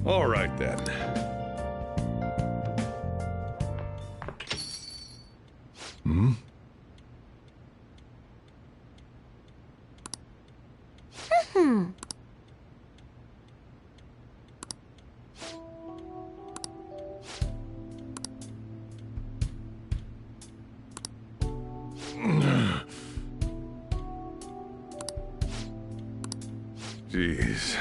All right, then. Hmm? Jeez.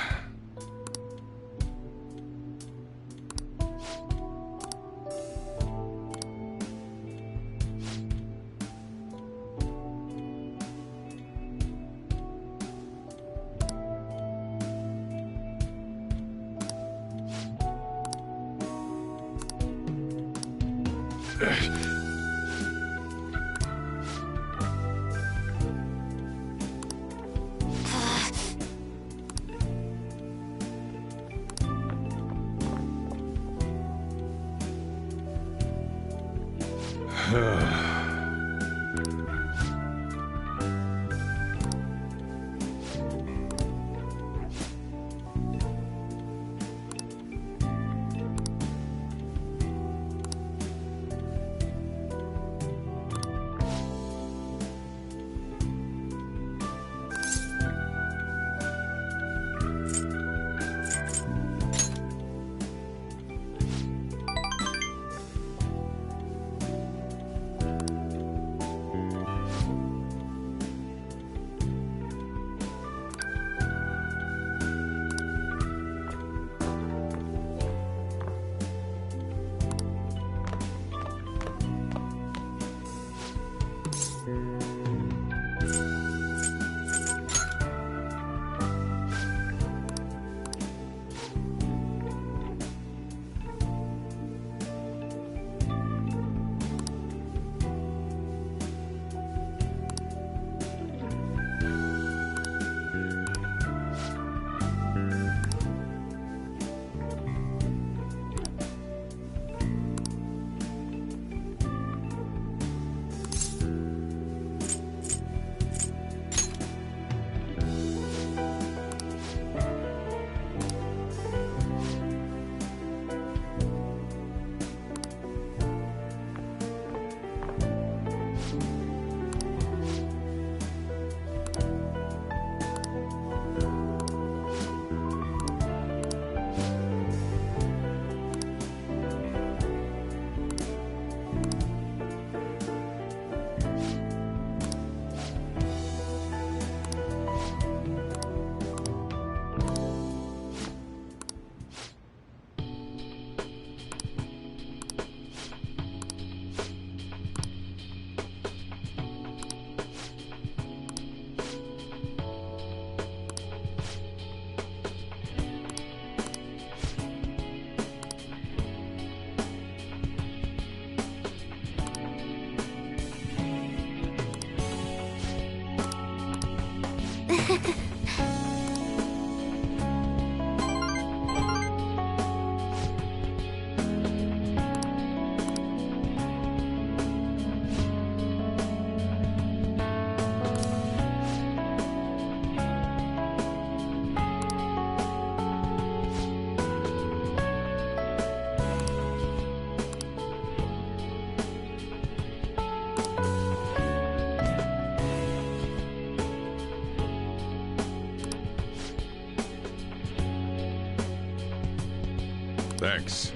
Thanks.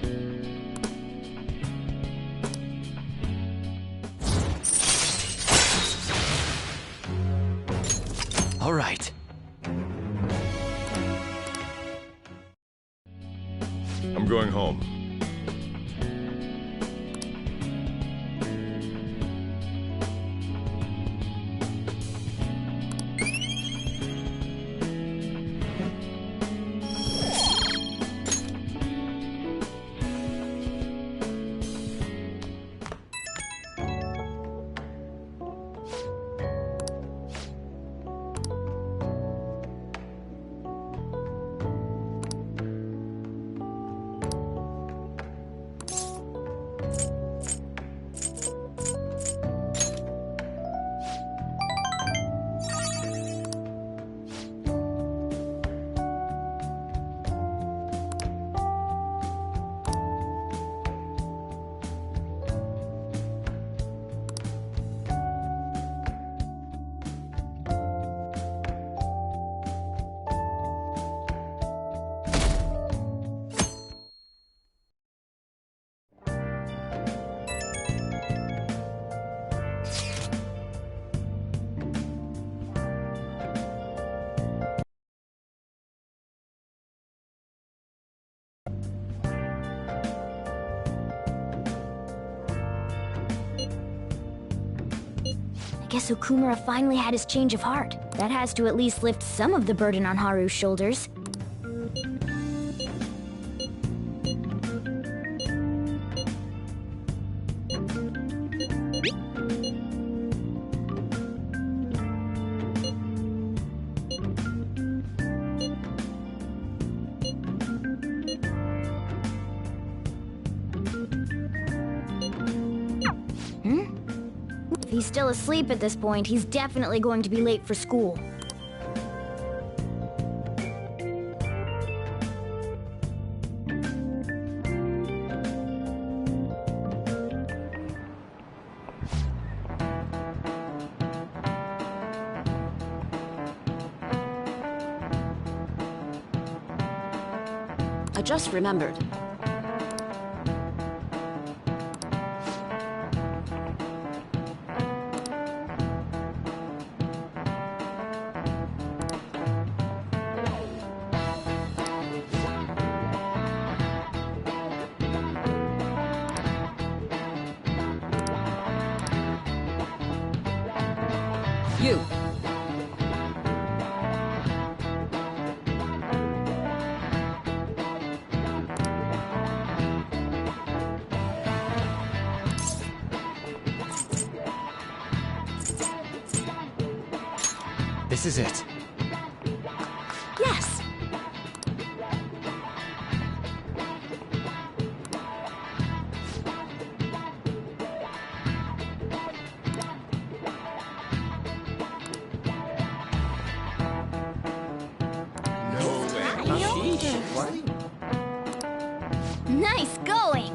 All right. I'm going home. guess Okumura finally had his change of heart. That has to at least lift some of the burden on Haru's shoulders. If he's still asleep at this point, he's definitely going to be late for school. I just remembered. You. This is it. Yes. Nice going!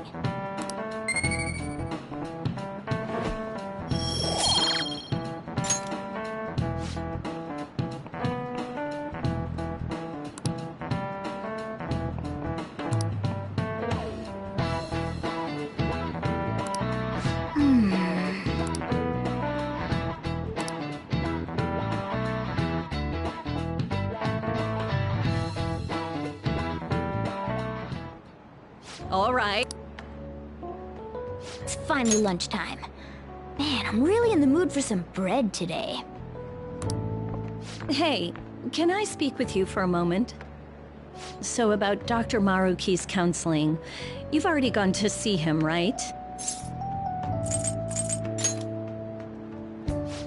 All right. It's finally lunchtime. Man, I'm really in the mood for some bread today. Hey, can I speak with you for a moment? So about Dr. Maruki's counseling, you've already gone to see him, right?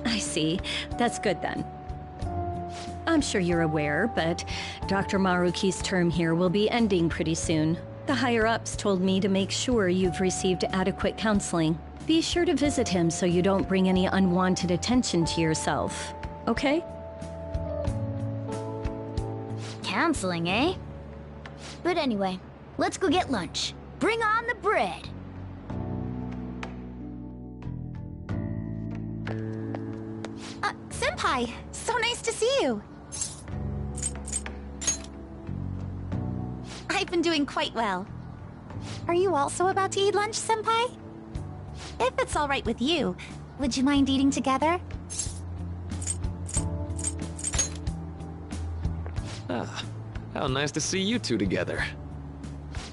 I see. That's good then. I'm sure you're aware, but Dr. Maruki's term here will be ending pretty soon. The higher-ups told me to make sure you've received adequate counseling. Be sure to visit him so you don't bring any unwanted attention to yourself, okay? Counseling, eh? But anyway, let's go get lunch. Bring on the bread! Senpai, so nice to see you. I've been doing quite well. Are you also about to eat lunch, Senpai? If it's all right with you, would you mind eating together? Ah, how nice to see you two together.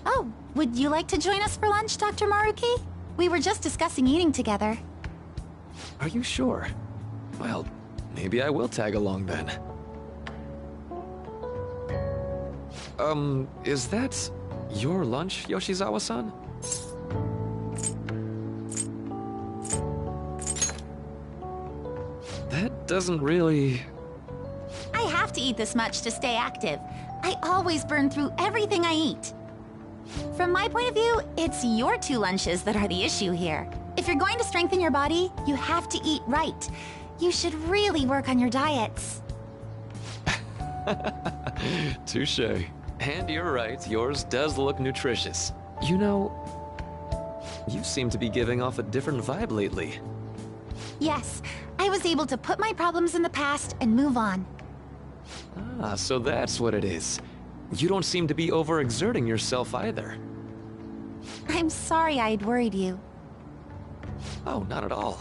Oh, would you like to join us for lunch, Dr. Maruki? We were just discussing eating together. Are you sure? Well, maybe I will tag along then. Is that your lunch, Yoshizawa-san? That doesn't really... I have to eat this much to stay active. I always burn through everything I eat. From my point of view, it's your two lunches that are the issue here. If you're going to strengthen your body, you have to eat right. You should really work on your diets. Touché. And you're right, yours does look nutritious. You know, you seem to be giving off a different vibe lately. Yes, I was able to put my problems in the past and move on. Ah, so that's what it is. You don't seem to be overexerting yourself either. I'm sorry I had worried you. Oh, not at all.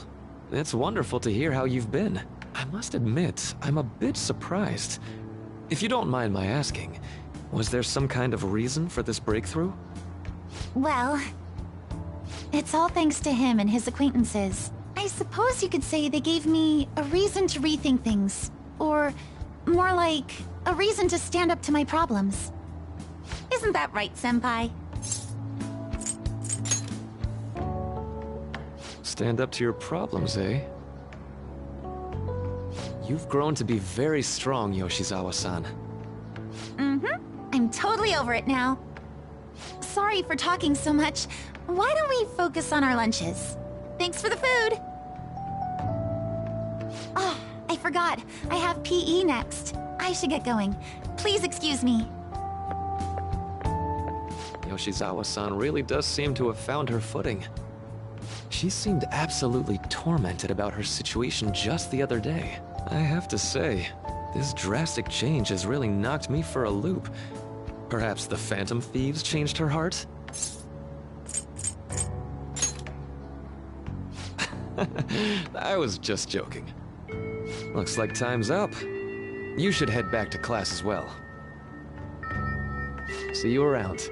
It's wonderful to hear how you've been. I must admit, I'm a bit surprised. If you don't mind my asking, was there some kind of reason for this breakthrough? Well, it's all thanks to him and his acquaintances. I I suppose you could say they gave me a reason to rethink things. Or more like, a reason to stand up to my problems. Isn't that right, Senpai? Stand up to your problems, eh? You've grown to be very strong, Yoshizawa-san. I'm totally over it now. Sorry for talking so much. Why don't we focus on our lunches? Thanks for the food! Oh, I forgot. I have PE next. I should get going. Please excuse me. Yoshizawa-san really does seem to have found her footing. She seemed absolutely tormented about her situation just the other day. I have to say, this drastic change has really knocked me for a loop. Perhaps the Phantom Thieves changed her heart? I was just joking. Looks like time's up. You should head back to class as well. See you around.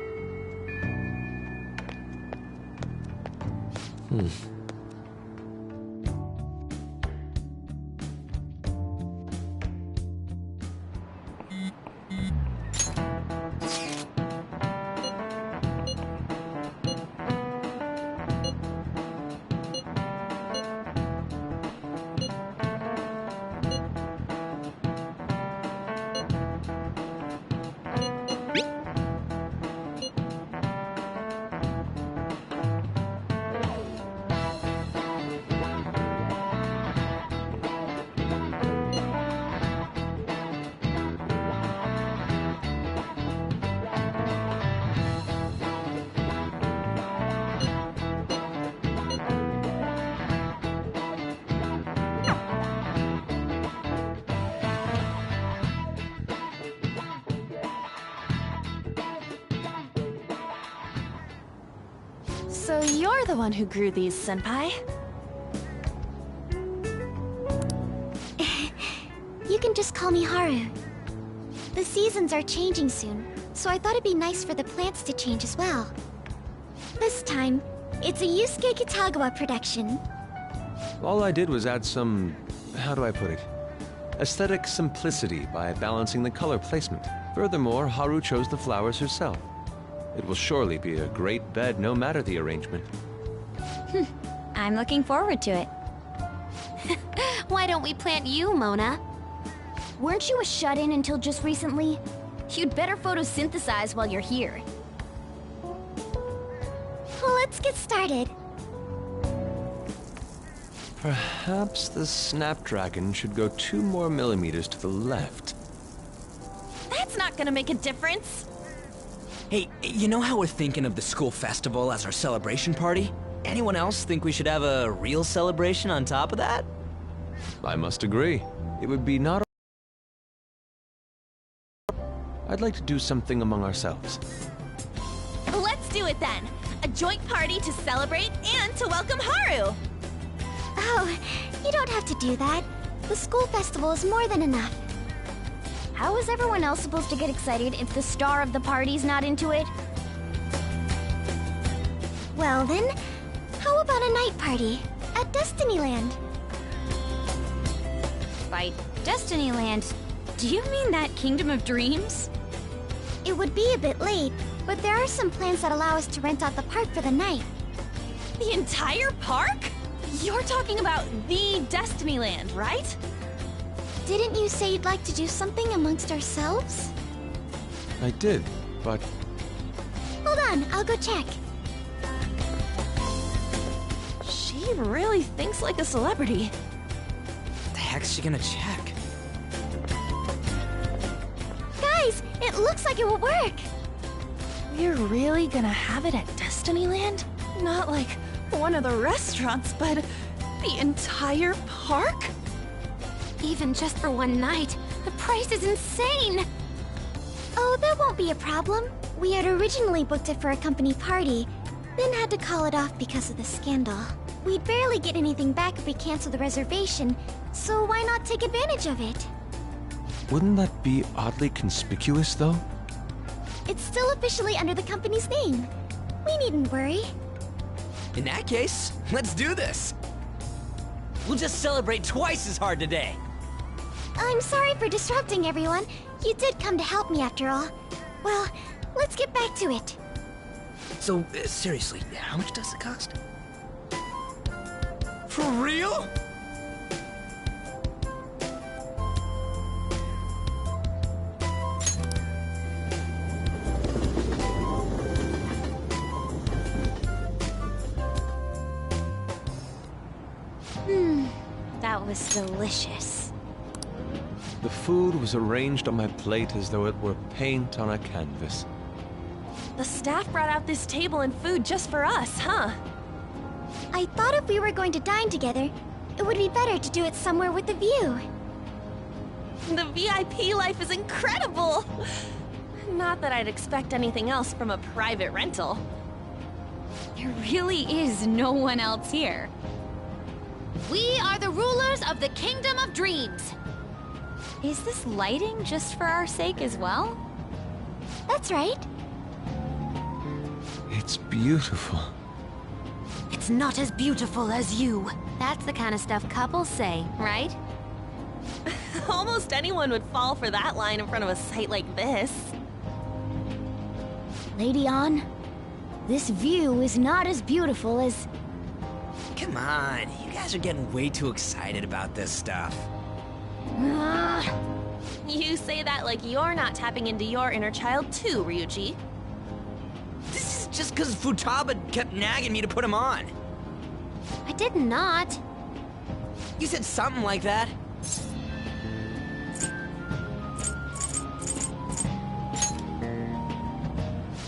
So you're the one who grew these, Senpai? You can just call me Haru. The seasons are changing soon, so I thought it'd be nice for the plants to change as well. This time, it's a Yusuke Kitagawa production. All I did was add some... how do I put it? Aesthetic simplicity by balancing the color placement. Furthermore, Haru chose the flowers herself. It will surely be a great bed no matter the arrangement. I'm looking forward to it. Why don't we plant you, Mona? Weren't you a shut-in until just recently? You'd better photosynthesize while you're here. Well, let's get started. Perhaps the Snapdragon should go 2 more millimeters to the left. That's not gonna make a difference. Hey, you know how we're thinking of the school festival as our celebration party? Anyone else think we should have a real celebration on top of that? I must agree. It would be not... I'd like to do something among ourselves. Let's do it then. A joint party to celebrate and to welcome Haru. Oh, you don't have to do that. The school festival is more than enough. How is everyone else supposed to get excited if the star of the party's not into it? Well then, how about a night party at Destinyland? By Destinyland, do you mean that Kingdom of Dreams? It would be a bit late, but there are some plans that allow us to rent out the park for the night. The entire park? You're talking about the Destinyland, right? Didn't you say you'd like to do something amongst ourselves? I did, but... Hold on, I'll go check. She really thinks like a celebrity. The heck's she gonna check? Guys, it looks like it will work. We're really gonna have it at Destinyland? Not like one of the restaurants, but the entire park? Even just for one night, the price is insane! Oh, that won't be a problem. We had originally booked it for a company party, then had to call it off because of the scandal. We'd barely get anything back if we cancel the reservation, so why not take advantage of it? Wouldn't that be oddly conspicuous, though? It's still officially under the company's name. We needn't worry. In that case, let's do this! We'll just celebrate twice as hard today. I'm sorry for disrupting everyone. You did come to help me after all. Well, let's get back to it. So, seriously, how much does it cost? For real? That was delicious. The food was arranged on my plate as though it were paint on a canvas. The staff brought out this table and food just for us, huh? I thought if we were going to dine together, it would be better to do it somewhere with a view. The VIP life is incredible! Not that I'd expect anything else from a private rental. There really is no one else here. We are the rulers of the Kingdom of Dreams. Is this lighting just for our sake as well? That's right. It's beautiful. It's not as beautiful as you. That's the kind of stuff couples say, right? Almost anyone would fall for that line in front of a sight like this. Lady Ann, this view is not as beautiful as... Come on, you guys are getting way too excited about this stuff. You say that like you're not tapping into your inner child too, Ryuji. This is just because Futaba kept nagging me to put him on. I did not. You said something like that.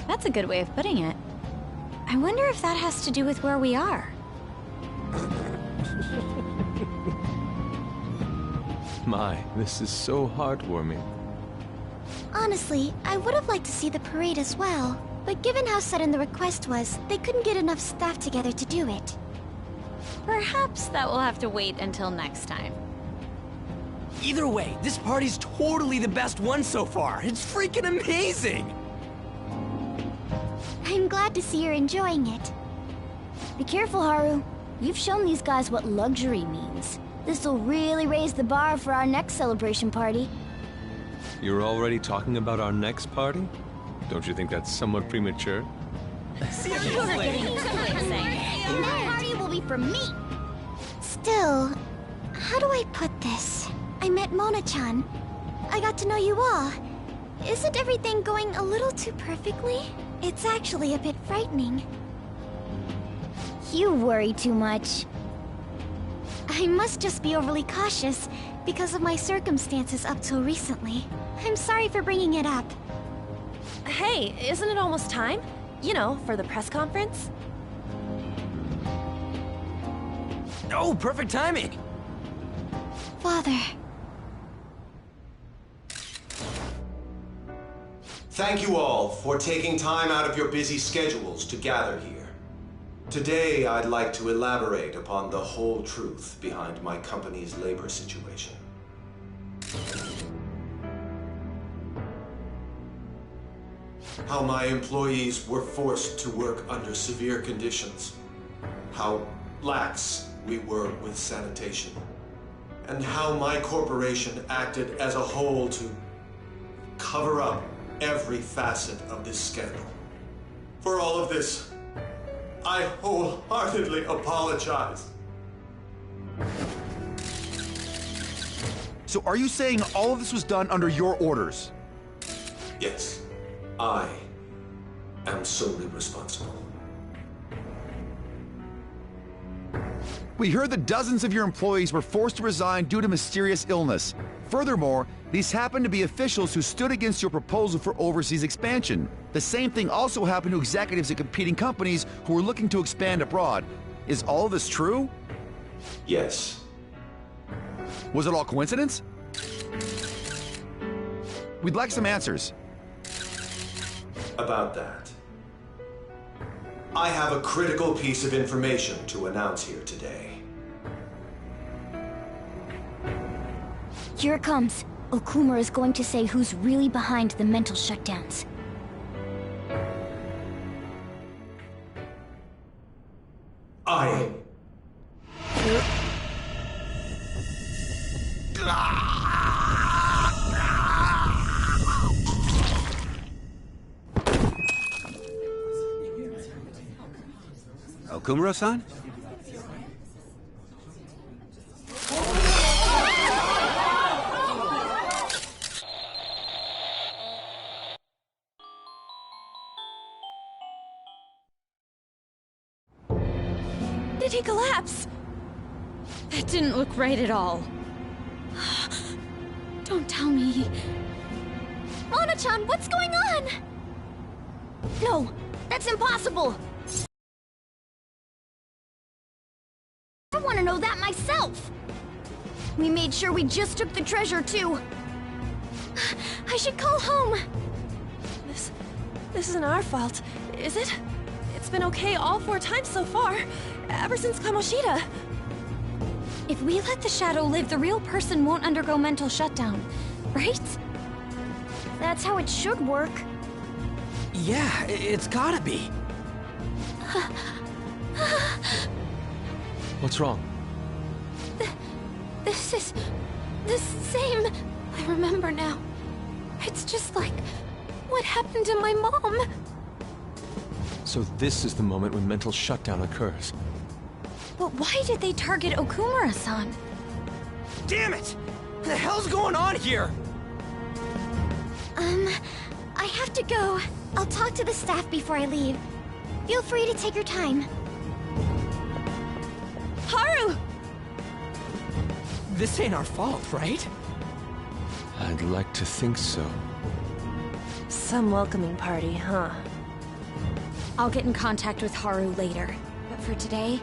That's a good way of putting it. I wonder if that has to do with where we are. My, this is so heartwarming. Honestly, I would have liked to see the parade as well. But given how sudden the request was, they couldn't get enough staff together to do it. Perhaps that will have to wait until next time. Either way, this party's totally the best one so far. It's freaking amazing! I'm glad to see you're enjoying it. Be careful, Haru. You've shown these guys what luxury means. This'll really raise the bar for our next celebration party. You're already talking about our next party? Don't you think that's somewhat premature? Seriously? And that party will be for me! Still, how do I put this? I met Mona-chan. I got to know you all. Isn't everything going a little too perfectly? It's actually a bit frightening. You worry too much. I must just be overly cautious because of my circumstances up till recently. I'm sorry for bringing it up. Hey, isn't it almost time? You know, for the press conference? Oh, perfect timing! Father. Thank you all for taking time out of your busy schedules to gather here. Today, I'd like to elaborate upon the whole truth behind my company's labor situation. How my employees were forced to work under severe conditions. How lax we were with sanitation. And how my corporation acted as a whole to cover up every facet of this scandal. For all of this, I wholeheartedly apologize. So are you saying all of this was done under your orders? Yes, I am solely responsible. We heard that dozens of your employees were forced to resign due to mysterious illness. Furthermore, these happened to be officials who stood against your proposal for overseas expansion. The same thing also happened to executives at competing companies who were looking to expand abroad. Is all of this true? Yes. Was it all coincidence? We'd like some answers. About that, I have a critical piece of information to announce here today. Here it comes. Okuma is going to say who's really behind the mental shutdowns. Okumura-san? Did he collapse? That didn't look right at all. Don't tell me. Mona-chan, what's going on? No, that's impossible. I want to know that myself. We made sure we just took the treasure, too. I should call home. This isn't our fault, is it? It's been okay all 4 times so far, ever since Kamoshida. If we let the shadow live, the real person won't undergo mental shutdown, right? That's how it should work. Yeah, it's gotta be. What's wrong? This is the same. I remember now. It's just like what happened to my mom. So this is the moment when mental shutdown occurs. But why did they target Okumura-san? Damn it! What the hell's going on here? I have to go. I'll talk to the staff before I leave. Feel free to take your time. Haru! This ain't our fault, right? I'd like to think so. Some welcoming party, huh? I'll get in contact with Haru later. But for today,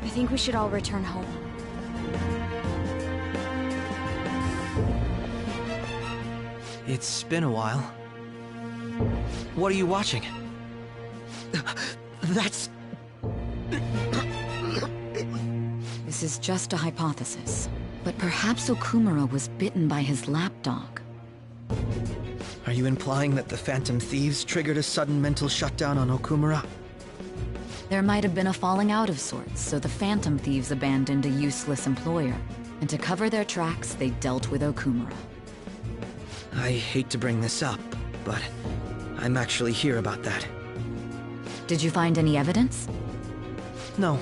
I think we should all return home. It's been a while. What are you watching? That's... This is just a hypothesis, but perhaps Okumura was bitten by his lapdog. Are you implying that the Phantom Thieves triggered a sudden mental shutdown on Okumura? There might have been a falling out of sorts, so the Phantom Thieves abandoned a useless employer. And to cover their tracks, they dealt with Okumura. I hate to bring this up, but I'm actually here about that. Did you find any evidence? No.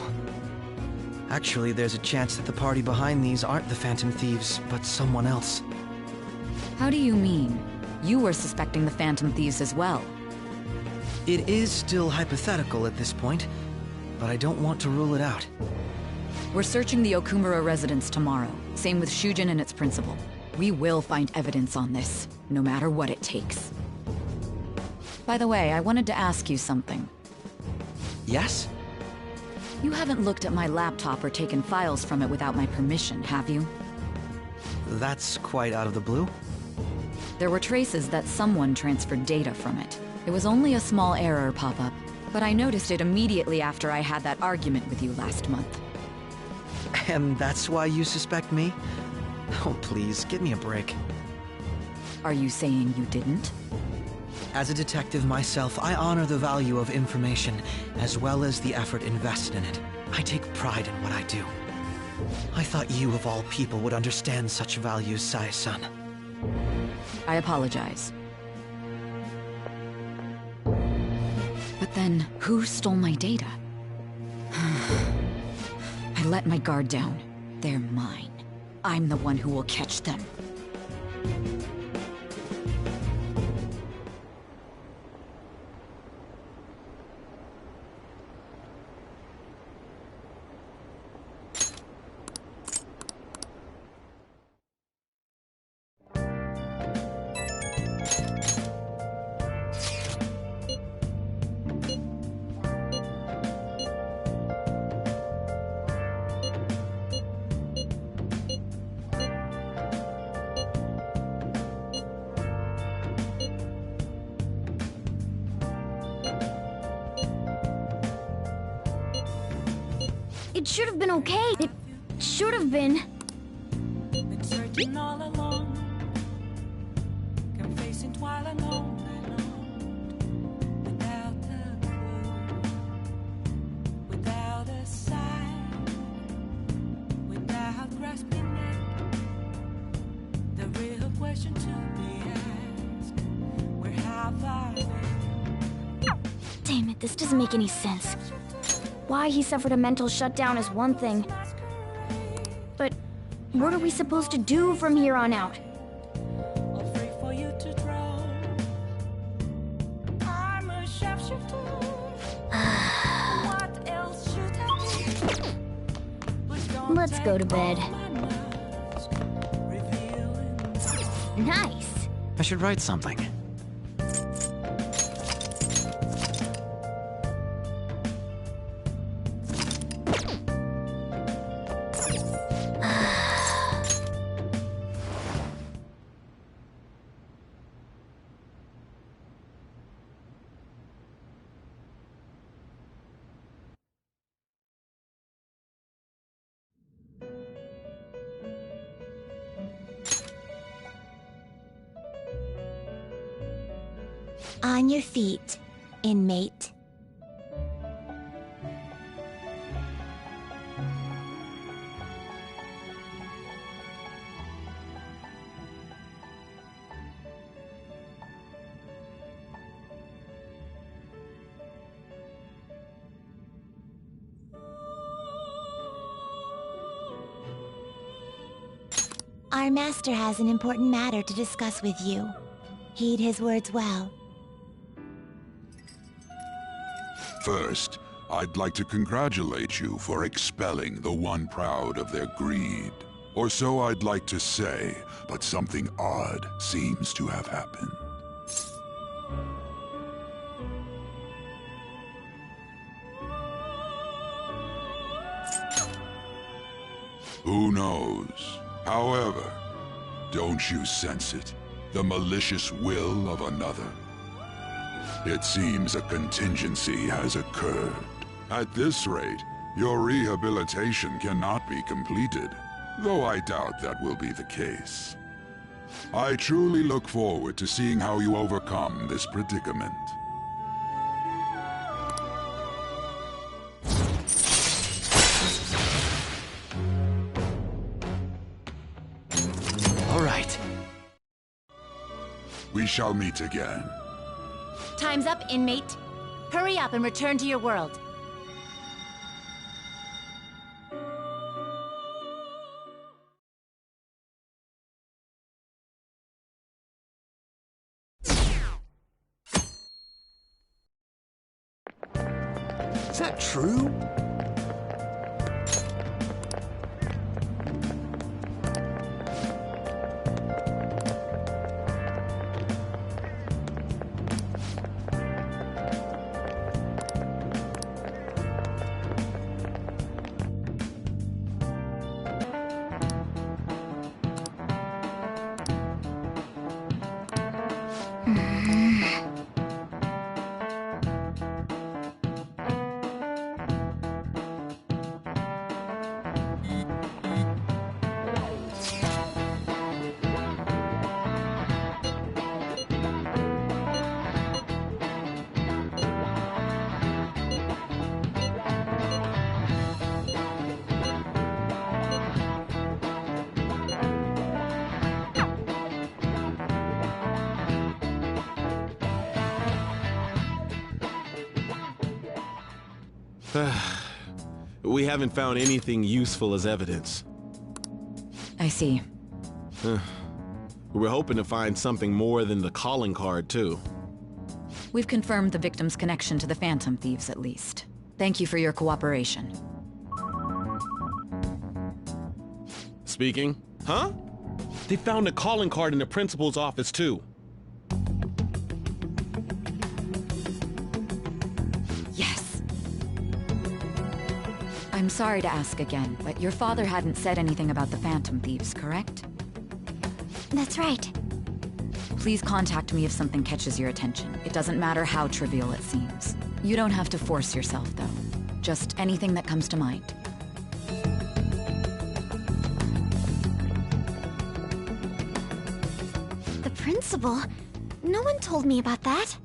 Actually, there's a chance that the party behind these aren't the Phantom Thieves, but someone else. How do you mean? You were suspecting the Phantom Thieves as well. It is still hypothetical at this point, but I don't want to rule it out. We're searching the Okumura residence tomorrow. Same with Shujin and its principal. We will find evidence on this, no matter what it takes. By the way, I wanted to ask you something. Yes? You haven't looked at my laptop or taken files from it without my permission, have you? That's quite out of the blue. There were traces that someone transferred data from it. It was only a small error pop-up, but I noticed it immediately after I had that argument with you last month. And that's why you suspect me? Oh, please, give me a break. Are you saying you didn't? As a detective myself, I honor the value of information, as well as the effort invested in it. I take pride in what I do. I thought you, of all people, would understand such values, Sae-san. I apologize. But then, who stole my data? I let my guard down. They're mine. I'm the one who will catch them. It should have been okay. It should have been. Been searching all along, kept facing twilight alone and on, without a clue, without a sign, without grasping it. question to be asked. Where have I been? Damn it, this doesn't make any sense. Why he suffered a mental shutdown is one thing. But what are we supposed to do from here on out? All free for you to draw. I'm a sharpshooter. What else should I do? But don't Let's go to take bed. off my mask, revealing Nice. I should write something. On your feet, inmate. Our master has an important matter to discuss with you. Heed his words well. First, I'd like to congratulate you for expelling the one proud of their greed. Or so I'd like to say, but something odd seems to have happened. Who knows? However, don't you sense it? The malicious will of another? It seems a contingency has occurred. At this rate, your rehabilitation cannot be completed, though I doubt that will be the case. I truly look forward to seeing how you overcome this predicament. All right. We shall meet again. Time's up, inmate. Hurry up and return to your world. Is that true? We haven't found anything useful as evidence. I see. We're hoping to find something more than the calling card, too. We've confirmed the victim's connection to the Phantom Thieves, at least. Thank you for your cooperation. Speaking? Huh? They found a calling card in the principal's office, too. Yes. I'm sorry to ask again, but your father hadn't said anything about the Phantom Thieves, correct? That's right. Please contact me if something catches your attention. It doesn't matter how trivial it seems. You don't have to force yourself, though. Just anything that comes to mind. The principal? No one told me about that.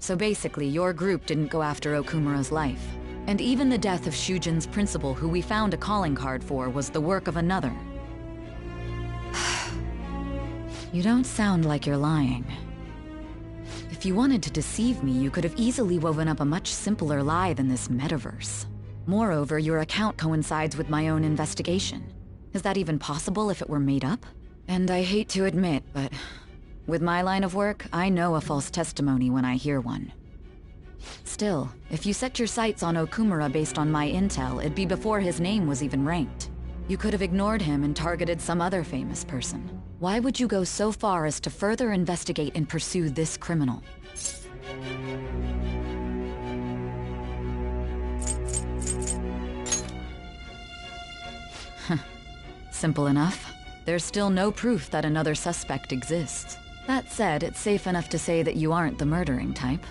So basically, your group didn't go after Okumura's life. And even the death of Shujin's principal, who we found a calling card for, was the work of another. You don't sound like you're lying. If you wanted to deceive me, you could have easily woven up a much simpler lie than this metaverse. Moreover, your account coincides with my own investigation. Is that even possible if it were made up? And I hate to admit, but with my line of work, I know a false testimony when I hear one. Still, if you set your sights on Okumura based on my intel, it'd be before his name was even ranked. You could have ignored him and targeted some other famous person. Why would you go so far as to further investigate and pursue this criminal? Simple enough. There's still no proof that another suspect exists. That said, it's safe enough to say that you aren't the murdering type.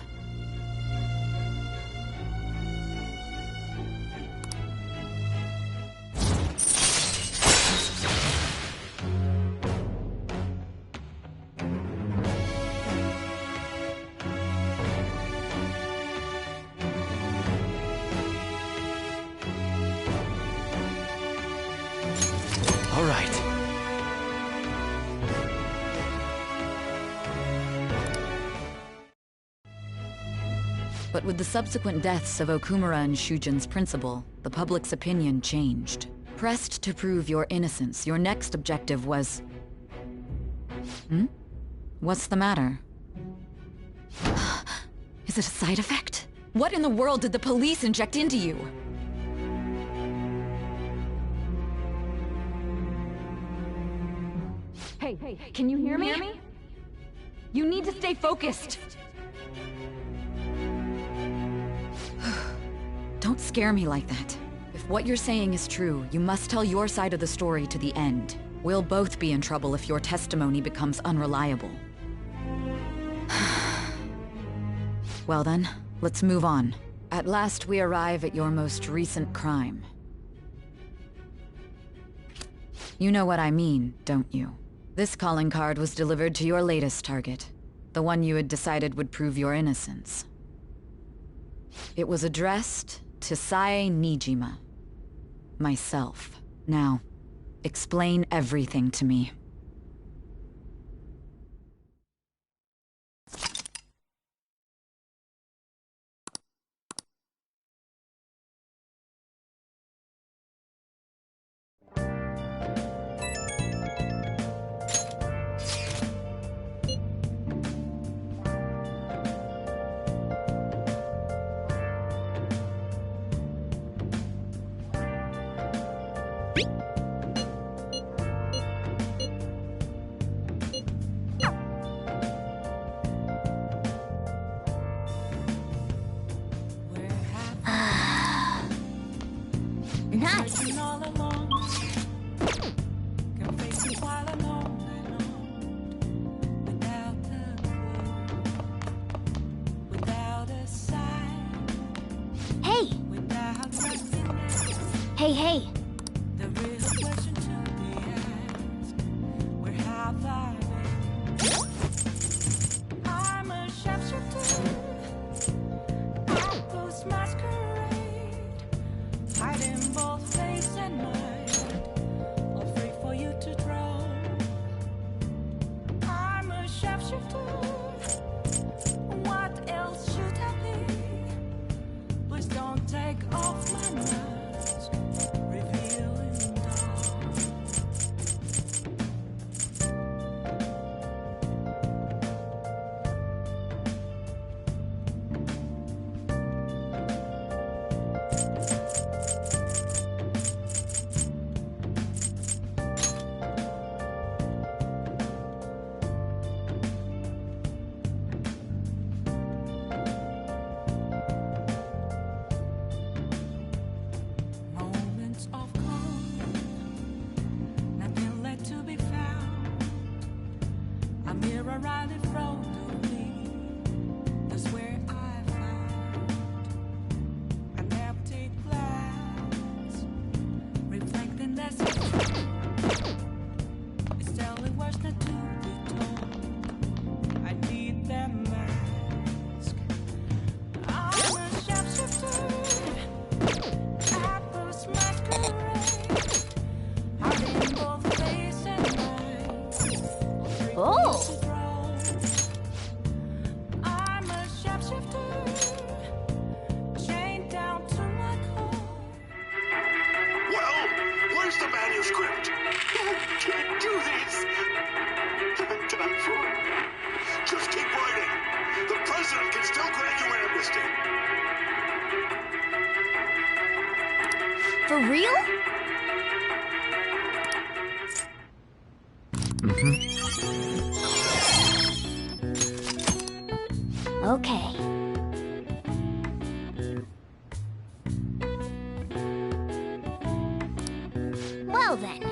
All right. But with the subsequent deaths of Okumura and Shujin's principal, the public's opinion changed. Pressed to prove your innocence, your next objective was... What's the matter? Is it a side effect? What in the world did the police inject into you? Hey, can you hear me? You need to stay focused. Don't scare me like that. If what you're saying is true, you must tell your side of the story to the end. We'll both be in trouble if your testimony becomes unreliable. Well then, let's move on. At last we arrive at your most recent crime. You know what I mean, don't you? This calling card was delivered to your latest target, the one you had decided would prove your innocence. It was addressed to Sae Nijima, myself. Now, explain everything to me. Nice. Hey. Hey, hey. I'm a sharpshooter. Outpost masquerade. Hiding both face and mind. All free for you to draw. I'm a sharpshooter. What else should I be? Please don't take off my mask. Revealing dawn. For real? Okay. Well then.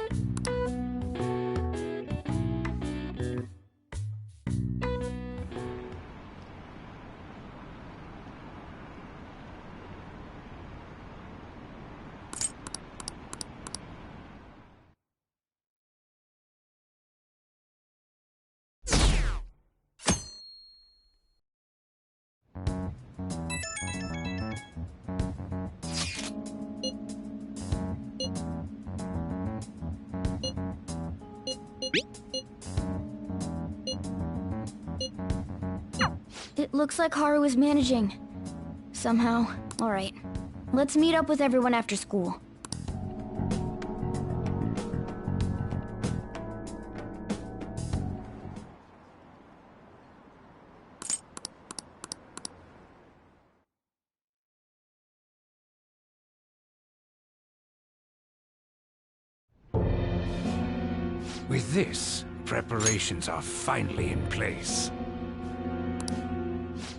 It looks like Haru is managing. Somehow. Alright. Let's meet up with everyone after school. With this, preparations are finally in place.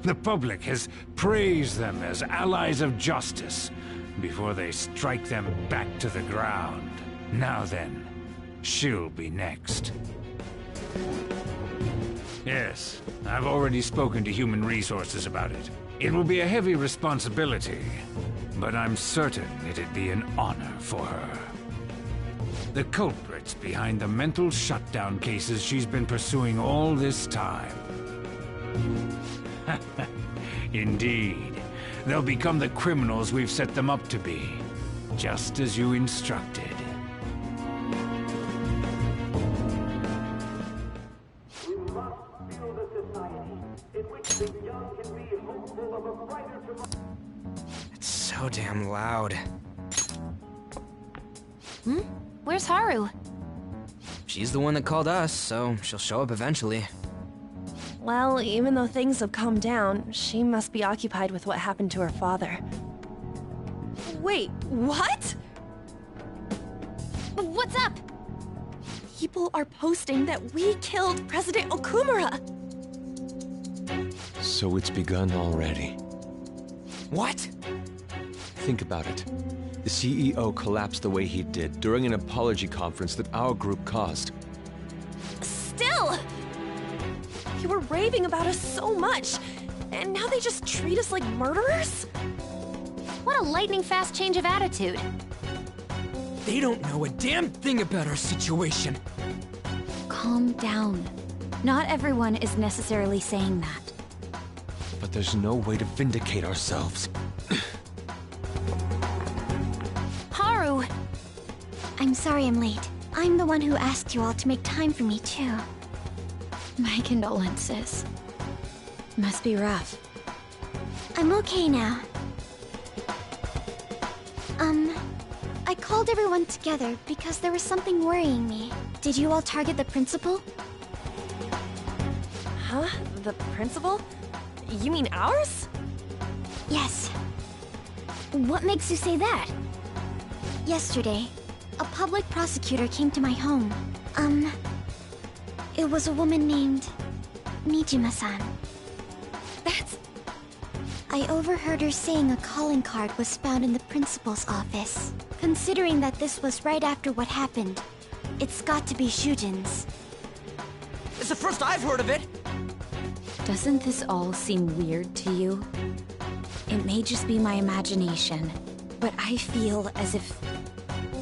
The public has praised them as allies of justice before they strike them back to the ground. Now then, she'll be next. Yes, I've already spoken to Human Resources about it. It will be a heavy responsibility, but I'm certain it'd be an honor for her. The culprits behind the mental shutdown cases she's been pursuing all this time. Indeed. They'll become the criminals we've set them up to be, just as you instructed. It's so damn loud. Where's Haru? She's the one that called us, so she'll show up eventually. Well, even though things have calmed down, she must be occupied with what happened to her father. Wait, what? What's up? People are posting that we killed President Okumura! So it's begun already. What? Think about it. The CEO collapsed the way he did during an apology conference that our group caused. Still! You were raving about us so much, and now they just treat us like murderers? What a lightning-fast change of attitude. They don't know a damn thing about our situation. Calm down. Not everyone is necessarily saying that. But there's no way to vindicate ourselves. Haru! I'm sorry I'm late. I'm the one who asked you all to make time for me, too. My condolences. Must be rough. I'm okay now. I called everyone together because there was something worrying me. Did you all target the principal? Huh? The principal? You mean ours? Yes. What makes you say that? Yesterday, a public prosecutor came to my home. It was a woman named Nijima-san. I overheard her saying a calling card was found in the principal's office. Considering that this was right after what happened, it's got to be Shujin's. It's the first I've heard of it! Doesn't this all seem weird to you? It may just be my imagination, but I feel as if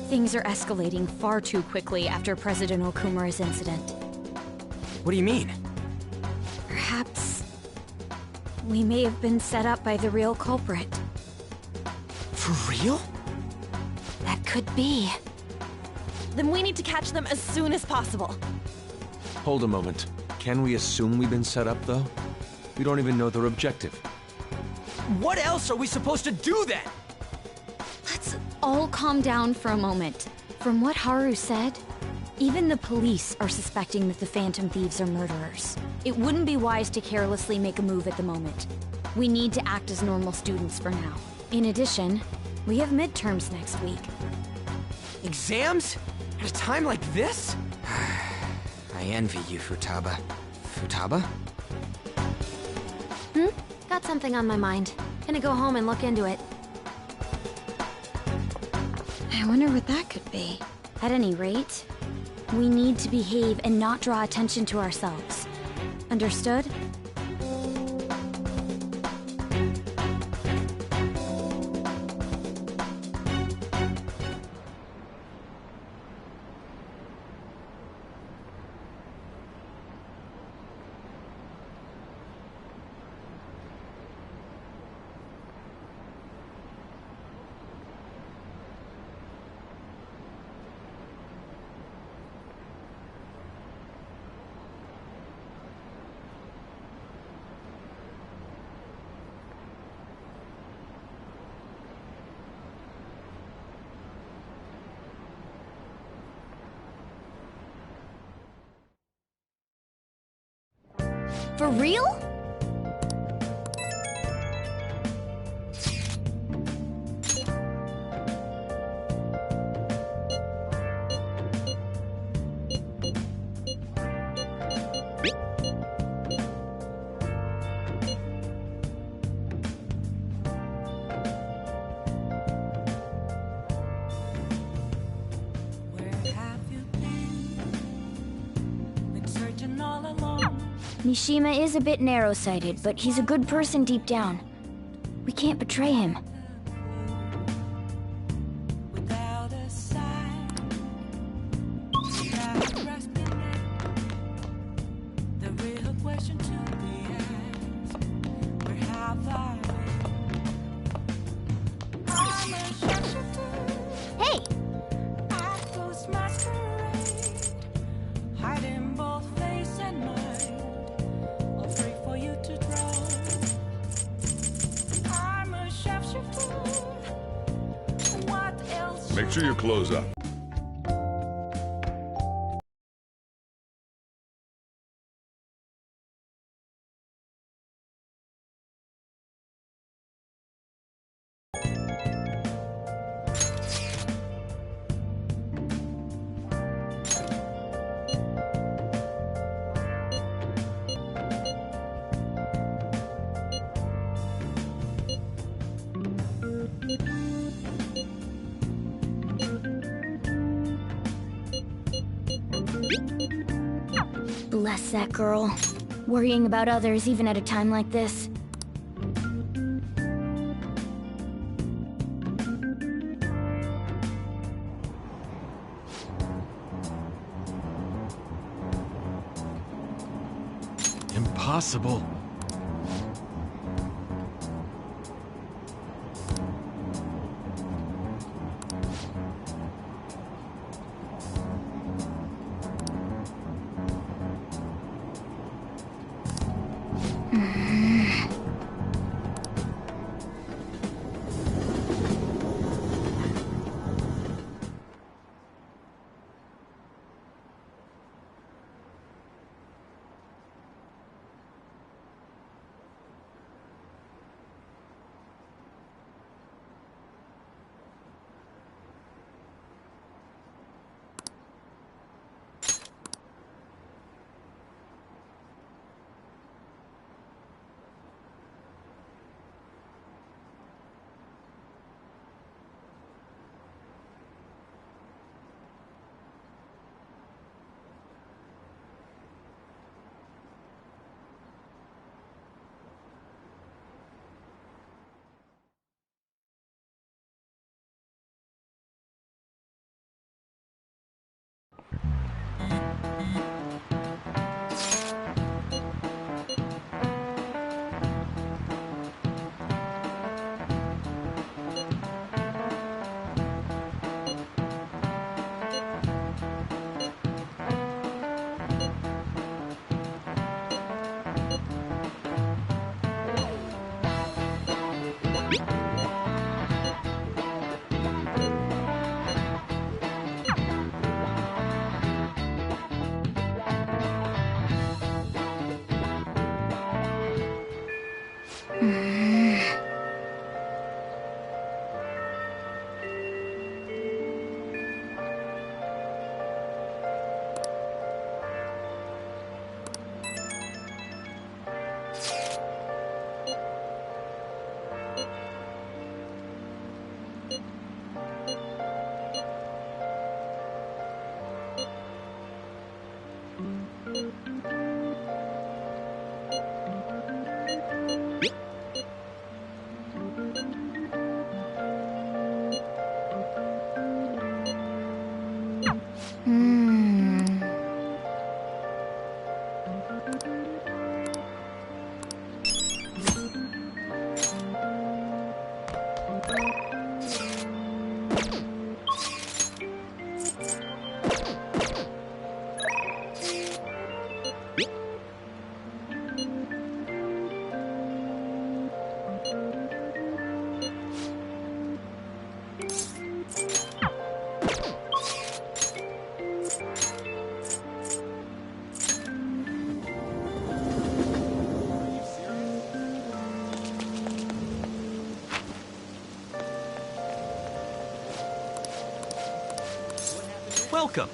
things are escalating far too quickly after President Okumura's incident. What do you mean? Perhaps we may have been set up by the real culprit. For real? That could be. Then we need to catch them as soon as possible. Hold a moment. Can we assume we've been set up, though? We don't even know their objective. What else are we supposed to do then? Let's all calm down for a moment. From what Haru said, even the police are suspecting that the Phantom Thieves are murderers. It wouldn't be wise to carelessly make a move at the moment. We need to act as normal students for now. In addition, We have midterms next week. Exams? At a time like this? I envy you, Futaba. Futaba? Got something on my mind. Gonna go home and look into it. I wonder what that could be. At any rate, we need to behave and not draw attention to ourselves. Understood? For real? Mishima is a bit narrow-sighted, but he's a good person deep down. We can't betray him. Without a sign, without grasping it, the real question to be asked: where have I been? I'm a shapeshifter. Hey! I close masquerade, hiding both face and mind, all free for you to draw. I'm a shapeshifter. What else? Make sure you close up. Bless that girl. Worrying about others even at a time like this. Impossible. Welcome.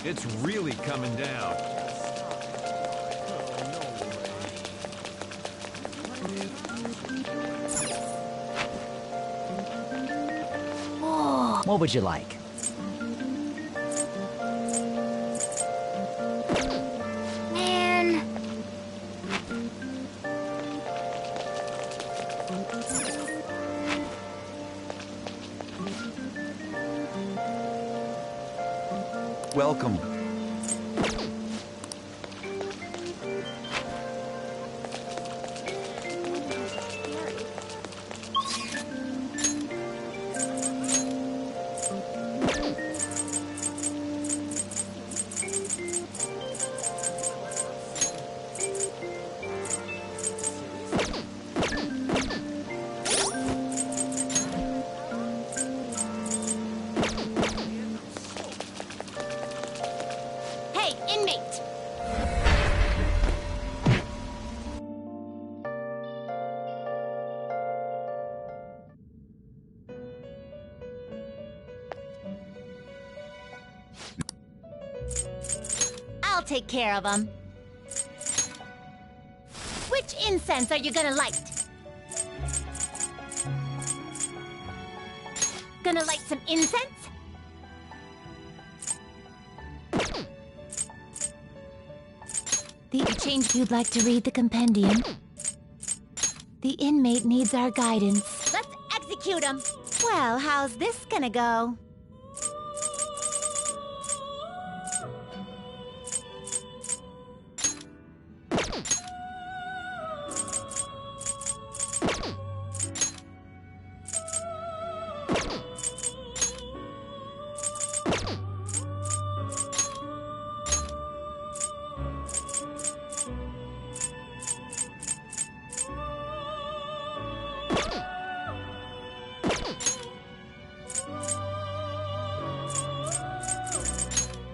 It's really coming down. What would you like? Man. Welcome. Hey, inmate! I'll take care of them. Which incense are you gonna light? Gonna light some incense? You'd like to read the compendium? The inmate needs our guidance. Let's execute him! Well, how's this gonna go?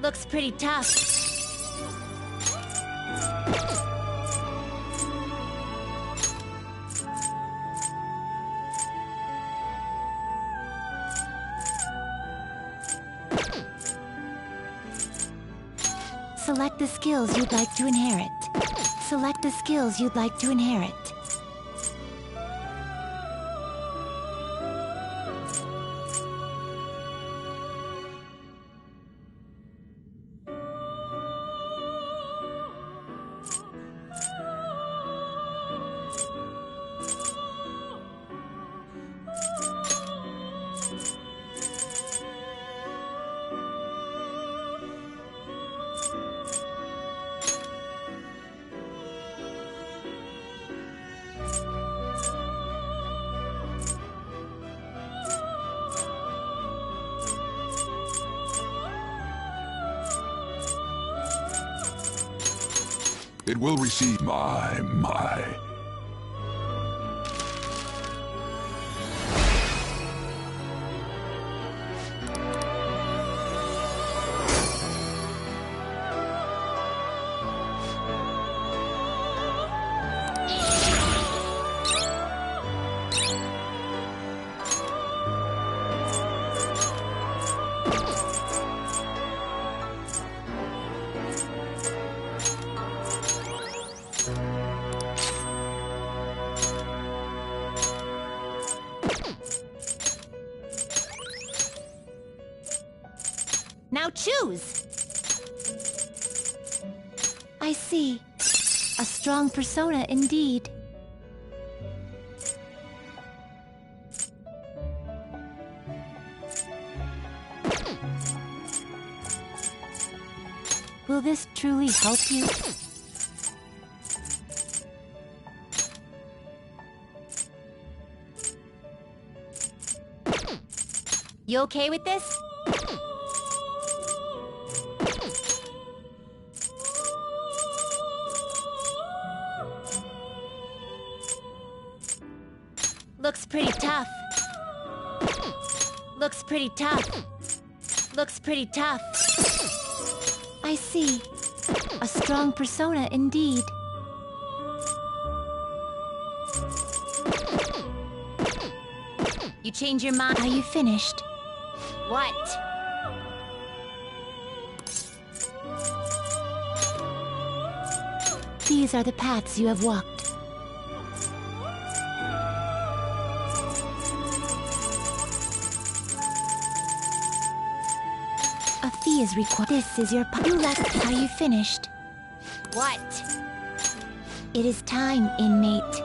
Looks pretty tough. Select the skills you'd like to inherit. Select the skills you'd like to inherit. It will receive my. Now choose! I see. A strong persona indeed. Will this truly help you? You okay with this? Looks pretty tough. Looks pretty tough. Looks pretty tough. I see. A strong persona indeed. You change your mind? Are you finished? What? These are the paths you have walked. A fee is required. This is your Are you finished? What? It is time, inmate.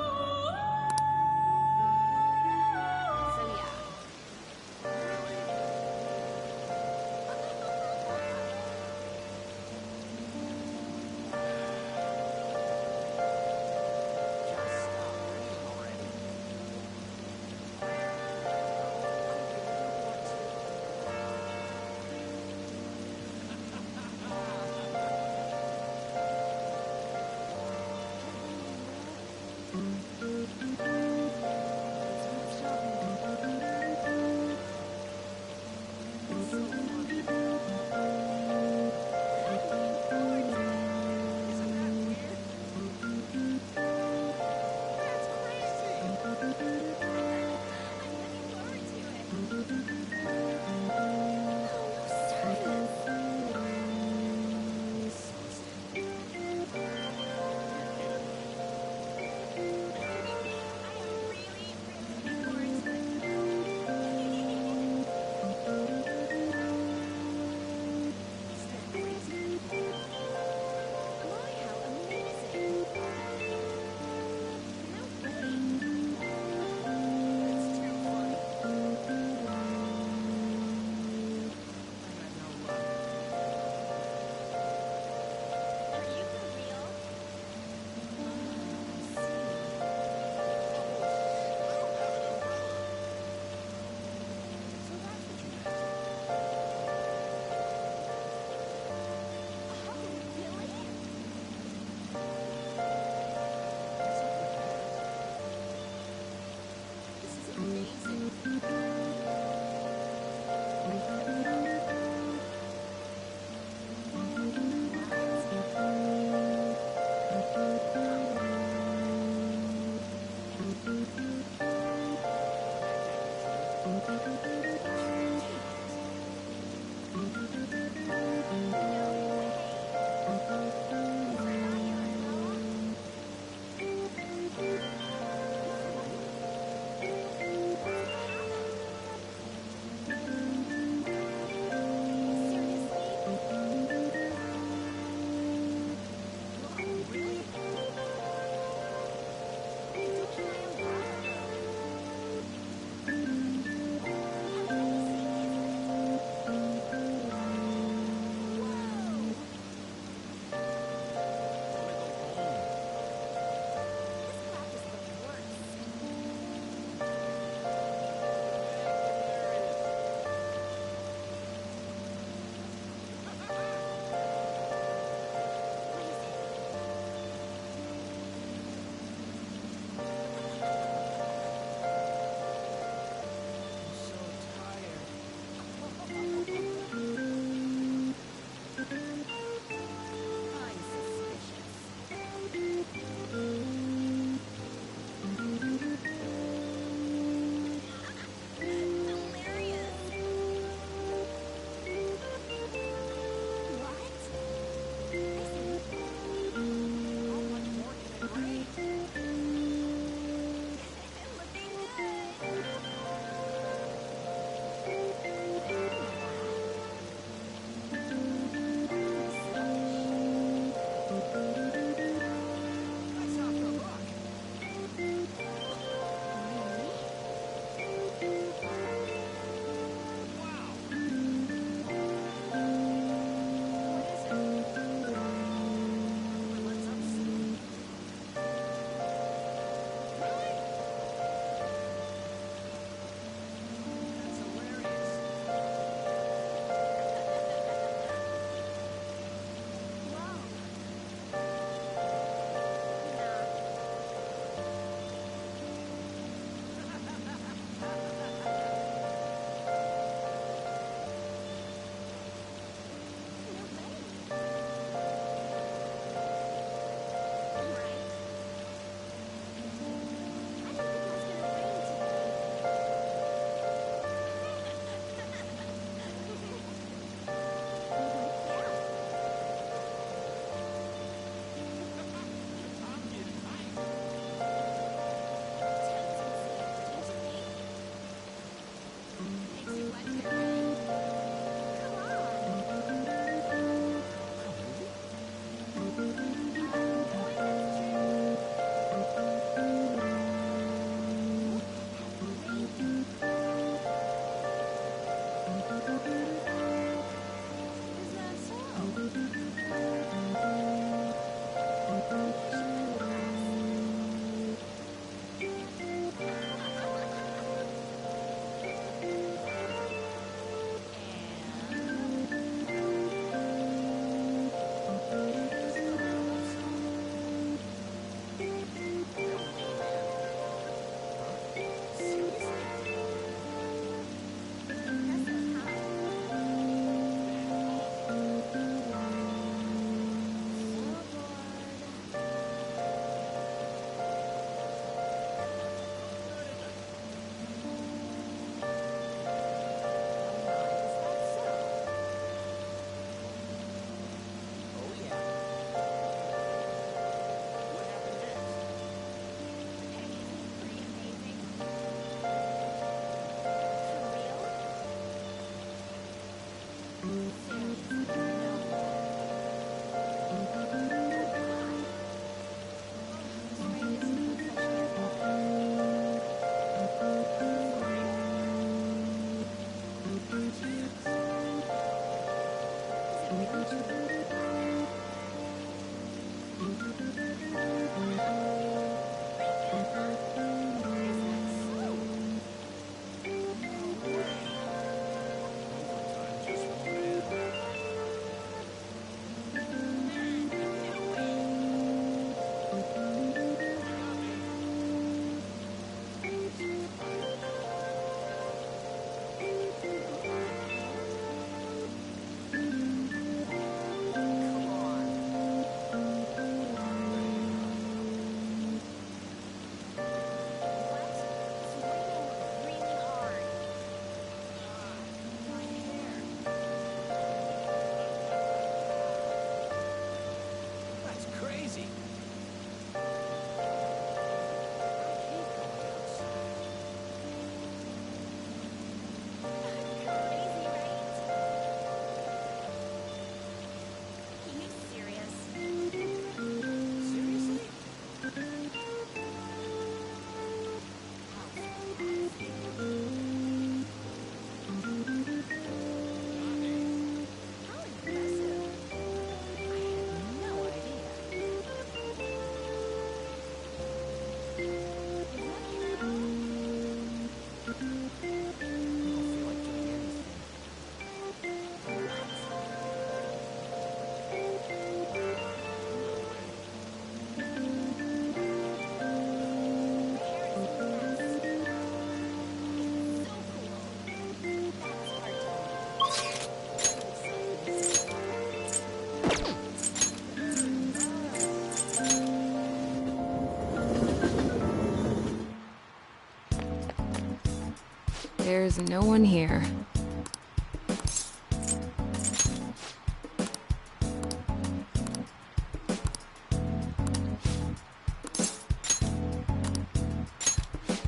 There's no one here.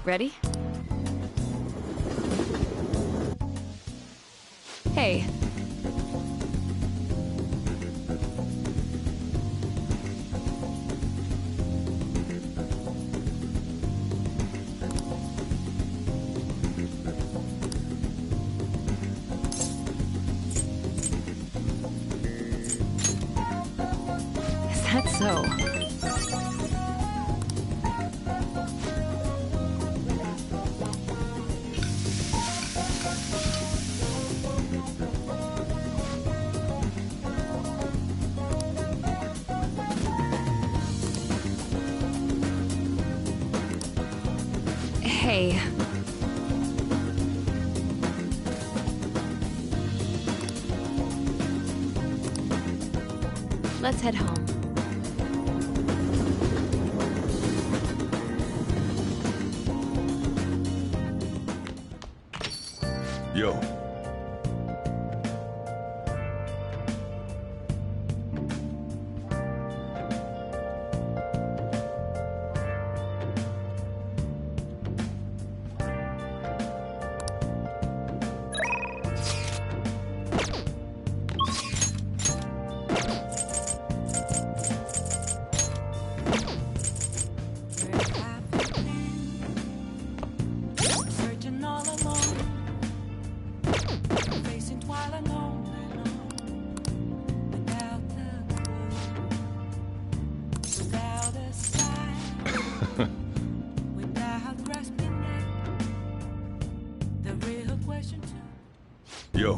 Ready? Hey. Is that so? Hey. Let's head home. Yo. Searching all alone. smiling on and on without the clue, without a sign, without grasping it. The real question too. Yo.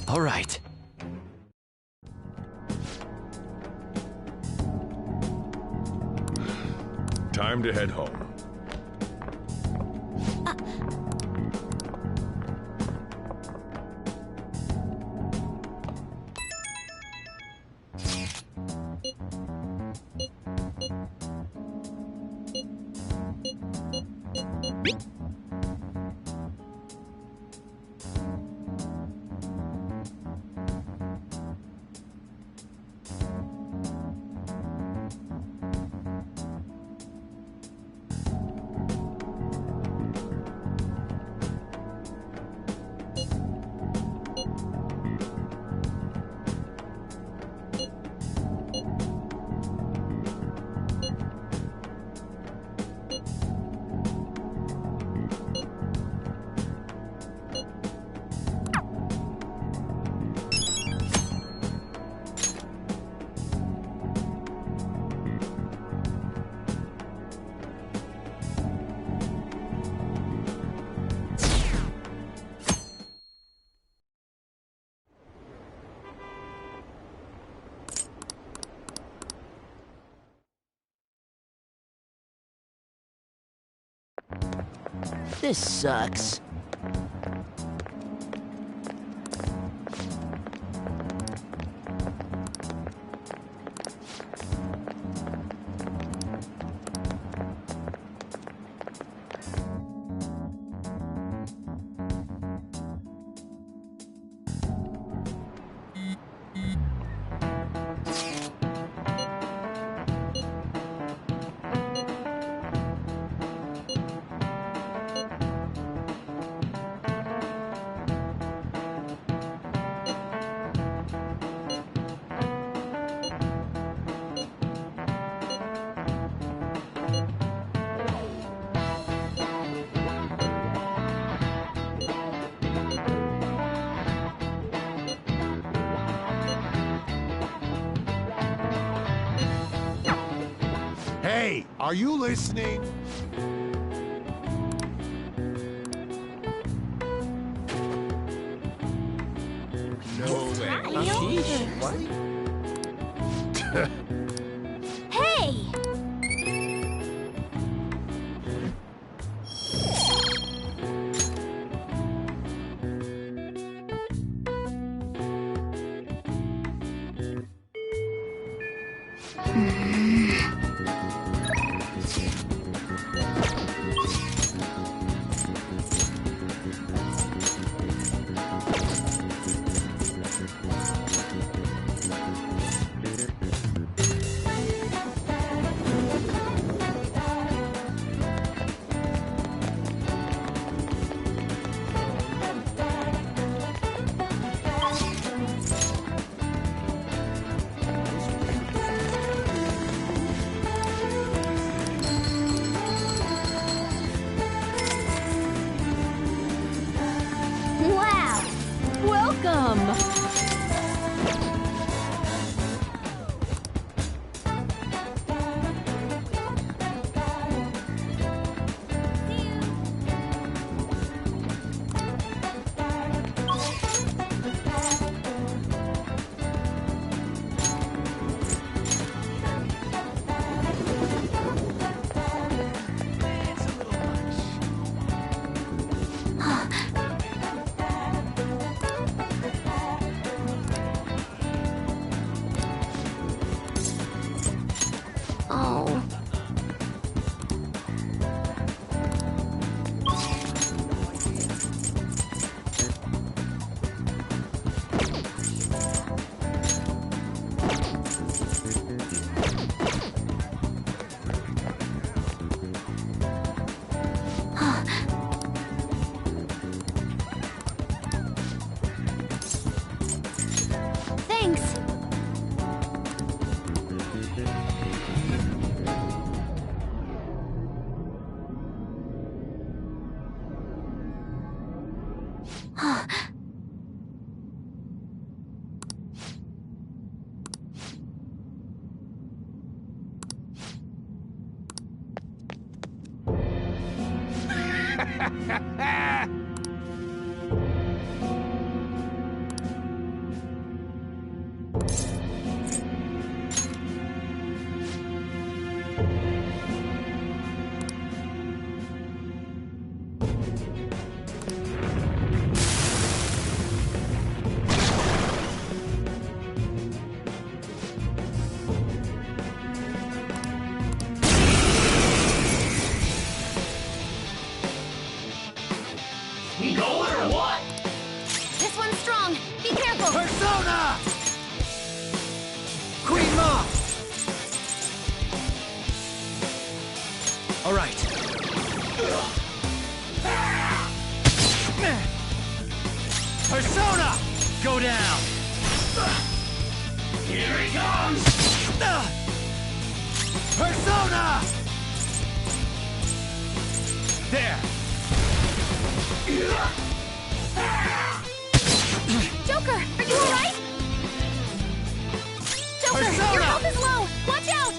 All right. Time to head home. This sucks. Hey, are you listening? No way. Hey! Wow! Welcome! Oh. Thanks. We going or what? This one's strong. Be careful. Persona! Queen Ma! All right. Persona! Go down! Here he comes! Persona! There! Joker, are you alright? Joker, Persona! your health is low. Watch out!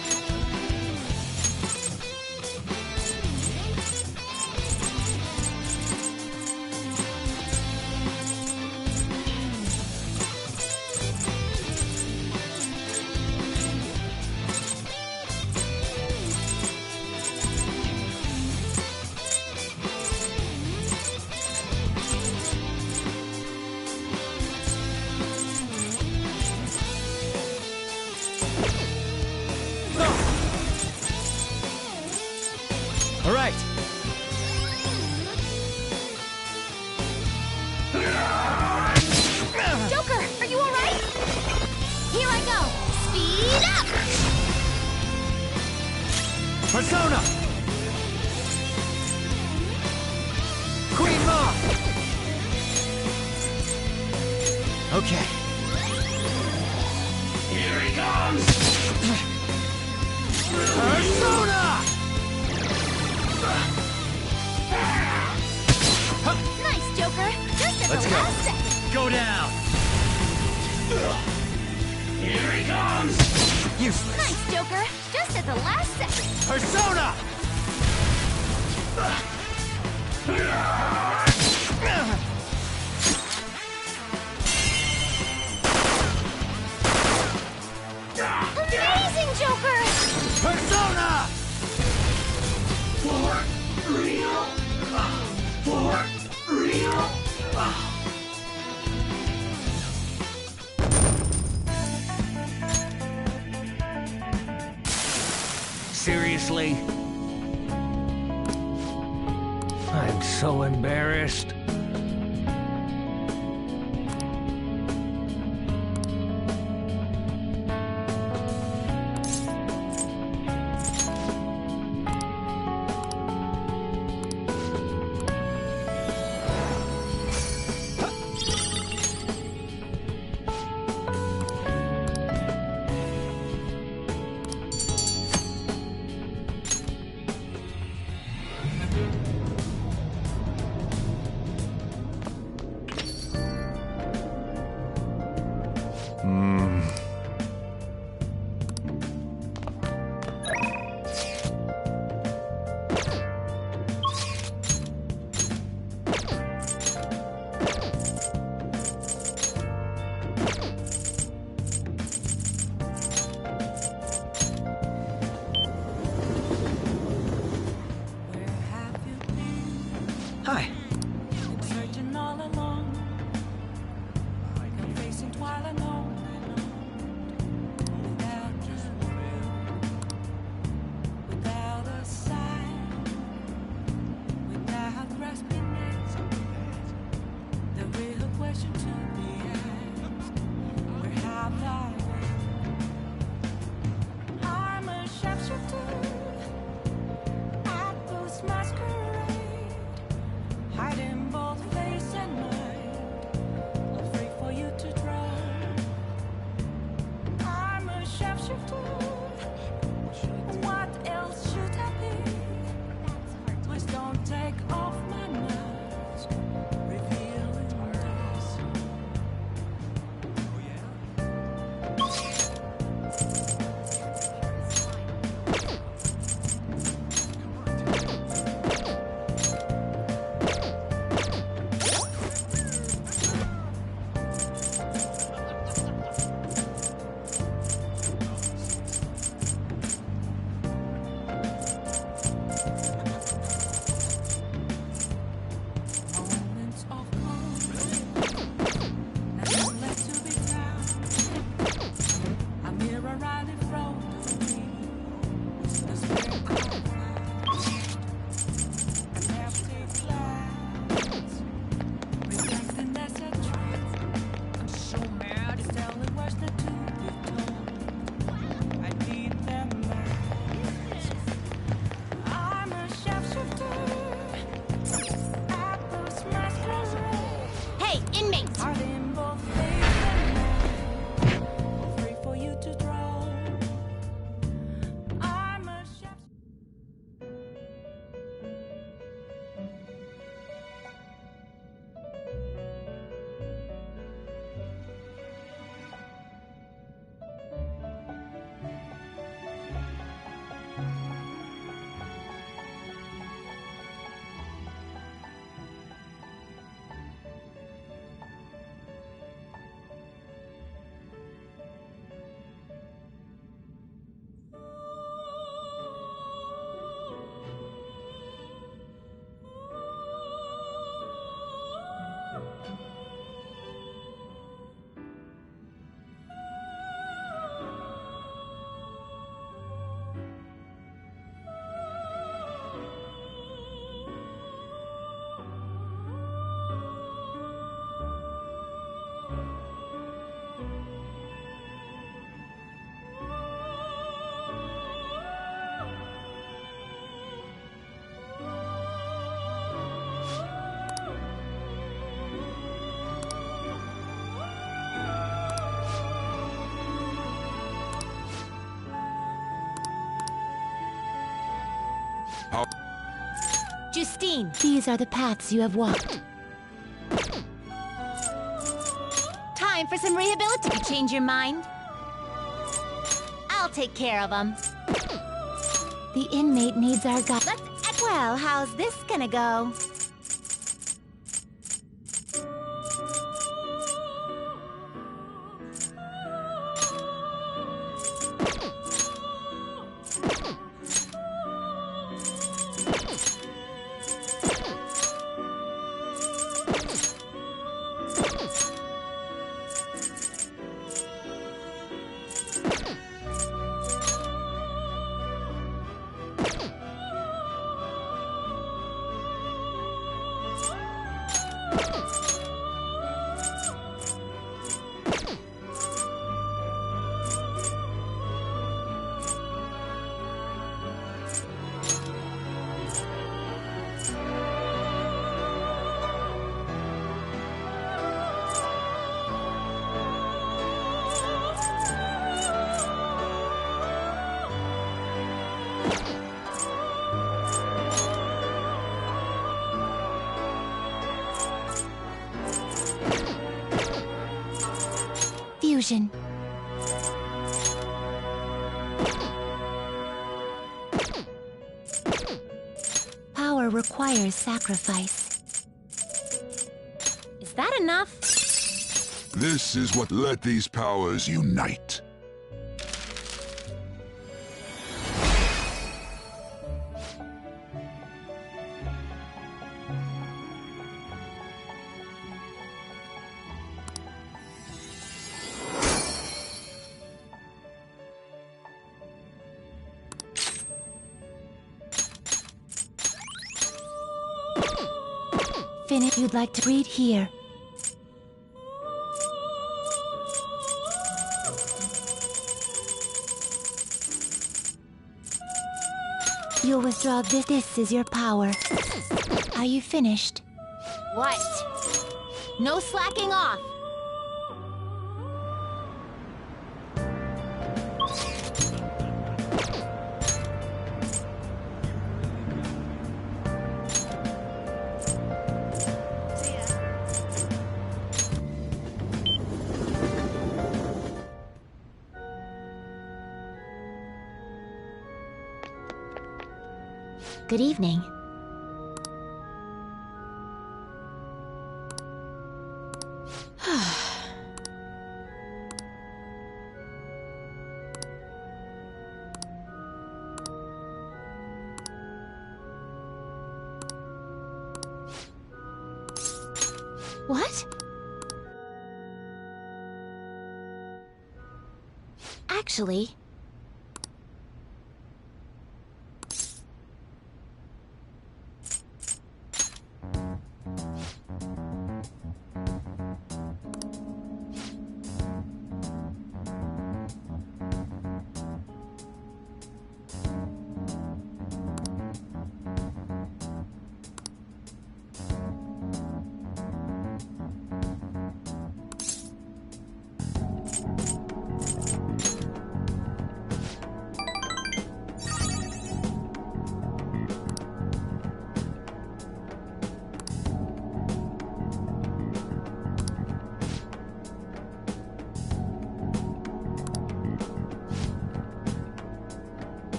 All right. Joker, are you alright? Here I go. Speed up! Persona! Queen Ma! Okay. Here he comes! Persona! Nice, Joker. Just at Let's the go. last second. Go down! Here he comes! Useless. Nice, Joker. Just at the last second. Persona! Amazing, Joker! Persona! For real? For real? Seriously? I'm so embarrassed. Hi. Been searching all along. Been facing twilight alone. Without you, without a sign, without grasping it. The real question to be asked: where have I been? I'm a sharpshooter at Ghost Masquerade. Hiding both face and mind, afraid for you to draw. I'm a sharpshooter. What else should I be? Please don't take off my mask, revealing this. Moments of calm, nothing left to be found. A mirror right in front of me, the spare contrast, an empty glass, reflecting as a truth. I'm so mad, it's telling words not to be told. I need them back. I'm a sharpshooter. Hey, inmates! Are in both face and mind, free for you to draw. I'm a chef. Justine, these are the paths you have walked. Time for some rehabilitation. Change your mind? I'll take care of them. The inmate needs our guide. Well, how's this gonna go? Fusion. Power requires sacrifice. Is that enough? This is what let these powers unite. Finn, if you'd like to read here. You'll withdraw this. This is your power. Are you finished? What? No slacking off! Good evening. What? Actually...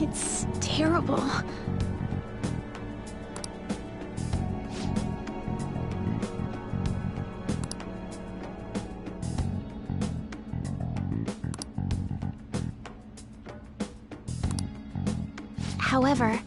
It's terrible. However...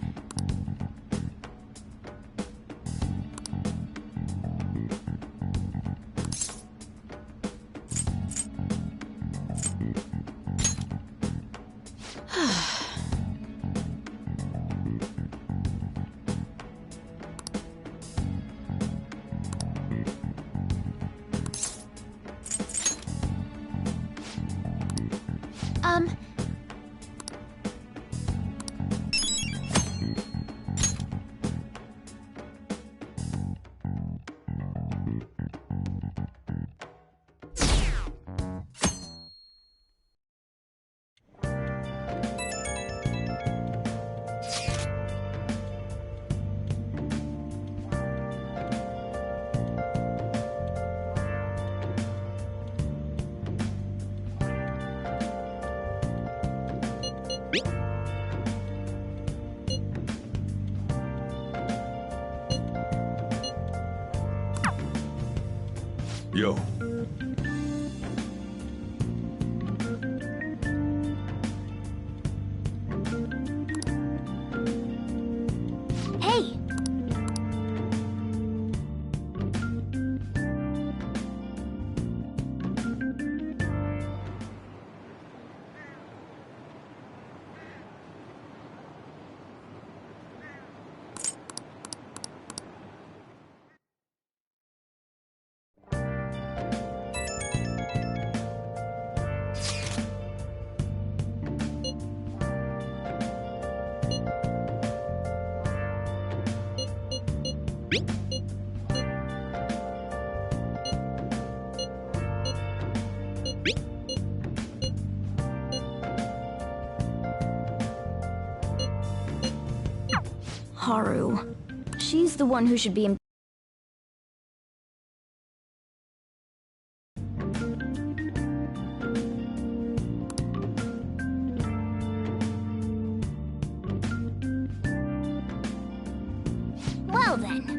Yo. Hey! Haru. She's the one who should be in. Well then.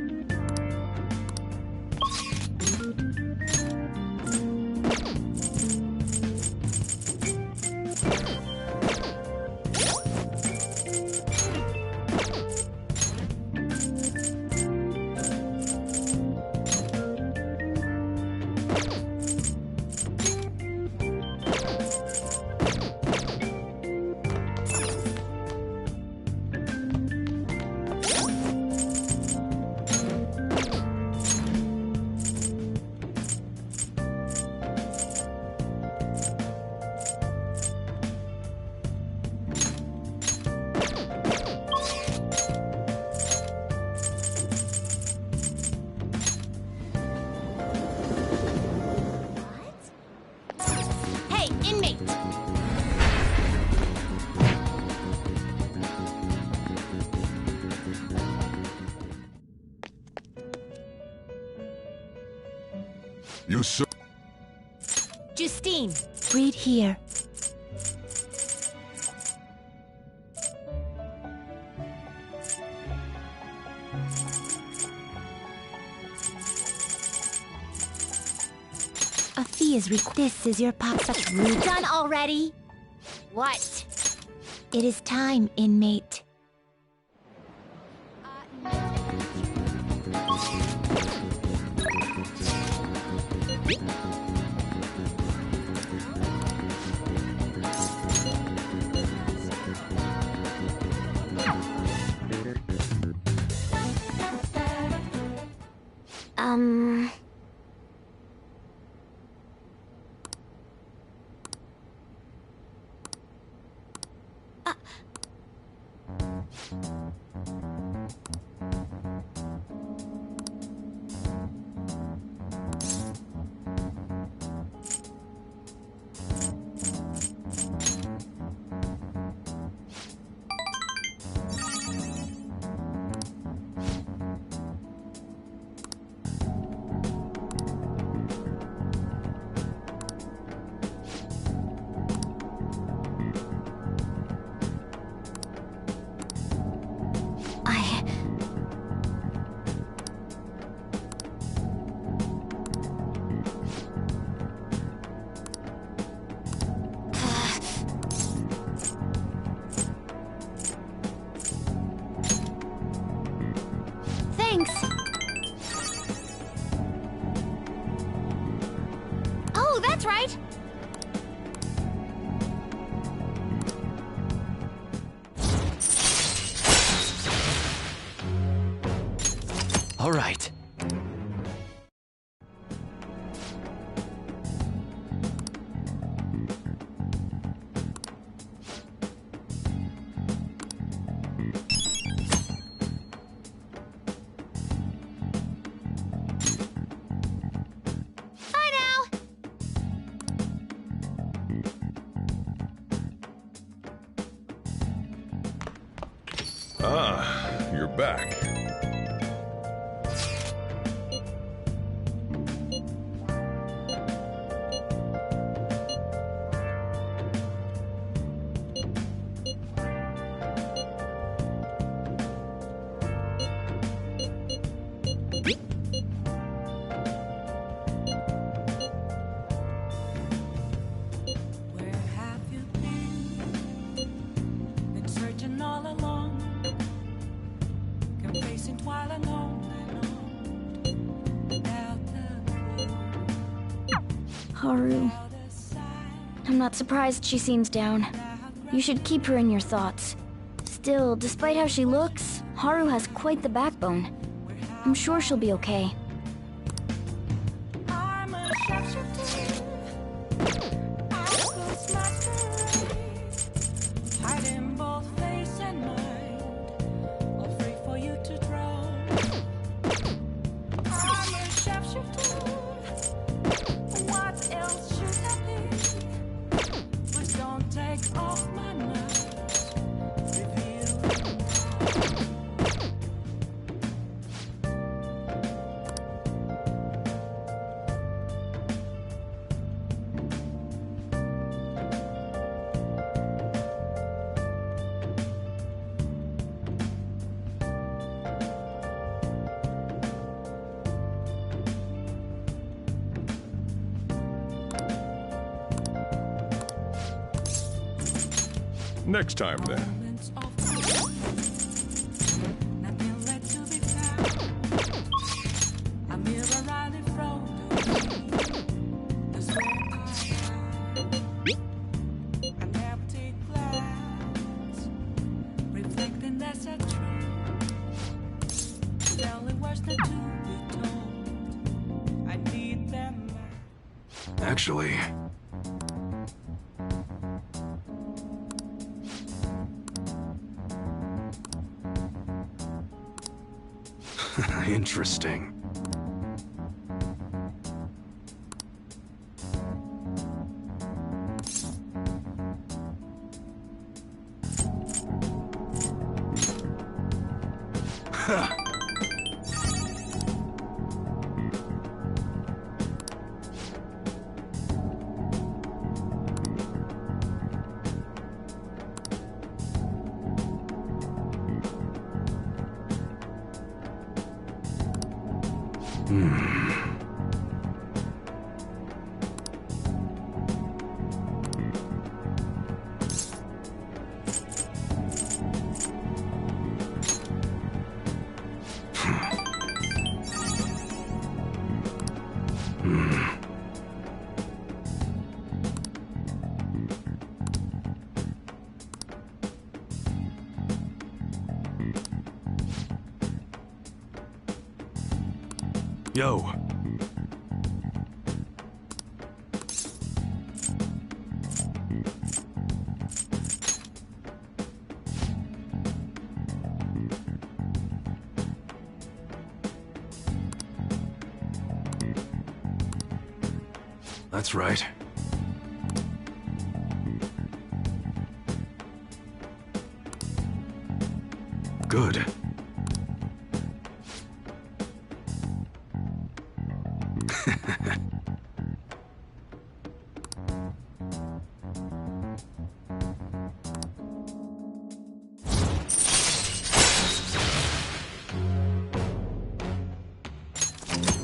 Hey, inmate! You sir. Justine! Read here. A fee is This is your pop such rude. Done already? What? It is time, inmate. Thanks. Oh, that's right. All right. Bye now. Ah, you're back. facing twilight alone without the Haru. I'm not surprised she seems down. You should keep her in your thoughts. Still, despite how she looks, Haru has quite the backbone. I'm sure she'll be okay. I'm a sharpshooter. Apples masquerade, hiding both face and mind, all free for you to draw. I'm a sharpshooter. What else should I be? Please don't take off my mask. Reveal. Next time, then. Nothing left to be found. A mirror right in front of me. That's where I hide. An empty glass, reflecting that's a truth. Telling words not to be told. I need them. Actually, interesting. Yo. That's right. Good.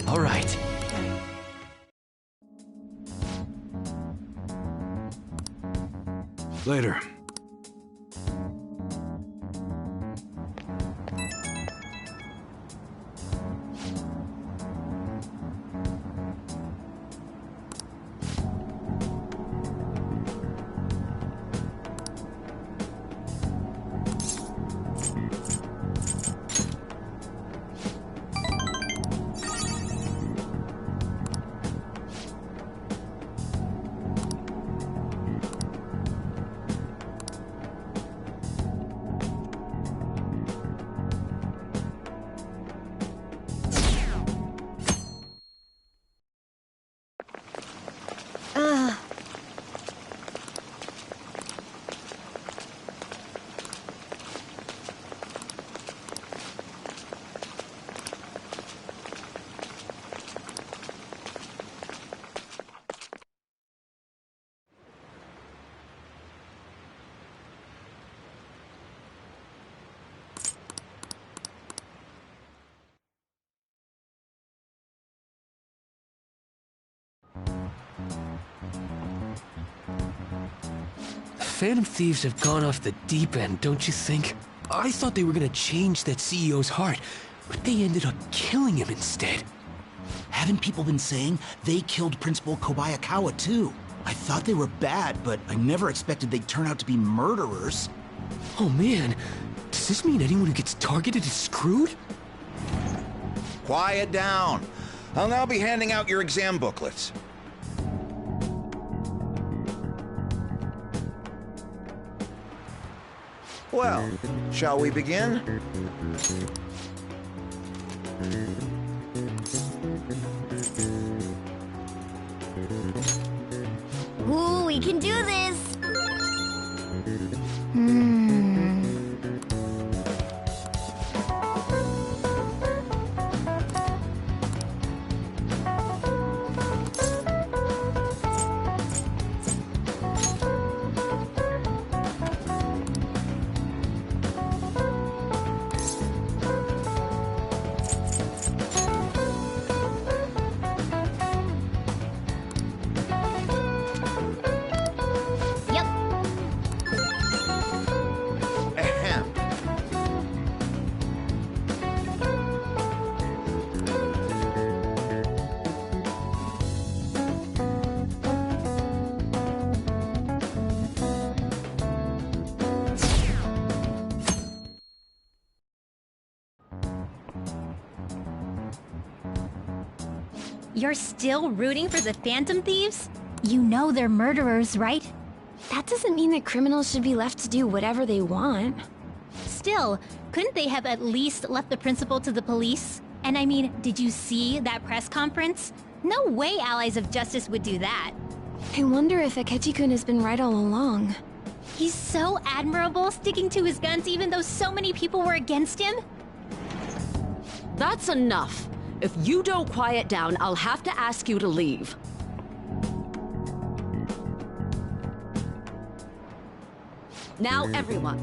All right. Later. Phantom Thieves have gone off the deep end, don't you think? I thought they were gonna change that CEO's heart, but they ended up killing him instead. Haven't people been saying they killed Principal Kobayakawa too? I thought they were bad, but I never expected they'd turn out to be murderers. Oh man, does this mean anyone who gets targeted is screwed? Quiet down. I'll now be handing out your exam booklets. Well, shall we begin? Ooh, we can do this! You're still rooting for the Phantom Thieves? You know they're murderers, right? That doesn't mean that criminals should be left to do whatever they want. Still, couldn't they have at least left the principal to the police? And I mean, did you see that press conference? No way Allies of Justice would do that. I wonder if Akechi-kun has been right all along. He's so admirable, sticking to his guns even though so many people were against him. That's enough. If you don't quiet down, I'll have to ask you to leave. Now, everyone.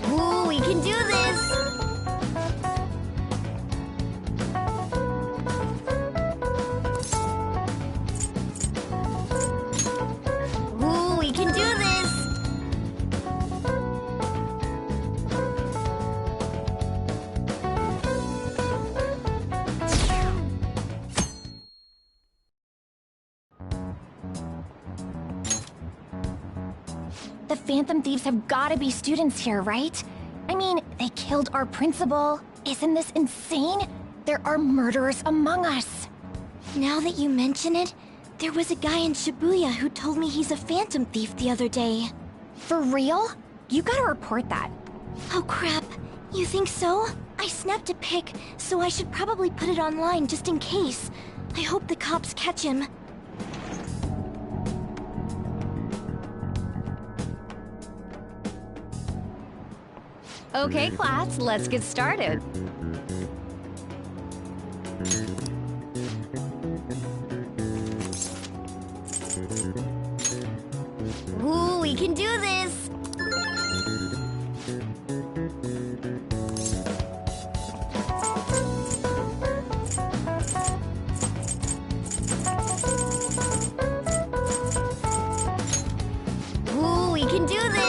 Ooh, we can do this! Ooh, we can do this! The Phantom Thieves have gotta be students here, right? I mean, they killed our principal. Isn't this insane? There are murderers among us. Now that you mention it, there was a guy in Shibuya who told me he's a Phantom Thief the other day. For real? You gotta report that. Oh crap, you think so? I snapped a pic, so I should probably put it online just in case. I hope the cops catch him. Okay, class, let's get started. Ooh, we can do this! Ooh, we can do this!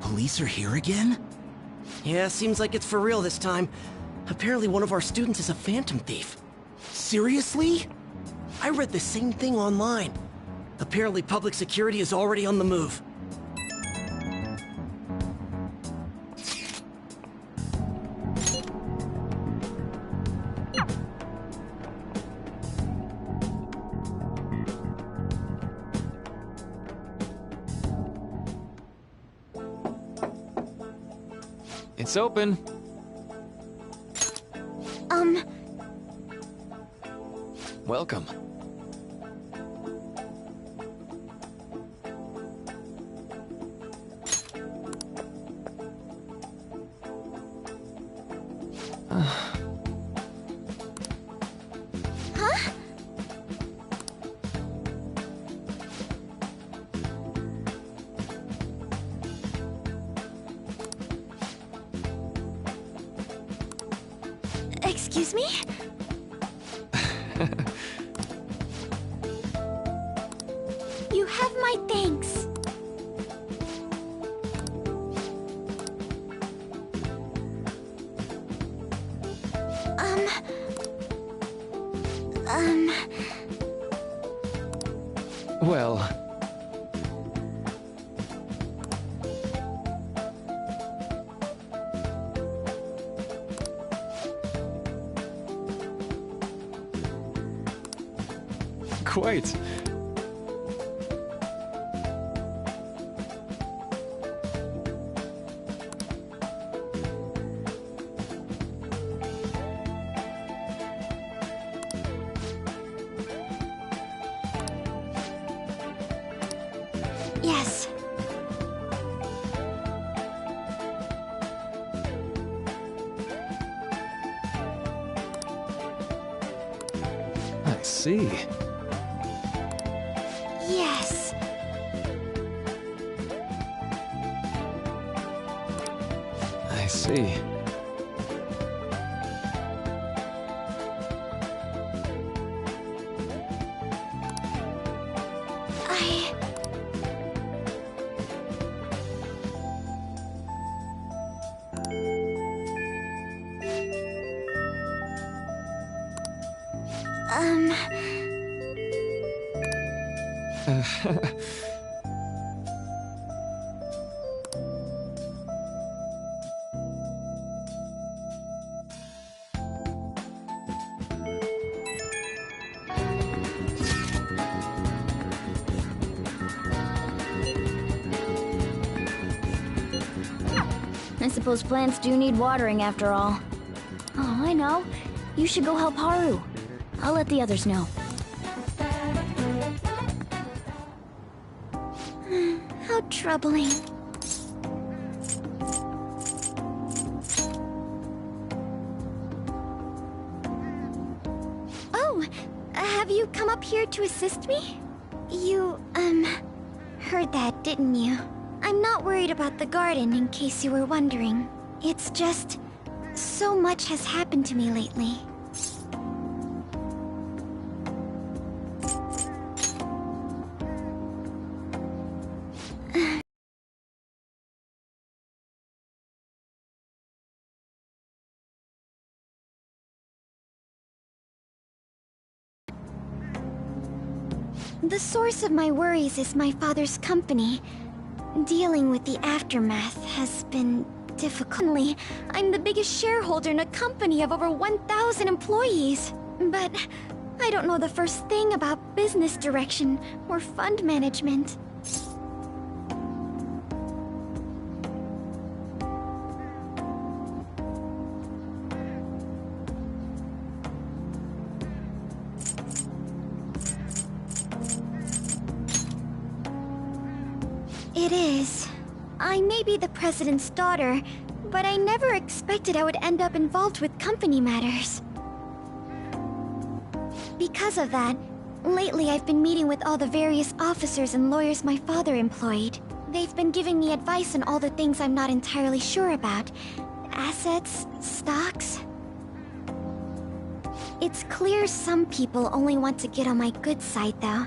Police are here again? Yeah, seems like it's for real this time. Apparently one of our students is a Phantom Thief. Seriously? I read the same thing online. Apparently public security is already on the move. It's open. Welcome. Huh? Excuse me? You have my thanks. Well... Quite. Yes. I see. Yes. I see. I suppose plants do need watering after all. Oh, I know. You should go help Haru. I'll let the others know. How troubling. Oh, have you come up here to assist me? You, heard that, didn't you? I'm not worried about the garden, in case you were wondering. It's just... so much has happened to me lately. The source of my worries is my father's company. Dealing with the aftermath has been difficult. I'm the biggest shareholder in a company of over 1,000 employees. But I don't know the first thing about business direction or fund management. It is. I may be the president's daughter, but I never expected I would end up involved with company matters. Because of that, lately I've been meeting with all the various officers and lawyers my father employed. They've been giving me advice on all the things I'm not entirely sure about. Assets, stocks. It's clear some people only want to get on my good side, though.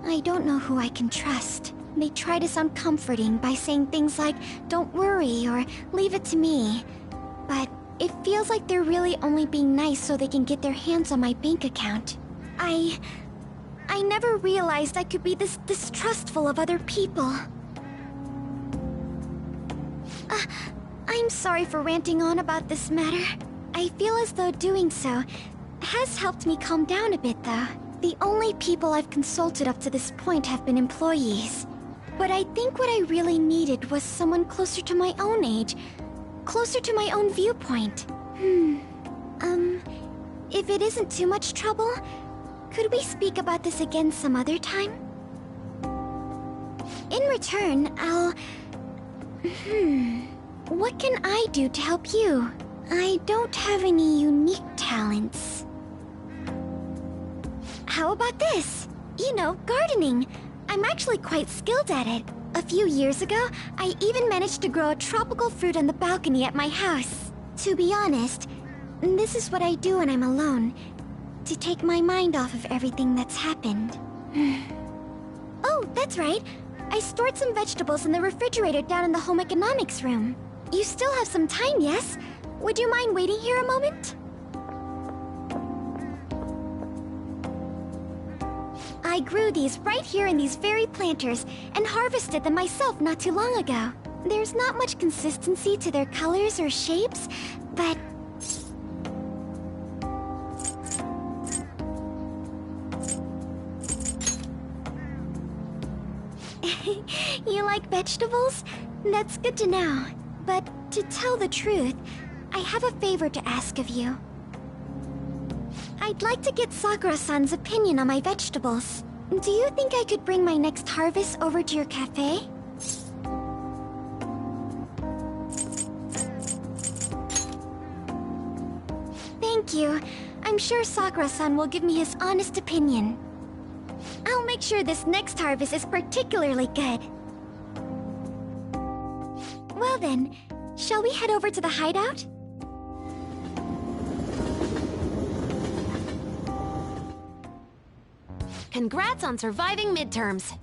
I don't know who I can trust. They try to sound comforting by saying things like, "Don't worry," or "Leave it to me." But it feels like they're really only being nice so they can get their hands on my bank account. I never realized I could be this distrustful of other people. I'm sorry for ranting on about this matter. I feel as though doing so has helped me calm down a bit, though. The only people I've consulted up to this point have been employees. But I think what I really needed was someone closer to my own age. closer to my own viewpoint. If it isn't too much trouble, could we speak about this again some other time? In return, I'll... What can I do to help you? I don't have any unique talents. How about this? You know, gardening. I'm actually quite skilled at it. A few years ago, I even managed to grow a tropical fruit on the balcony at my house. To be honest, this is what I do when I'm alone, to take my mind off of everything that's happened. Oh, that's right. I stored some vegetables in the refrigerator down in the home economics room. You still have some time, yes? Would you mind waiting here a moment? I grew these right here in these very planters and harvested them myself not too long ago. There's not much consistency to their colors or shapes, but... You like vegetables? That's good to know. But to tell the truth, I have a favor to ask of you. I'd like to get Sakura-san's opinion on my vegetables. Do you think I could bring my next harvest over to your cafe? Thank you. I'm sure Sakura-san will give me his honest opinion. I'll make sure this next harvest is particularly good. Well then, shall we head over to the hideout? Congrats on surviving midterms.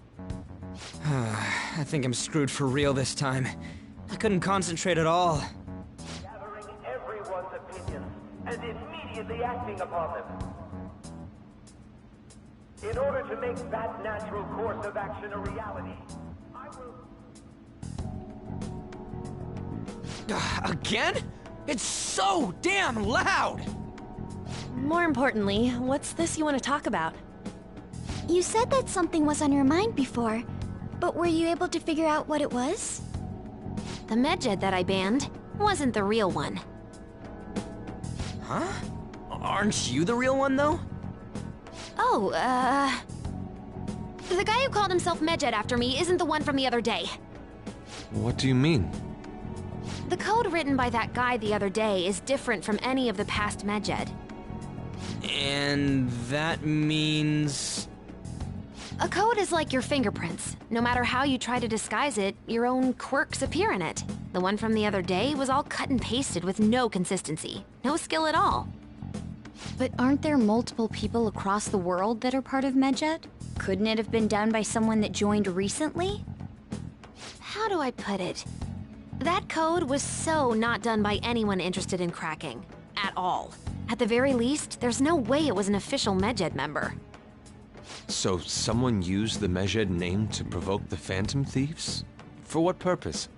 I think I'm screwed for real this time. I couldn't concentrate at all. Gathering everyone's opinions and immediately acting upon them. In order to make that natural course of action a reality, I will... Again? It's so damn loud! More importantly, what's this you want to talk about? You said that something was on your mind before, but were you able to figure out what it was? The Medjed that I banned wasn't the real one. Huh? Aren't you the real one, though? Oh, the guy who called himself Medjed after me isn't the one from the other day. What do you mean? The code written by that guy the other day is different from any of the past Medjed. And that means... A code is like your fingerprints. No matter how you try to disguise it, your own quirks appear in it. The one from the other day was all cut and pasted with no consistency. No skill at all. But aren't there multiple people across the world that are part of Medjed? Couldn't it have been done by someone that joined recently? How do I put it? That code was so not done by anyone interested in cracking. At all. At the very least, there's no way it was an official Medjed member. So someone used the Medjed name to provoke the Phantom Thieves? For what purpose?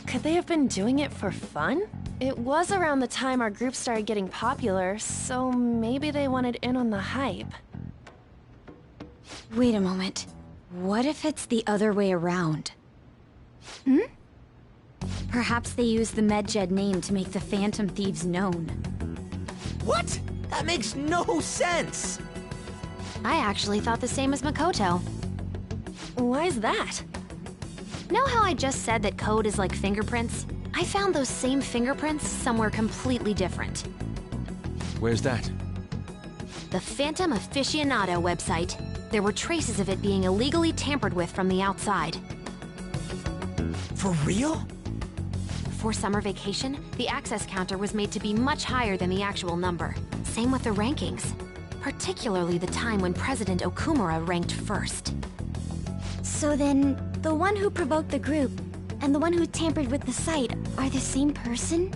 Could they have been doing it for fun? It was around the time our group started getting popular, so maybe they wanted in on the hype. Wait a moment. What if it's the other way around? Perhaps they used the Medjed name to make the Phantom Thieves known. What? That makes no sense! I actually thought the same as Makoto. Why's that? Know how I just said that code is like fingerprints? I found those same fingerprints somewhere completely different. Where's that? The Phantom Aficionado website. There were traces of it being illegally tampered with from the outside. For real? For summer vacation, the access counter was made to be much higher than the actual number. Same with the rankings. Particularly the time when President Okumura ranked first. So then, the one who provoked the group and the one who tampered with the site are the same person?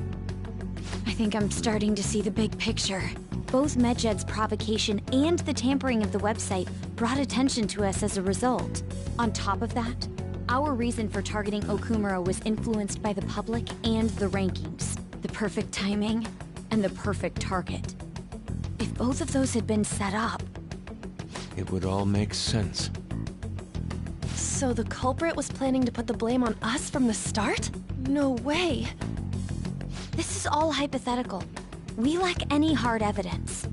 I think I'm starting to see the big picture. Both Medjed's provocation and the tampering of the website brought attention to us as a result. On top of that, our reason for targeting Okumura was influenced by the public and the rankings. The perfect timing and the perfect target. If both of those had been set up... It would all make sense. So the culprit was planning to put the blame on us from the start? No way. This is all hypothetical. We lack any hard evidence.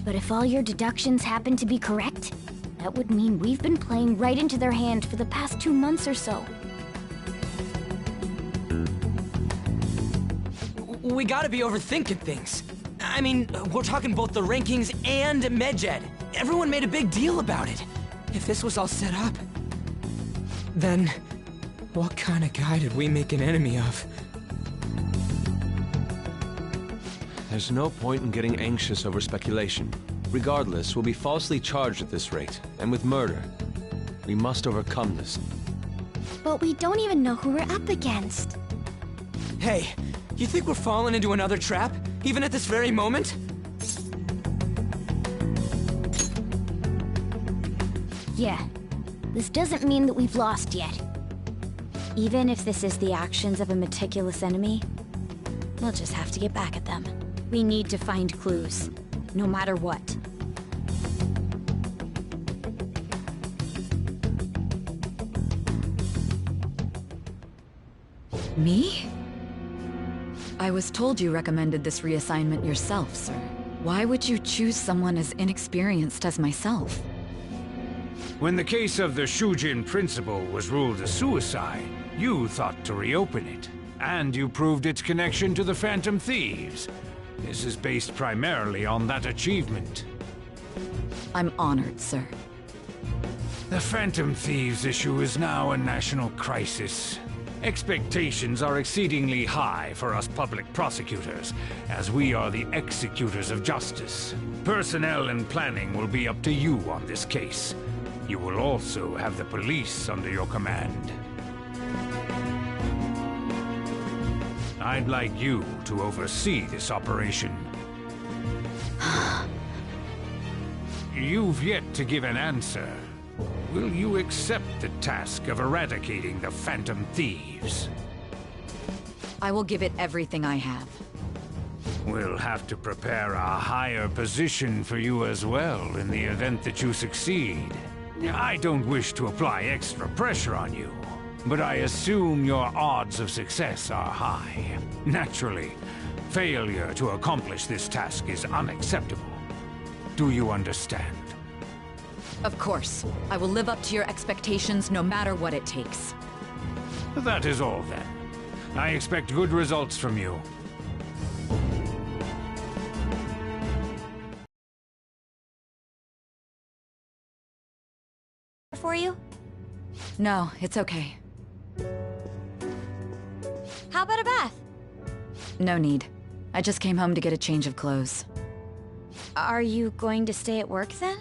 But if all your deductions happen to be correct, that would mean we've been playing right into their hand for the past 2 months or so. We gotta be overthinking things. I mean, we're talking both the rankings and Medjed. Everyone made a big deal about it. If this was all set up, then what kind of guy did we make an enemy of? There's no point in getting anxious over speculation. Regardless, we'll be falsely charged at this rate, and with murder. We must overcome this. But we don't even know who we're up against. Hey, you think we're falling into another trap, even at this very moment? Yeah. This doesn't mean that we've lost yet. Even if this is the actions of a meticulous enemy, we'll just have to get back at them. We need to find clues, no matter what. Me? I was told you recommended this reassignment yourself, sir. Why would you choose someone as inexperienced as myself? When the case of the Shujin principal was ruled a suicide, you thought to reopen it. And you proved its connection to the Phantom Thieves. This is based primarily on that achievement. I'm honored, sir. The Phantom Thieves issue is now a national crisis. Expectations are exceedingly high for us public prosecutors, as we are the executors of justice. Personnel and planning will be up to you on this case. You will also have the police under your command. I'd like you to oversee this operation. You've yet to give an answer. Will you accept the task of eradicating the Phantom Thieves? I will give it everything I have. We'll have to prepare a higher position for you as well in the event that you succeed. I don't wish to apply extra pressure on you, but I assume your odds of success are high. Naturally, failure to accomplish this task is unacceptable. Do you understand? Of course. I will live up to your expectations no matter what it takes. That is all then. I expect good results from you. For you? No, it's okay. How about a bath? No need. I just came home to get a change of clothes. Are you going to stay at work then?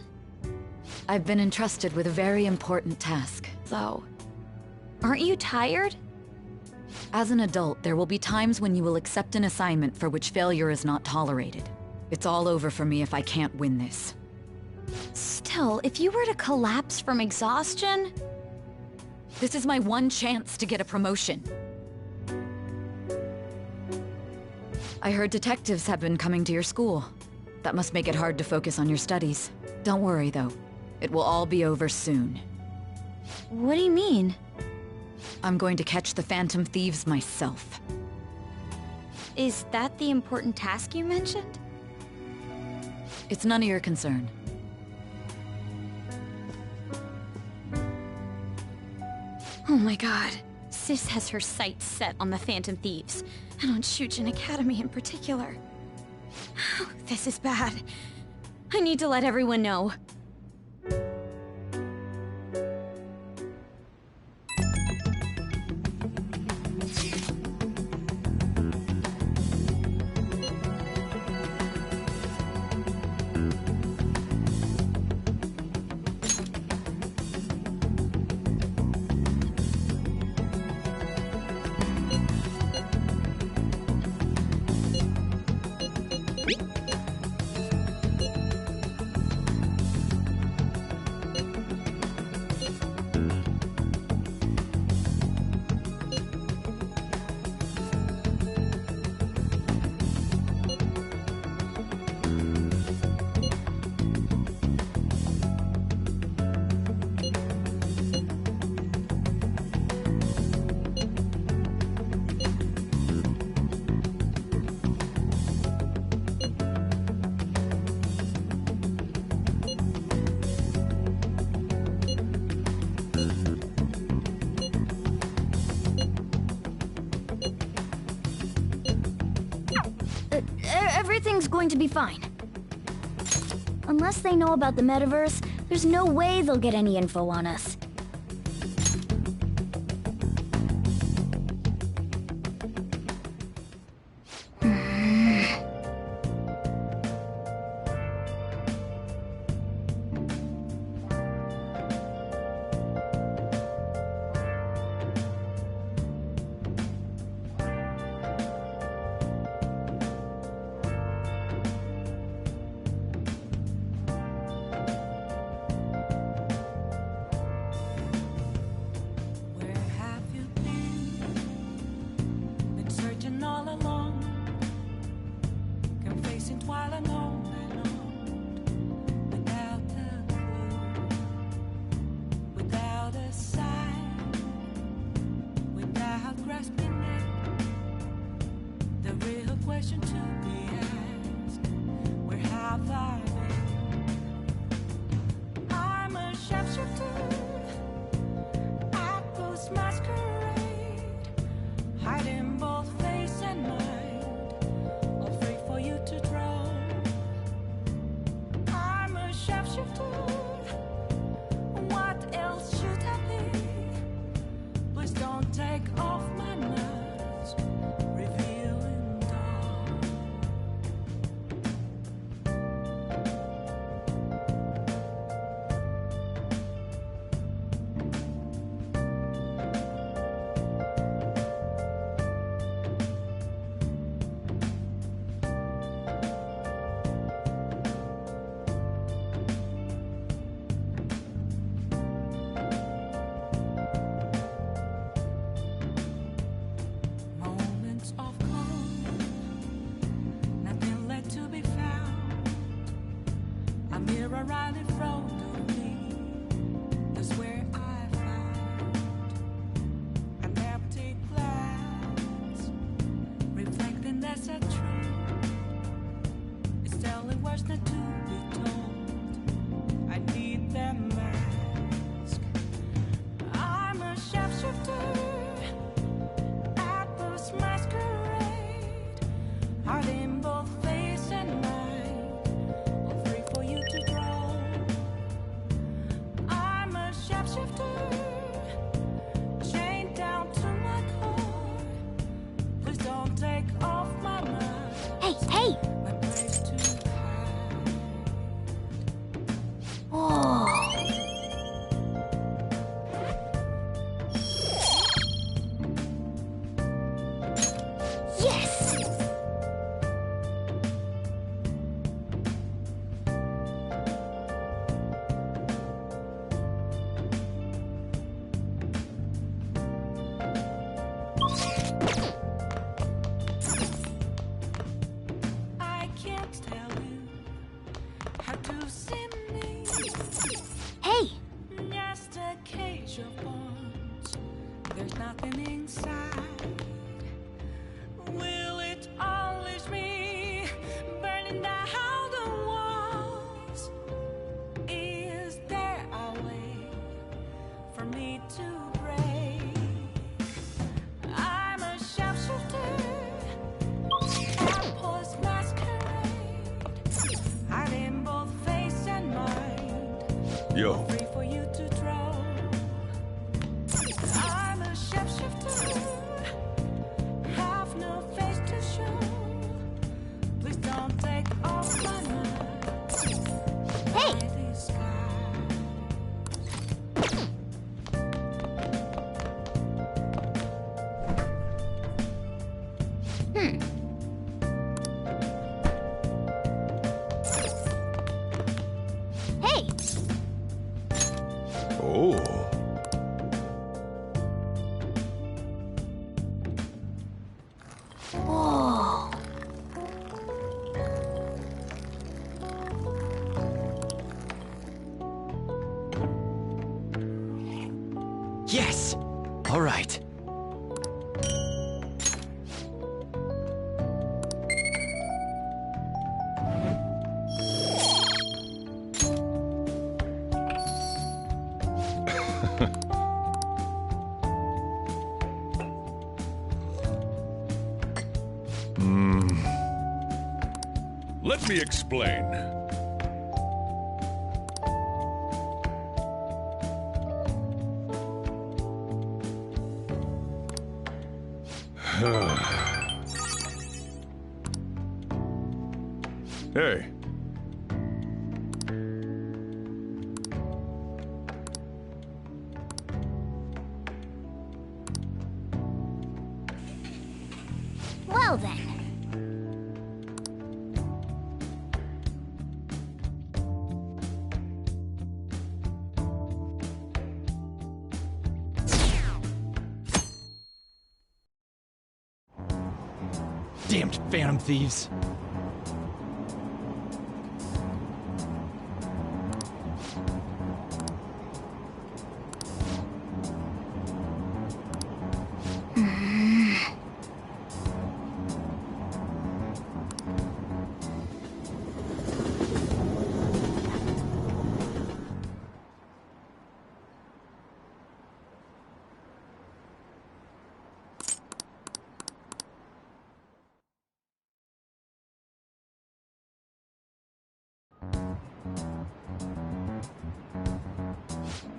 I've been entrusted with a very important task. So, aren't you tired? As an adult, there will be times when you will accept an assignment for which failure is not tolerated. It's all over for me if I can't win this. Still, if you were to collapse from exhaustion... This is my one chance to get a promotion. I heard detectives have been coming to your school. That must make it hard to focus on your studies. Don't worry, though. It will all be over soon. What do you mean? I'm going to catch the Phantom Thieves myself. Is that the important task you mentioned? It's none of your concern. Oh my god. Sis has her sights set on the Phantom Thieves, and on Shujin Academy in particular. This is bad. I need to let everyone know. Everything's going to be fine. Unless they know about the metaverse, there's no way they'll get any info on us. Yo. Yes! All right. Let me explain. Hey. Well then. Damned Phantom Thieves.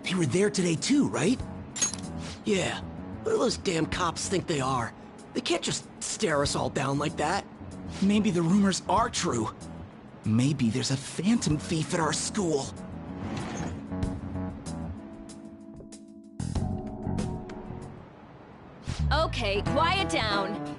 They were there today too, right? Yeah. What do those damn cops think they are? They can't just stare us all down like that. Maybe the rumors are true. Maybe there's a phantom thief at our school. Okay, quiet down.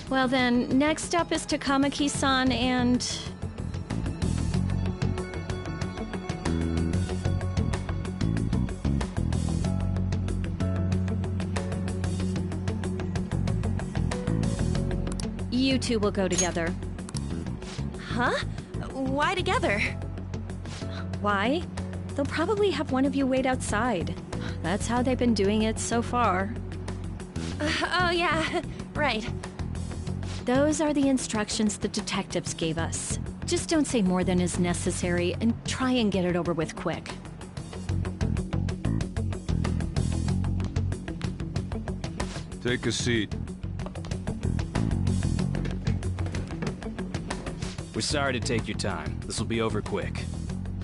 Well then, next up is Takamaki-san and... You two will go together. Huh? Why together? Why? They'll probably have one of you wait outside. That's how they've been doing it so far. Oh yeah, right. Those are the instructions the detectives gave us. Just don't say more than is necessary and try and get it over with quick. Take a seat. We're sorry to take your time. This will be over quick.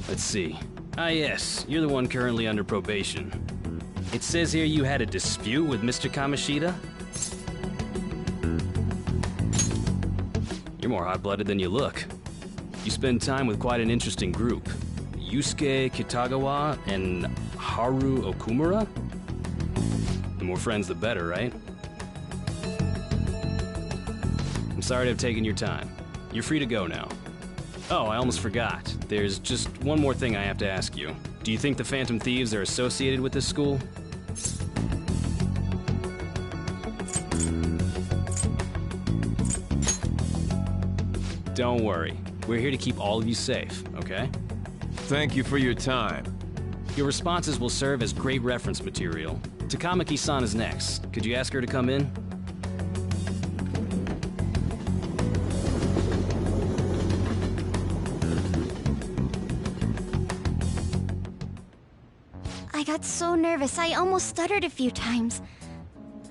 Let's see. Ah yes, you're the one currently under probation. It says here you had a dispute with Mr. Kamoshida? You're more hot-blooded than you look. You spend time with quite an interesting group. Yusuke Kitagawa and Haru Okumura? The more friends, the better, right? I'm sorry to have taken your time. You're free to go now. Oh, I almost forgot. There's just one more thing I have to ask you. Do you think the Phantom Thieves are associated with this school? Don't worry. We're here to keep all of you safe, okay? Thank you for your time. Your responses will serve as great reference material. Takamaki-san is next. Could you ask her to come in? I got so nervous, I almost stuttered a few times.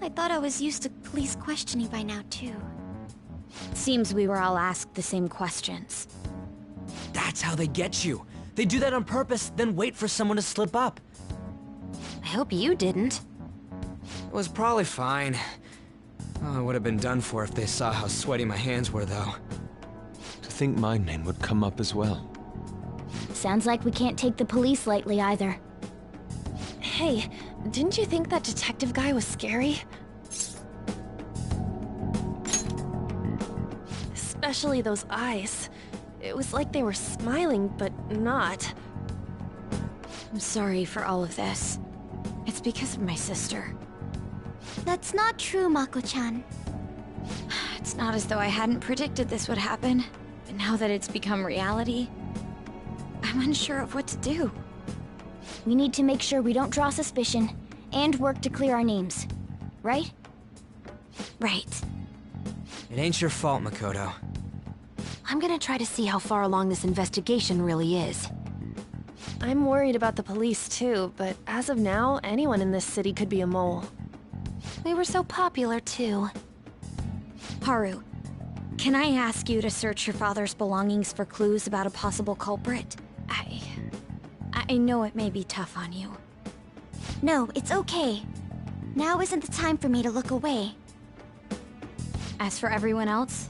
I thought I was used to police questioning by now, too. Seems we were all asked the same questions. That's how they get you. They do that on purpose, then wait for someone to slip up. I hope you didn't. It was probably fine. Oh, it would have been done for if they saw how sweaty my hands were, though. To think my name would come up as well. Sounds like we can't take the police lightly either. Hey, didn't you think that detective guy was scary? Especially those eyes. It was like they were smiling, but not. I'm sorry for all of this. It's because of my sister. That's not true, Mako-chan. It's not as though I hadn't predicted this would happen, but now that it's become reality, I'm unsure of what to do. We need to make sure we don't draw suspicion, and work to clear our names. Right? Right. It ain't your fault, Makoto. I'm gonna try to see how far along this investigation really is. I'm worried about the police too, but as of now, anyone in this city could be a mole. We were so popular too. Haru, can I ask you to search your father's belongings for clues about a possible culprit? I know it may be tough on you. No, it's okay. Now isn't the time for me to look away. As for everyone else,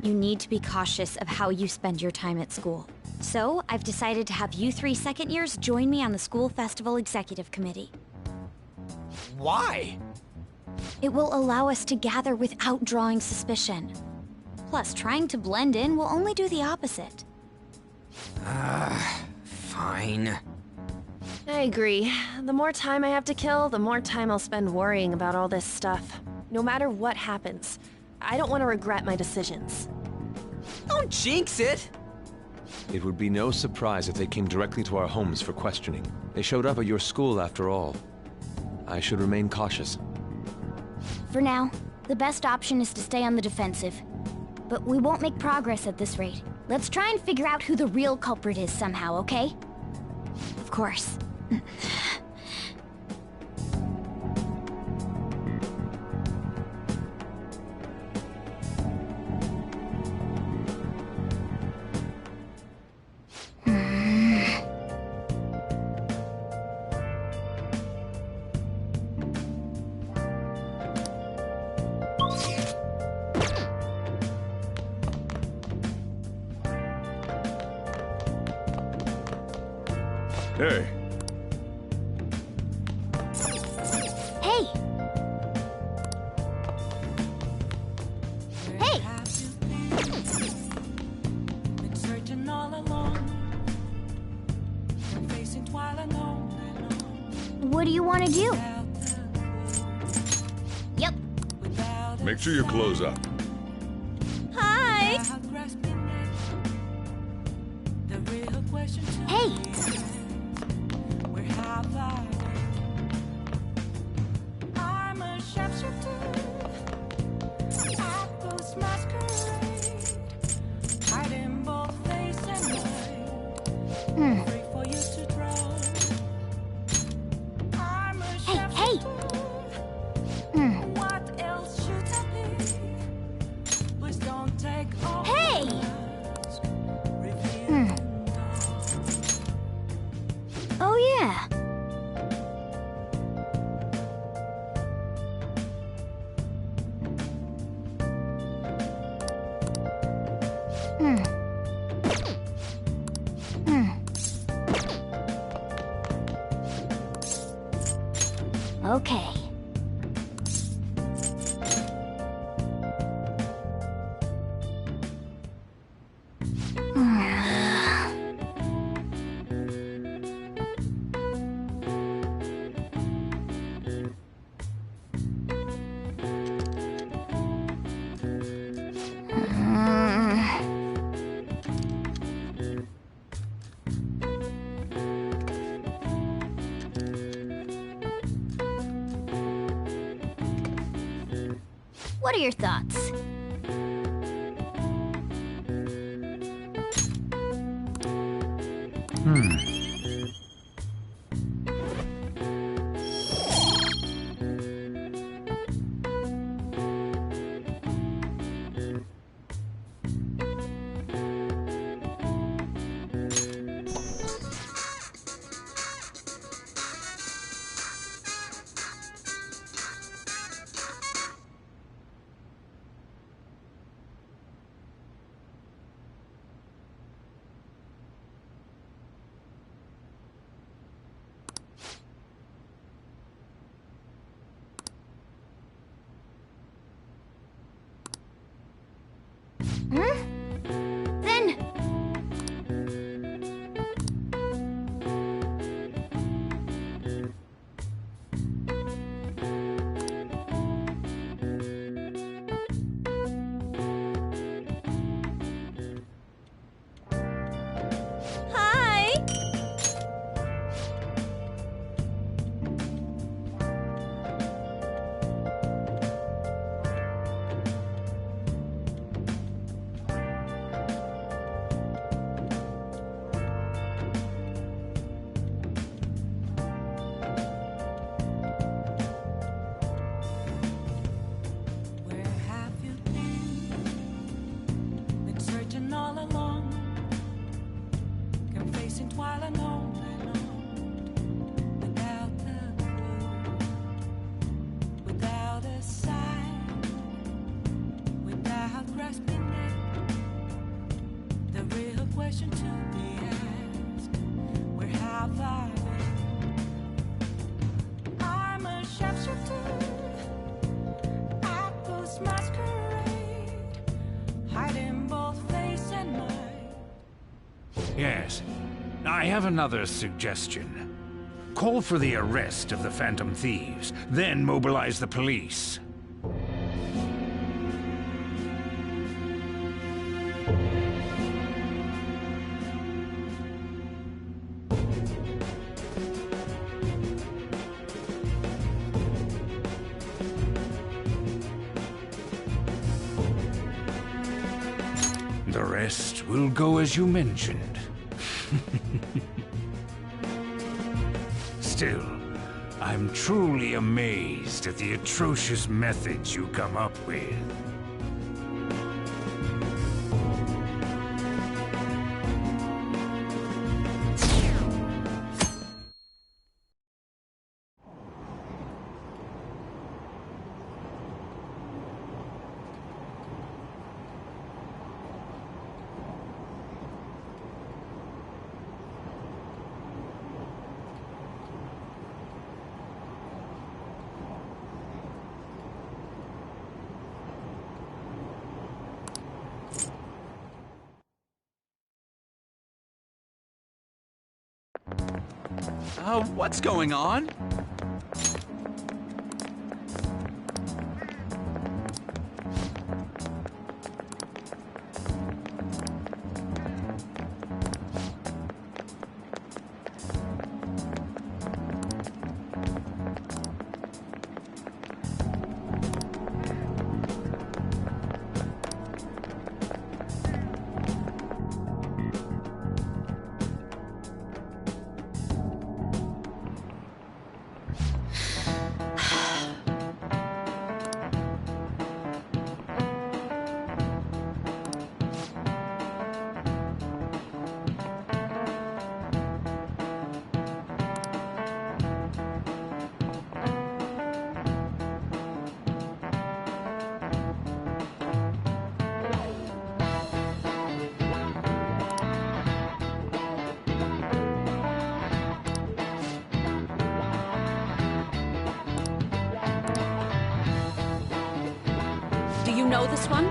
you need to be cautious of how you spend your time at school. So, I've decided to have you 3 second years join me on the school festival executive committee. Why? It will allow us to gather without drawing suspicion. Plus, trying to blend in will only do the opposite. Fine. I agree. The more time I have to kill, the more time I'll spend worrying about all this stuff. No matter what happens, I don't want to regret my decisions. Don't jinx it! It would be no surprise if they came directly to our homes for questioning. They showed up at your school after all. I should remain cautious. For now, the best option is to stay on the defensive. But we won't make progress at this rate. Let's try and figure out who the real culprit is somehow, okay? Of course. Hey. Hey! Hey! Been searching all along, facing twilight on and on. What do you want to do? Yep. Make sure you close up. Hi! Hey! Where have I? I'm a sharpshooter at those masquerade, hiding both face and mind. Wait for you to draw. I'm a Hey! What else should I be? Please don't take all. Hey! Oh yeah. Okay. What are your thoughts? Then... Hi! Where have you been? Been searching all along, confessing while alone, without a clue, without a sign, without grasping it. The real question to be asked: where have I been? I'm a sharpshooter. Apples masquerade, hiding both face and mind. Yes. I have another suggestion. Call for the arrest of the Phantom Thieves, then mobilize the police. The rest will go as you mentioned. Still, I'm truly amazed at the atrocious methods you come up with. What's going on? Do you know this one?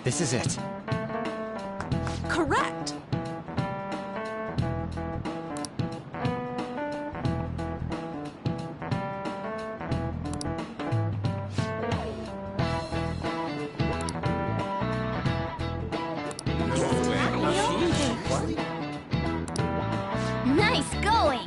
This is it. Correct. Nice going!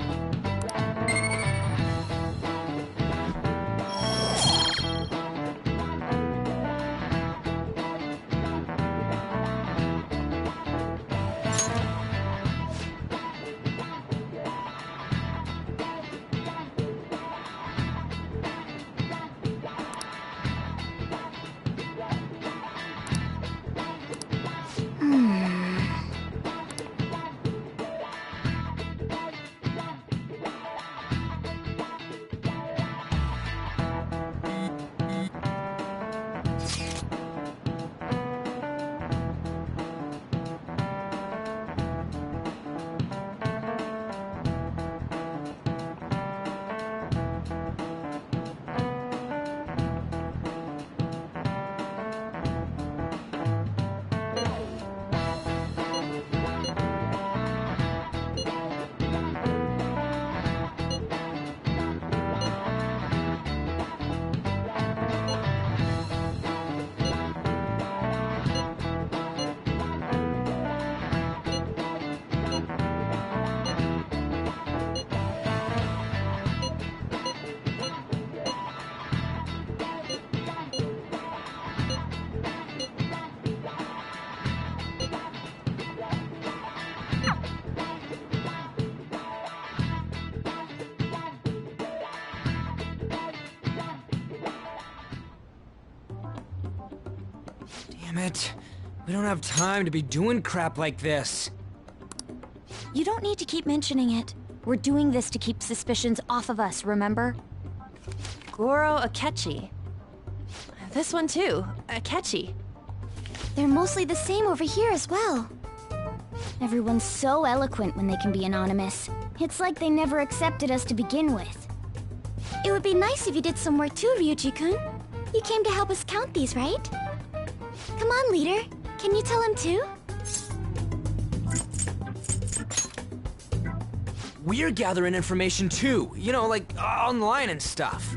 Damn it. We don't have time to be doing crap like this. You don't need to keep mentioning it. We're doing this to keep suspicions off of us, remember? Goro Akechi. This one too, Akechi. They're mostly the same over here as well. Everyone's so eloquent when they can be anonymous. It's like they never accepted us to begin with. It would be nice if you did some work too, Ryuji-kun. You came to help us count these, right? Come on, leader. Can you tell him too? We're gathering information too, you know, like online and stuff.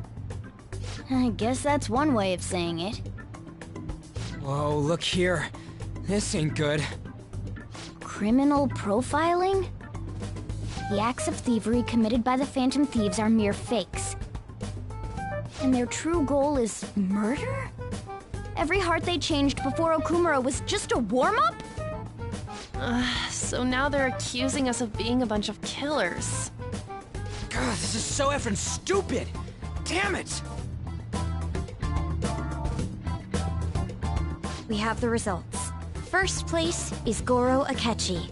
I guess that's one way of saying it. Whoa, look here. This ain't good. Criminal profiling? The acts of thievery committed by the Phantom Thieves are mere fakes. And their true goal is murder? Every heart they changed before Okumura was just a warm-up? So now they're accusing us of being a bunch of killers. God, this is so effing stupid! Damn it! We have the results. First place is Goro Akechi.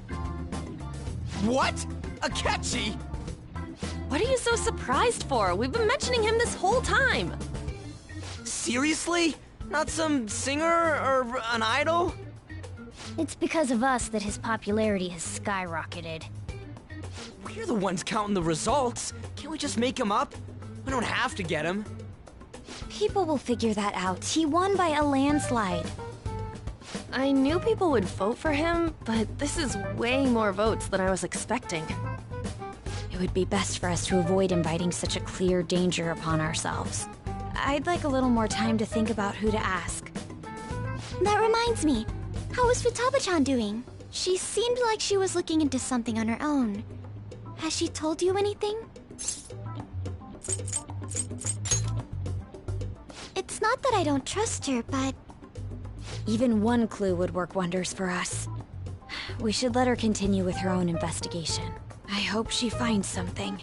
What? Akechi? What are you so surprised for? We've been mentioning him this whole time. Seriously? Not some singer or an idol? It's because of us that his popularity has skyrocketed. We're the ones counting the results. Can't we just make him up? We don't have to get him. People will figure that out. He won by a landslide. I knew people would vote for him, but this is way more votes than I was expecting. It would be best for us to avoid inviting such a clear danger upon ourselves. I'd like a little more time to think about who to ask. That reminds me. How is Futaba-chan doing? She seemed like she was looking into something on her own. Has she told you anything? It's not that I don't trust her, but... Even one clue would work wonders for us. We should let her continue with her own investigation. I hope she finds something.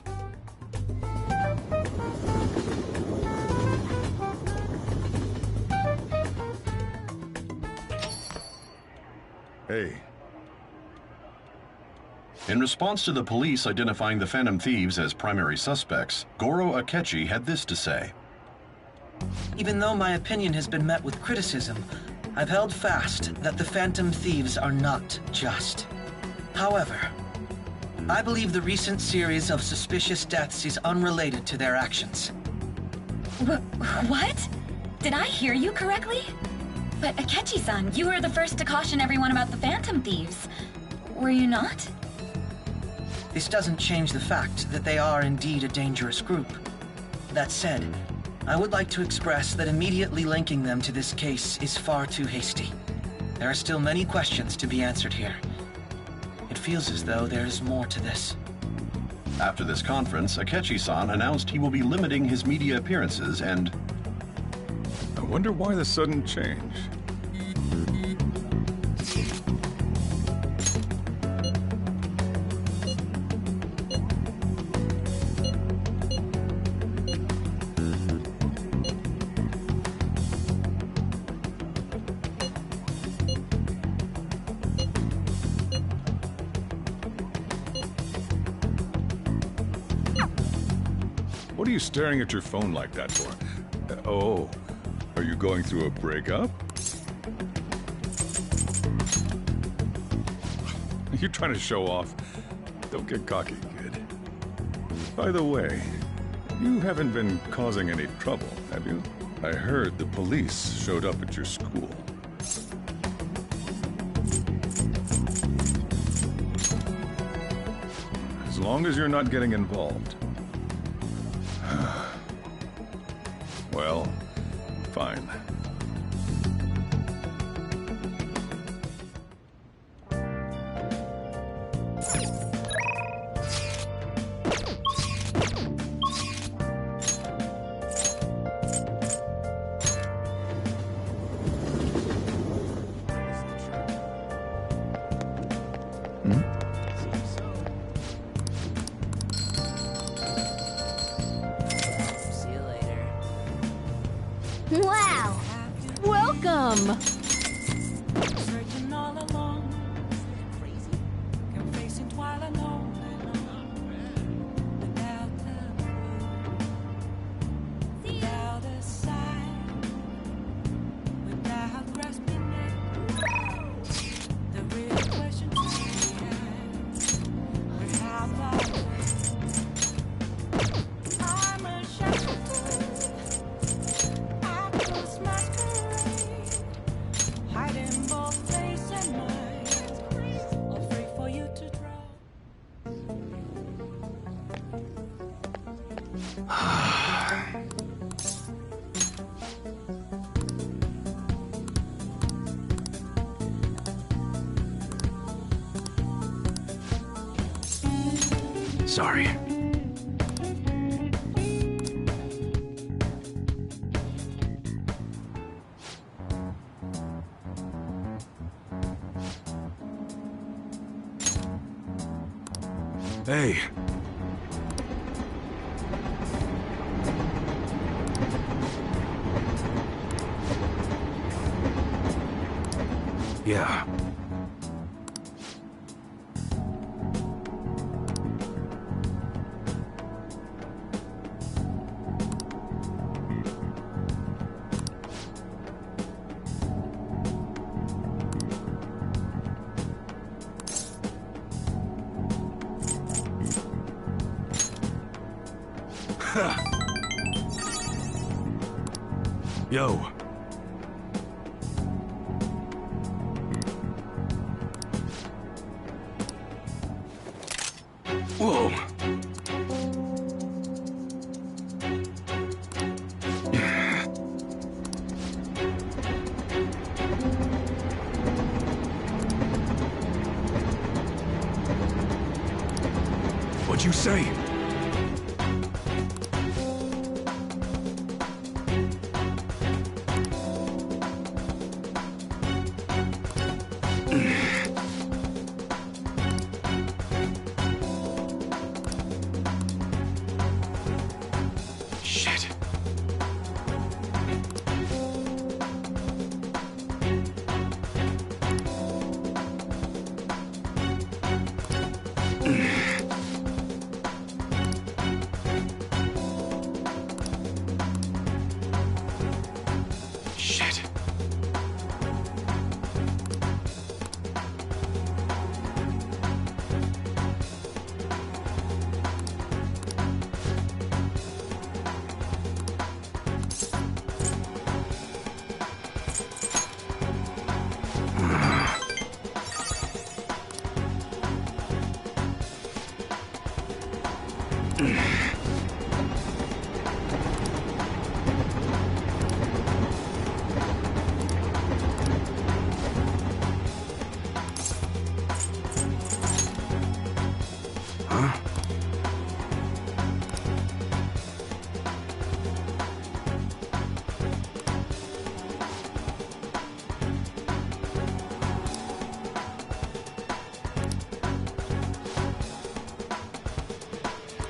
Hey. In response to the police identifying the Phantom Thieves as primary suspects, Goro Akechi had this to say. Even though my opinion has been met with criticism, I've held fast that the Phantom Thieves are not just. However, I believe the recent series of suspicious deaths is unrelated to their actions. What? Did I hear you correctly? But Akechi-san, you were the first to caution everyone about the Phantom Thieves. Were you not? This doesn't change the fact that they are indeed a dangerous group. That said, I would like to express that immediately linking them to this case is far too hasty. There are still many questions to be answered here. It feels as though there is more to this. After this conference, Akechi-san announced he will be limiting his media appearances and... I wonder why the sudden change. What are you staring at your phone like that for? Oh, are you going through a breakup? Are you trying to show off? Don't get cocky, kid. By the way, you haven't been causing any trouble, have you? I heard the police showed up at your school. As long as you're not getting involved. Well, fine. Wow! Welcome! Searching all alone, kept facing twilight alone, without a clue, without a sign, without grasping it. The real question to me is, where have I been? I'm a shadow. Hiding both face and mind, afraid for you to Sorry. Hey. Yeah. Yo. Whoa. What'd you say? Shit.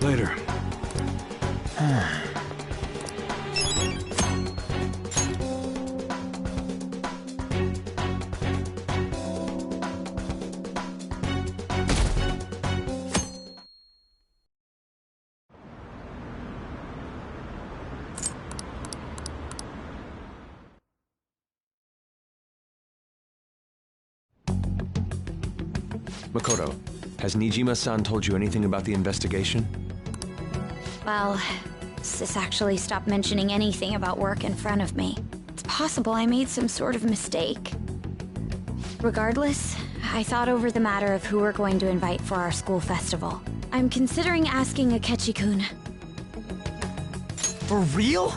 Later. Makoto, has Nijima-san told you anything about the investigation? Well, Sis actually stopped mentioning anything about work in front of me. It's possible I made some sort of mistake. Regardless, I thought over the matter of who we're going to invite for our school festival. I'm considering asking Akechi-kun. For real?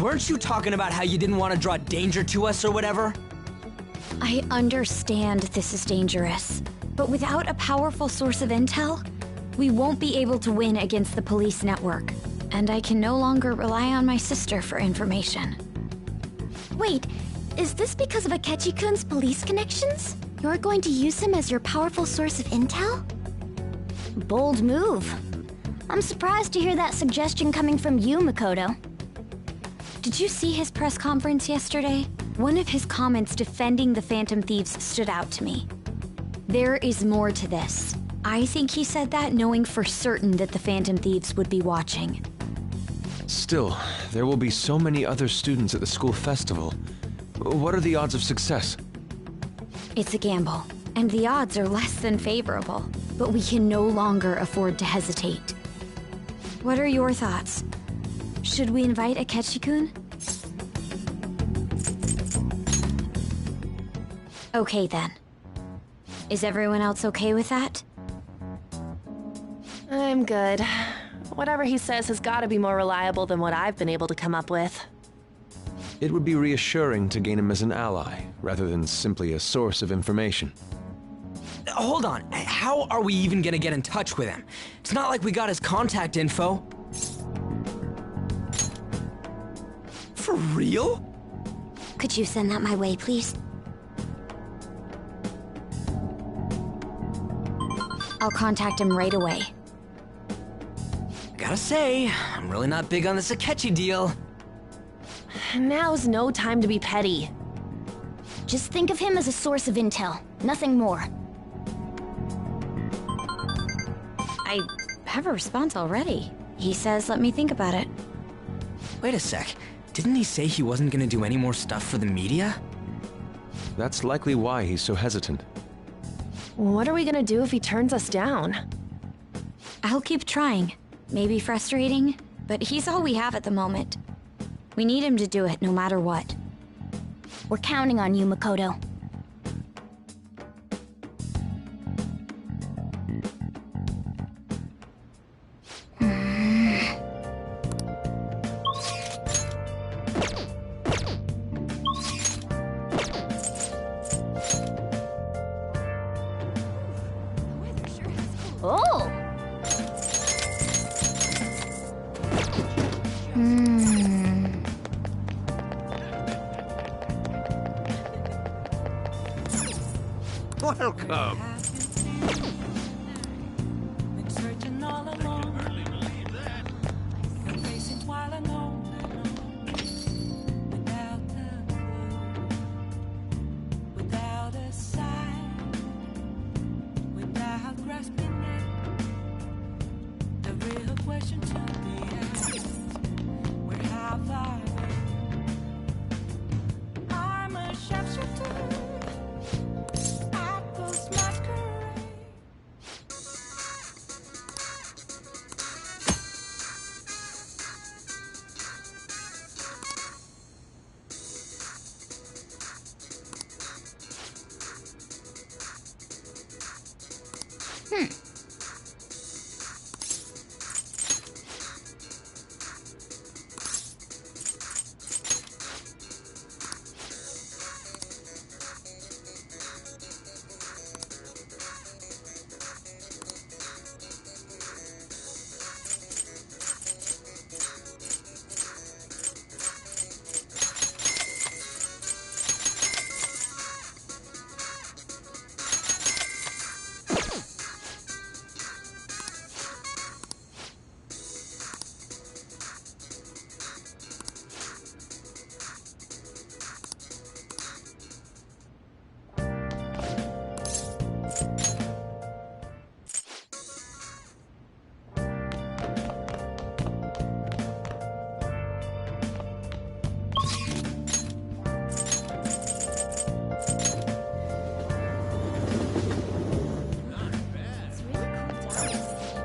Weren't you talking about how you didn't want to draw danger to us or whatever? I understand this is dangerous, but without a powerful source of intel, we won't be able to win against the police network. And I can no longer rely on my sister for information. Wait, is this because of Akechi-kun's police connections? You're going to use him as your powerful source of intel? Bold move. I'm surprised to hear that suggestion coming from you, Makoto. Did you see his press conference yesterday? One of his comments defending the Phantom Thieves stood out to me. There is more to this. I think he said that knowing for certain that the Phantom Thieves would be watching. Still, there will be so many other students at the school festival. What are the odds of success? It's a gamble, and the odds are less than favorable. But we can no longer afford to hesitate. What are your thoughts? Should we invite Akechi-kun? Okay then. Is everyone else okay with that? I'm good. Whatever he says has got to be more reliable than what I've been able to come up with. It would be reassuring to gain him as an ally, rather than simply a source of information. Hold on, how are we even gonna get in touch with him? It's not like we got his contact info. For real? Could you send that my way, please? I'll contact him right away. Gotta say, I'm really not big on this Akechi deal. Now's no time to be petty. Just think of him as a source of intel, nothing more. I have a response already. He says let me think about it. Wait a sec. Didn't he say he wasn't gonna do any more stuff for the media? That's likely why he's so hesitant. What are we gonna do if he turns us down? I'll keep trying. Maybe frustrating, but he's all we have at the moment. We need him to do it no matter what. We're counting on you, Makoto. Oh! Welcome. Been searching all along. Been racing while alone. Without a clue. Without a sign. Without grasping it. The real question to be asked. Where have I been? I'm a sharpshooter. Apples masquerade.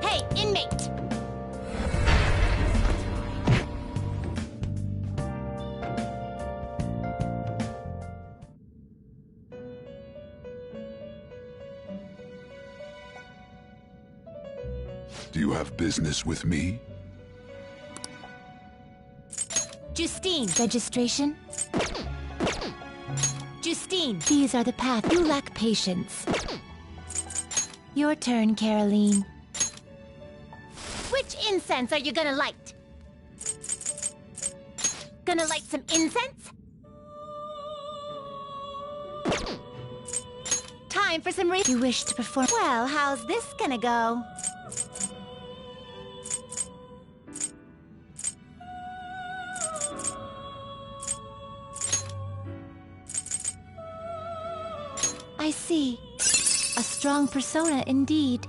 Hey, inmate! Do you have business with me? Justine. Registration? Justine, these are the paths. You lack patience. Your turn, Caroline. Which incense are you gonna light? Gonna light some incense? Time for some You wish to perform. Well, how's this gonna go? I see. A strong persona indeed.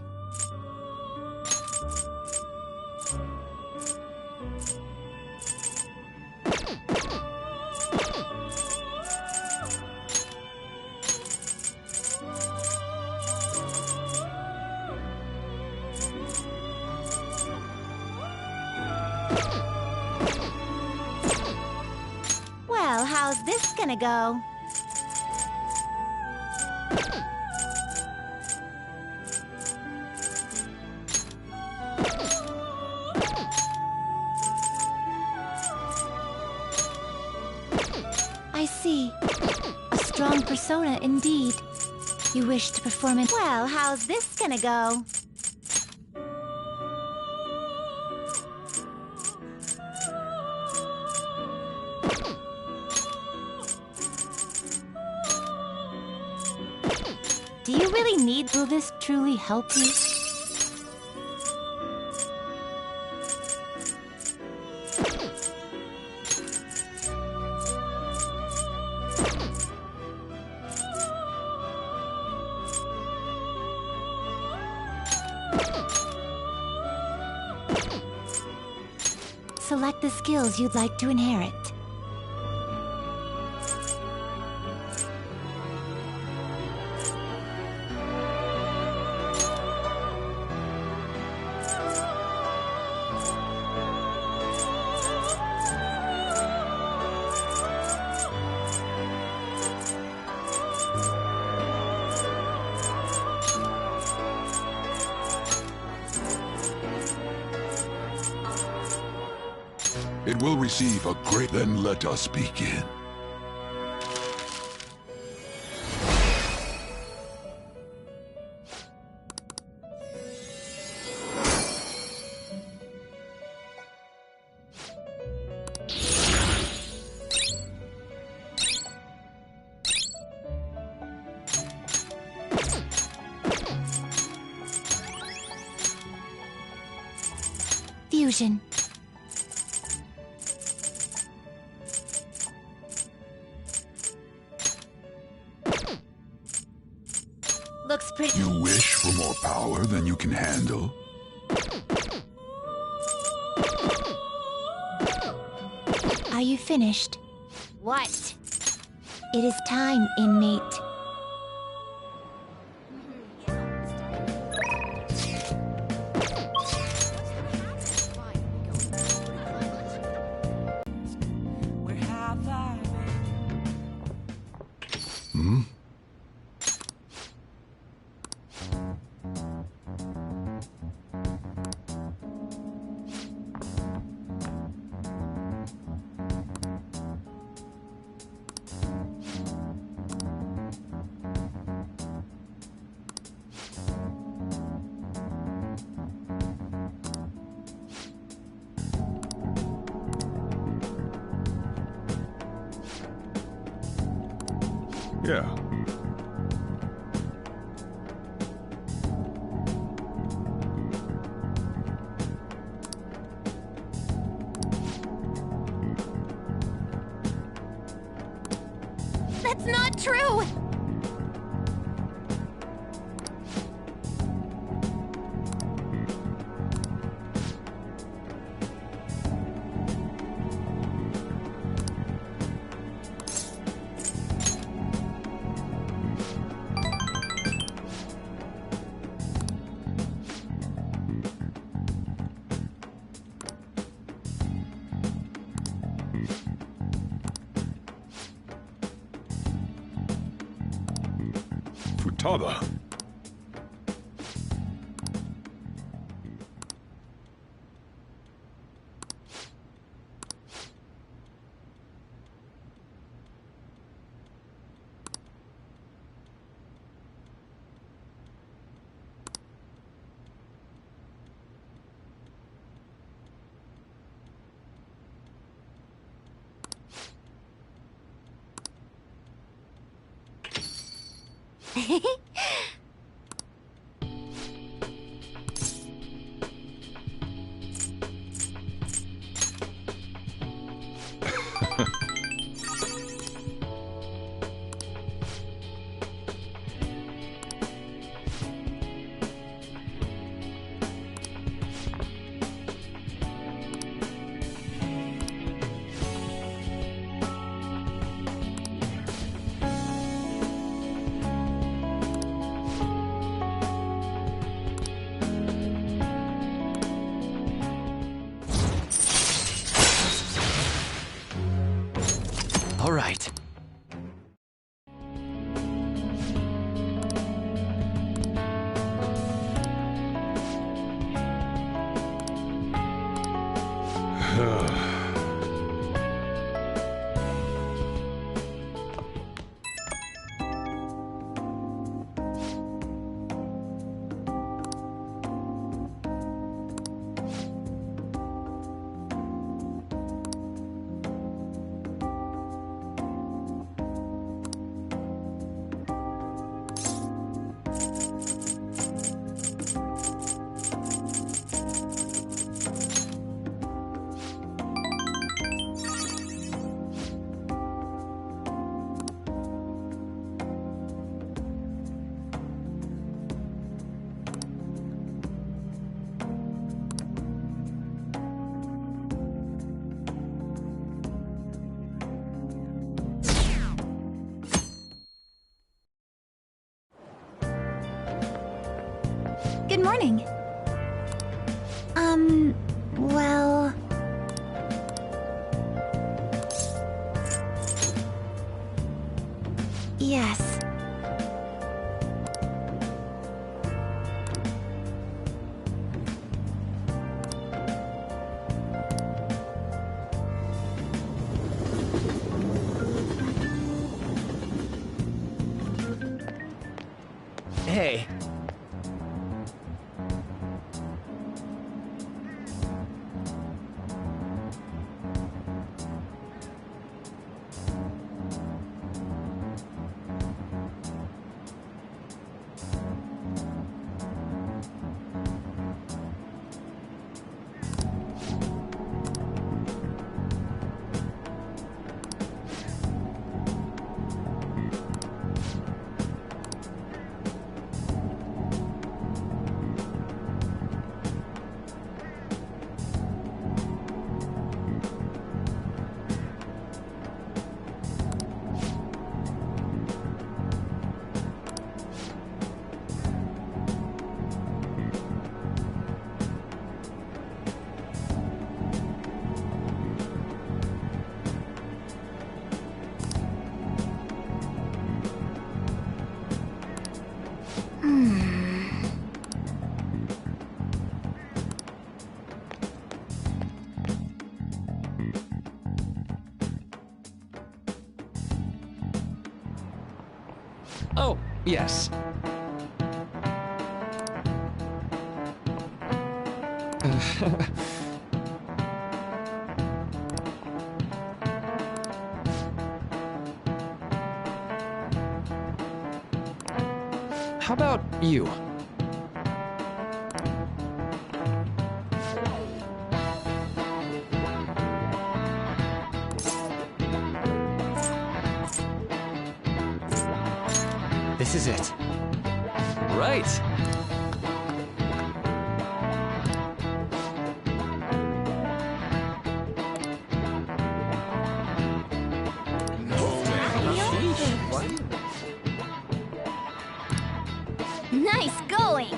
Well, how's this gonna go? I see. A strong persona indeed. You wish to perform it. Well, how's this gonna go? Do you really need? Will this truly help you? Select the skills you'd like to inherit. It will receive a great... Then let us begin. illusion. Looks pretty. You wish for more power than you can handle? Are you finished? What? It is time, inmate. Hmm? Yeah. That's not true! Futaba. All right. Good morning. Well... Yes. Hey. Yes. How about you? This is it. Right. Nice going!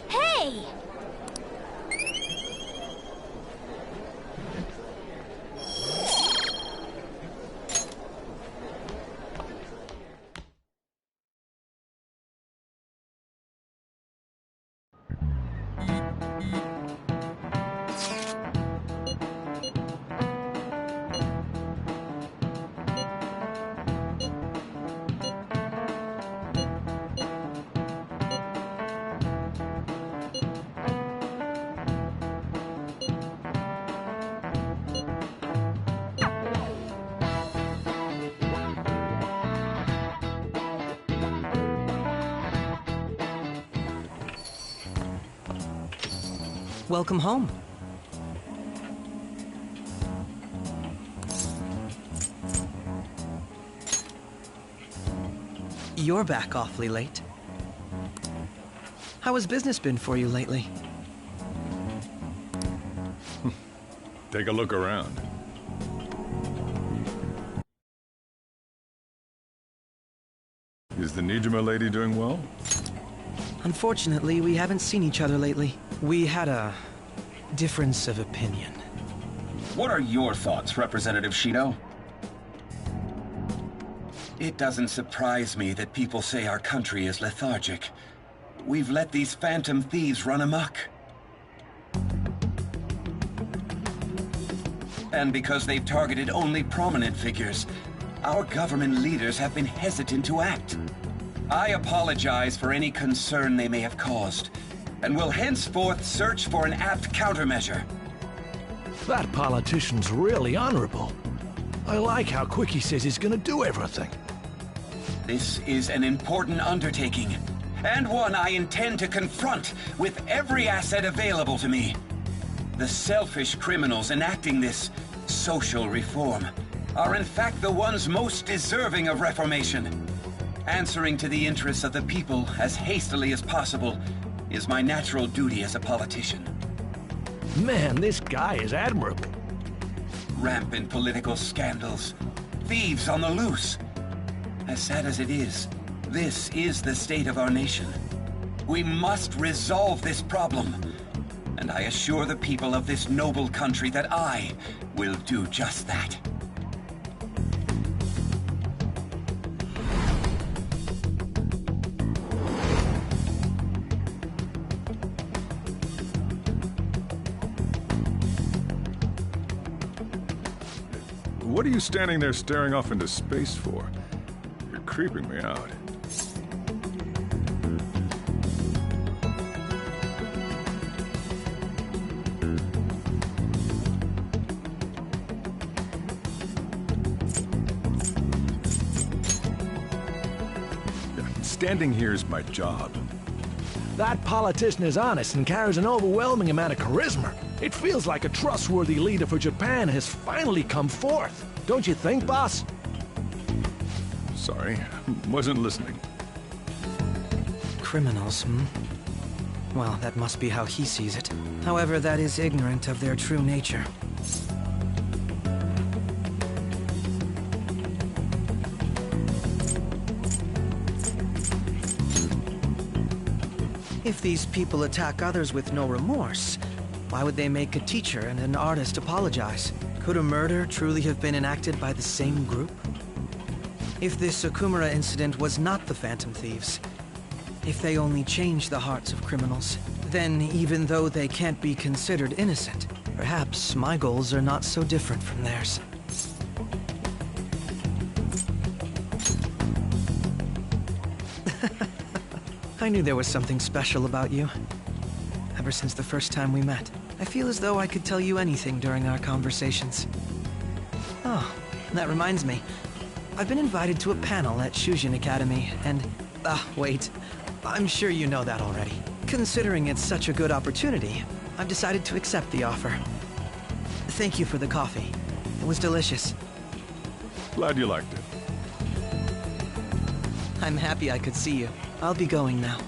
Hey! Welcome home. You're back awfully late. How has business been for you lately? Take a look around. Is the Nijima lady doing well? Unfortunately, we haven't seen each other lately. We had a difference of opinion. What are your thoughts, Representative Shido? It doesn't surprise me that people say our country is lethargic. We've let these phantom thieves run amok. And because they've targeted only prominent figures, our government leaders have been hesitant to act. I apologize for any concern they may have caused, and will henceforth search for an apt countermeasure. That politician's really honorable. I like how quick he says he's gonna do everything. This is an important undertaking, and one I intend to confront with every asset available to me. The selfish criminals enacting this social reform are in fact the ones most deserving of reformation. Answering to the interests of the people as hastily as possible is my natural duty as a politician. Man, this guy is admirable. Rampant political scandals, thieves on the loose. As sad as it is, this is the state of our nation. We must resolve this problem, and I assure the people of this noble country that I will do just that. What are you standing there staring off into space for? You're creeping me out. Standing here is my job. That politician is honest and carries an overwhelming amount of charisma. It feels like a trustworthy leader for Japan has finally come forth. Don't you think, boss? Sorry, wasn't listening. Criminals, hmm? Well, that must be how he sees it. However, that is ignorant of their true nature. If these people attack others with no remorse, why would they make a teacher and an artist apologize? Could a murder truly have been enacted by the same group? If this Okumura incident was not the Phantom Thieves, if they only change the hearts of criminals, then even though they can't be considered innocent, perhaps my goals are not so different from theirs. I knew there was something special about you. Ever since the first time we met, I feel as though I could tell you anything during our conversations. Oh, that reminds me. I've been invited to a panel at Shujin Academy, and... wait. I'm sure you know that already. Considering it's such a good opportunity, I've decided to accept the offer. Thank you for the coffee. It was delicious. Glad you liked it. I'm happy I could see you. I'll be going now.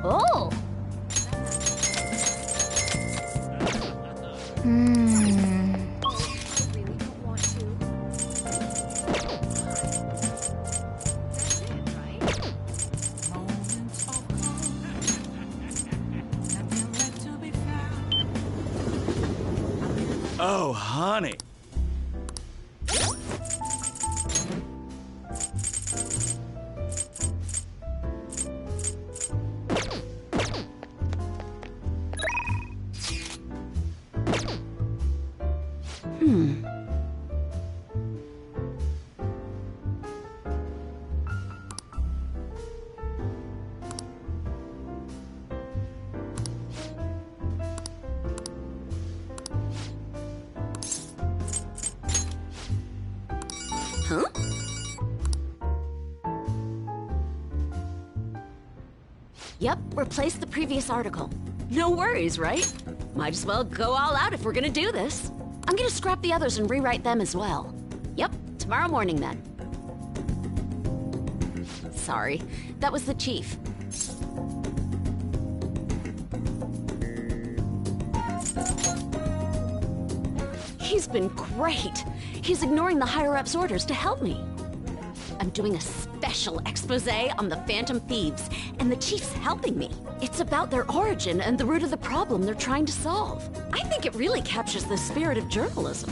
Oh! Oh, honey. Huh? Yep, replace the previous article. No worries, right? Might as well go all out if we're gonna do this. I'm gonna scrap the others and rewrite them as well. Yep, tomorrow morning then. Sorry, that was the chief. He's been great. He's ignoring the higher-ups' orders to help me. I'm doing a special expose on the Phantom Thieves, and the chief's helping me. It's about their origin and the root of the problem they're trying to solve. I think it really captures the spirit of journalism.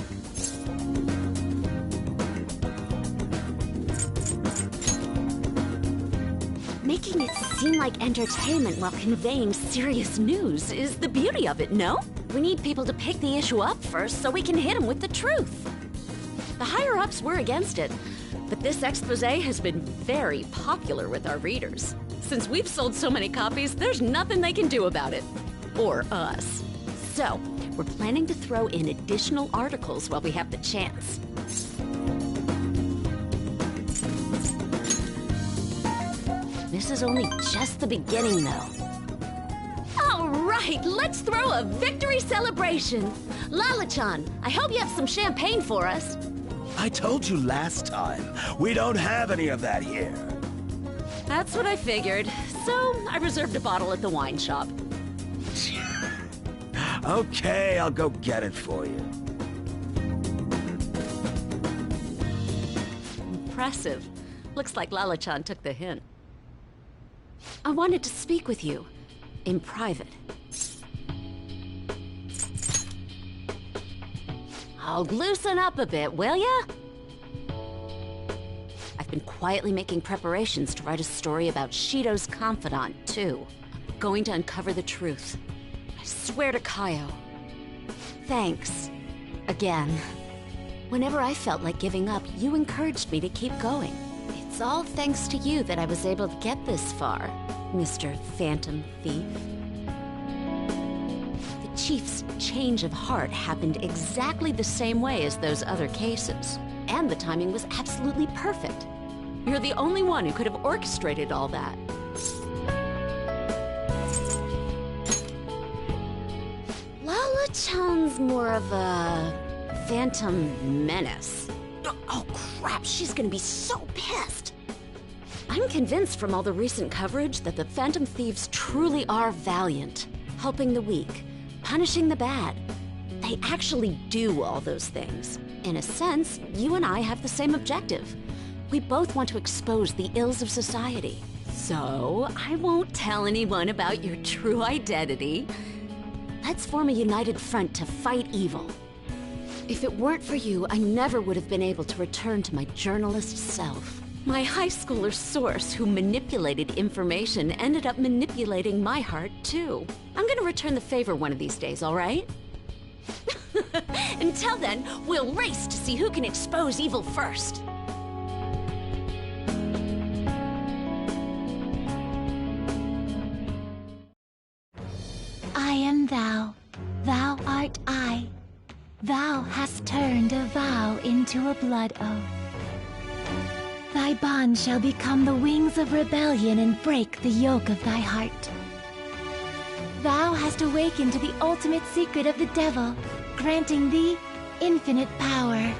Making it seem like entertainment while conveying serious news is the beauty of it, no? We need people to pick the issue up first so we can hit them with the truth. The higher-ups were against it, but this expose has been very popular with our readers. Since we've sold so many copies, there's nothing they can do about it. Or us. So, we're planning to throw in additional articles while we have the chance. This is only just the beginning, though. All right, let's throw a victory celebration. Lala-chan, I hope you have some champagne for us. I told you last time, we don't have any of that here. That's what I figured. So, I reserved a bottle at the wine shop. Okay, I'll go get it for you. Impressive. Looks like Lala-chan took the hint. I wanted to speak with you. In private. I'll loosen up a bit, will ya? I've been quietly making preparations to write a story about Shido's confidant, too. I'm going to uncover the truth. I swear to Kaio. Thanks. Again. Whenever I felt like giving up, you encouraged me to keep going. It's all thanks to you that I was able to get this far, Mr. Phantom Thief. The Chief's change of heart happened exactly the same way as those other cases. And the timing was absolutely perfect. You're the only one who could have orchestrated all that. Lala-chan's more of a phantom menace. Oh crap, she's gonna be so pissed. I'm convinced from all the recent coverage that the Phantom Thieves truly are valiant, helping the weak, punishing the bad. They actually do all those things. In a sense, you and I have the same objective. We both want to expose the ills of society. So, I won't tell anyone about your true identity. Let's form a united front to fight evil. If it weren't for you, I never would have been able to return to my journalist self. My high schooler source who manipulated information ended up manipulating my heart, too. I'm gonna return the favor one of these days, all right? Until then, we'll race to see who can expose evil first. I am thou, thou art I. Thou hast turned a vow into a blood oath. Thy bond shall become the wings of rebellion and break the yoke of thy heart. Thou hast awakened to the ultimate secret of the devil, granting thee infinite power.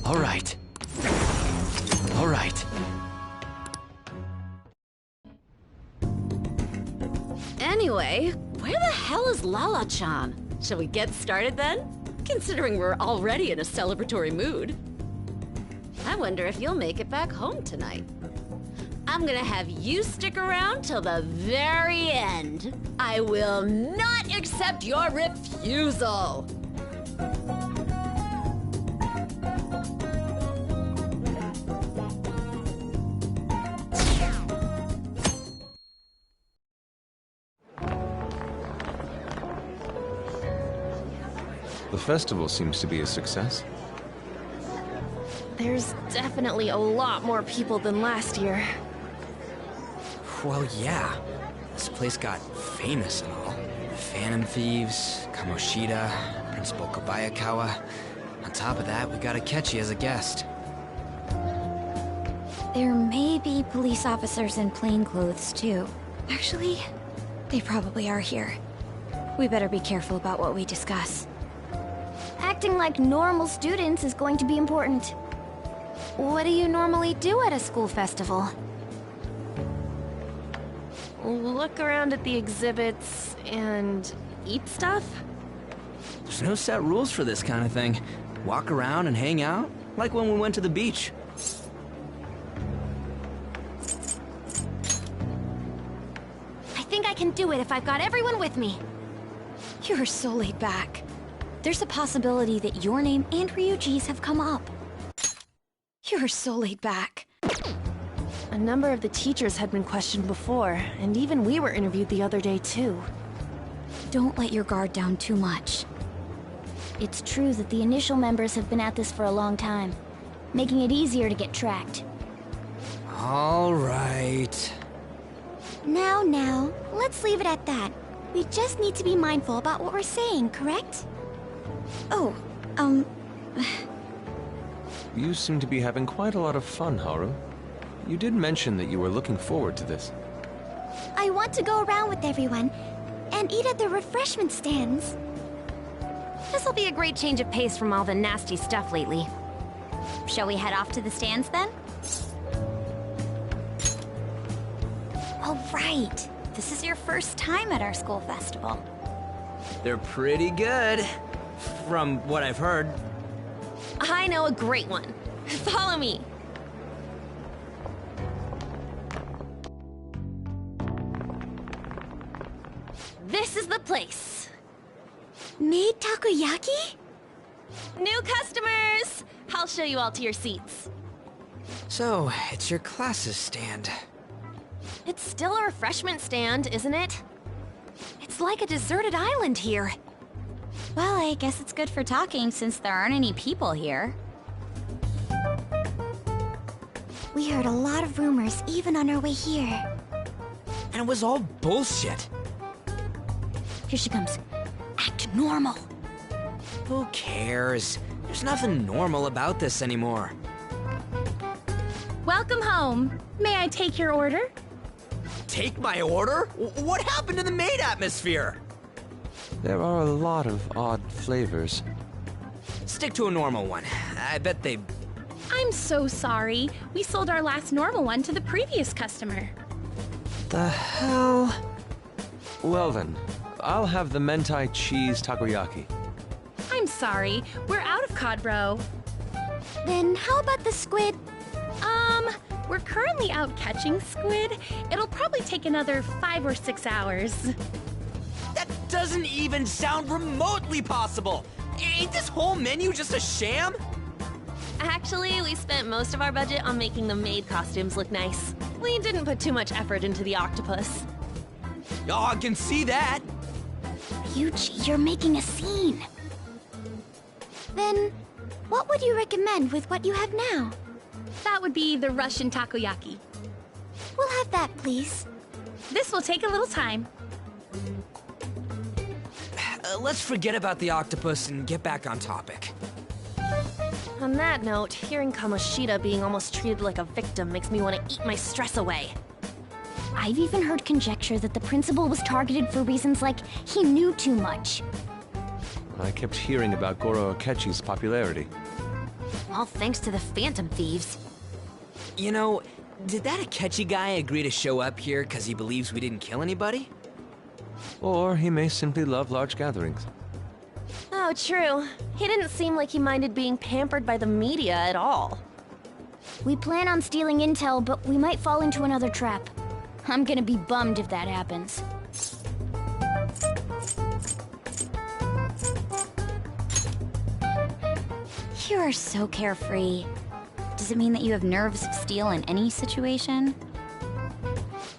All right. All right. Anyway, where the hell is Lala-chan? Shall we get started then? Considering we're already in a celebratory mood. I wonder if you'll make it back home tonight. I'm gonna have you stick around till the very end. I will not accept your refusal. The festival seems to be a success. There's definitely a lot more people than last year. Well, yeah. This place got famous and all. Phantom Thieves, Kamoshida, Principal Kobayakawa. On top of that, we got Akechi as a guest. There may be police officers in plainclothes, too. Actually, they probably are here. We better be careful about what we discuss. Acting like normal students is going to be important. What do you normally do at a school festival? Look around at the exhibits and eat stuff? There's no set rules for this kind of thing. Walk around and hang out, like when we went to the beach. I think I can do it if I've got everyone with me. You're so laid back. There's a possibility that your name and Ryuji's have come up. You're so laid back. A number of the teachers had been questioned before, and even we were interviewed the other day too. Don't let your guard down too much. It's true that the initial members have been at this for a long time, making it easier to get tracked. All right. Now, let's leave it at that. We just need to be mindful about what we're saying, correct? Oh, You seem to be having quite a lot of fun, Haru. You did mention that you were looking forward to this. I want to go around with everyone and eat at the refreshment stands. This'll be a great change of pace from all the nasty stuff lately. Shall we head off to the stands then? Oh, right. This is your first time at our school festival. They're pretty good, from what I've heard. I know a great one. Follow me. This is the place. Made takoyaki? New customers! I'll show you all to your seats. So, it's your class's stand. It's still a refreshment stand, isn't it? It's like a deserted island here. Well, I guess it's good for talking since there aren't any people here. We heard a lot of rumors even on our way here. And it was all bullshit. Here she comes. Act normal. Who cares? There's nothing normal about this anymore. Welcome home. May I take your order? Take my order? What happened to the maid atmosphere? There are a lot of odd flavors. Stick to a normal one. I bet they... I'm so sorry. We sold our last normal one to the previous customer. The hell? Well then, I'll have the mentai cheese takoyaki. I'm sorry. We're out of cod roe. Then how about the squid? We're currently out catching squid. It'll probably take another 5 or 6 hours. That doesn't even sound remotely possible! Ain't this whole menu just a sham? Actually, we spent most of our budget on making the maid costumes look nice. We didn't put too much effort into the octopus. Oh, I can see that! Yuji, you're making a scene. Then, what would you recommend with what you have now? That would be the Russian takoyaki. We'll have that, please. This will take a little time. Let's forget about the octopus and get back on topic. On that note, hearing Kamoshida being almost treated like a victim makes me want to eat my stress away. I've even heard conjecture that the principal was targeted for reasons like he knew too much. I kept hearing about Goro Akechi's popularity. All thanks to the Phantom Thieves. You know, did that Akechi guy agree to show up here because he believes we didn't kill anybody? Or he may simply love large gatherings. Oh, true. He didn't seem like he minded being pampered by the media at all. We plan on stealing intel, but we might fall into another trap. I'm gonna be bummed if that happens. You are so carefree. Does it mean that you have nerves of steel in any situation?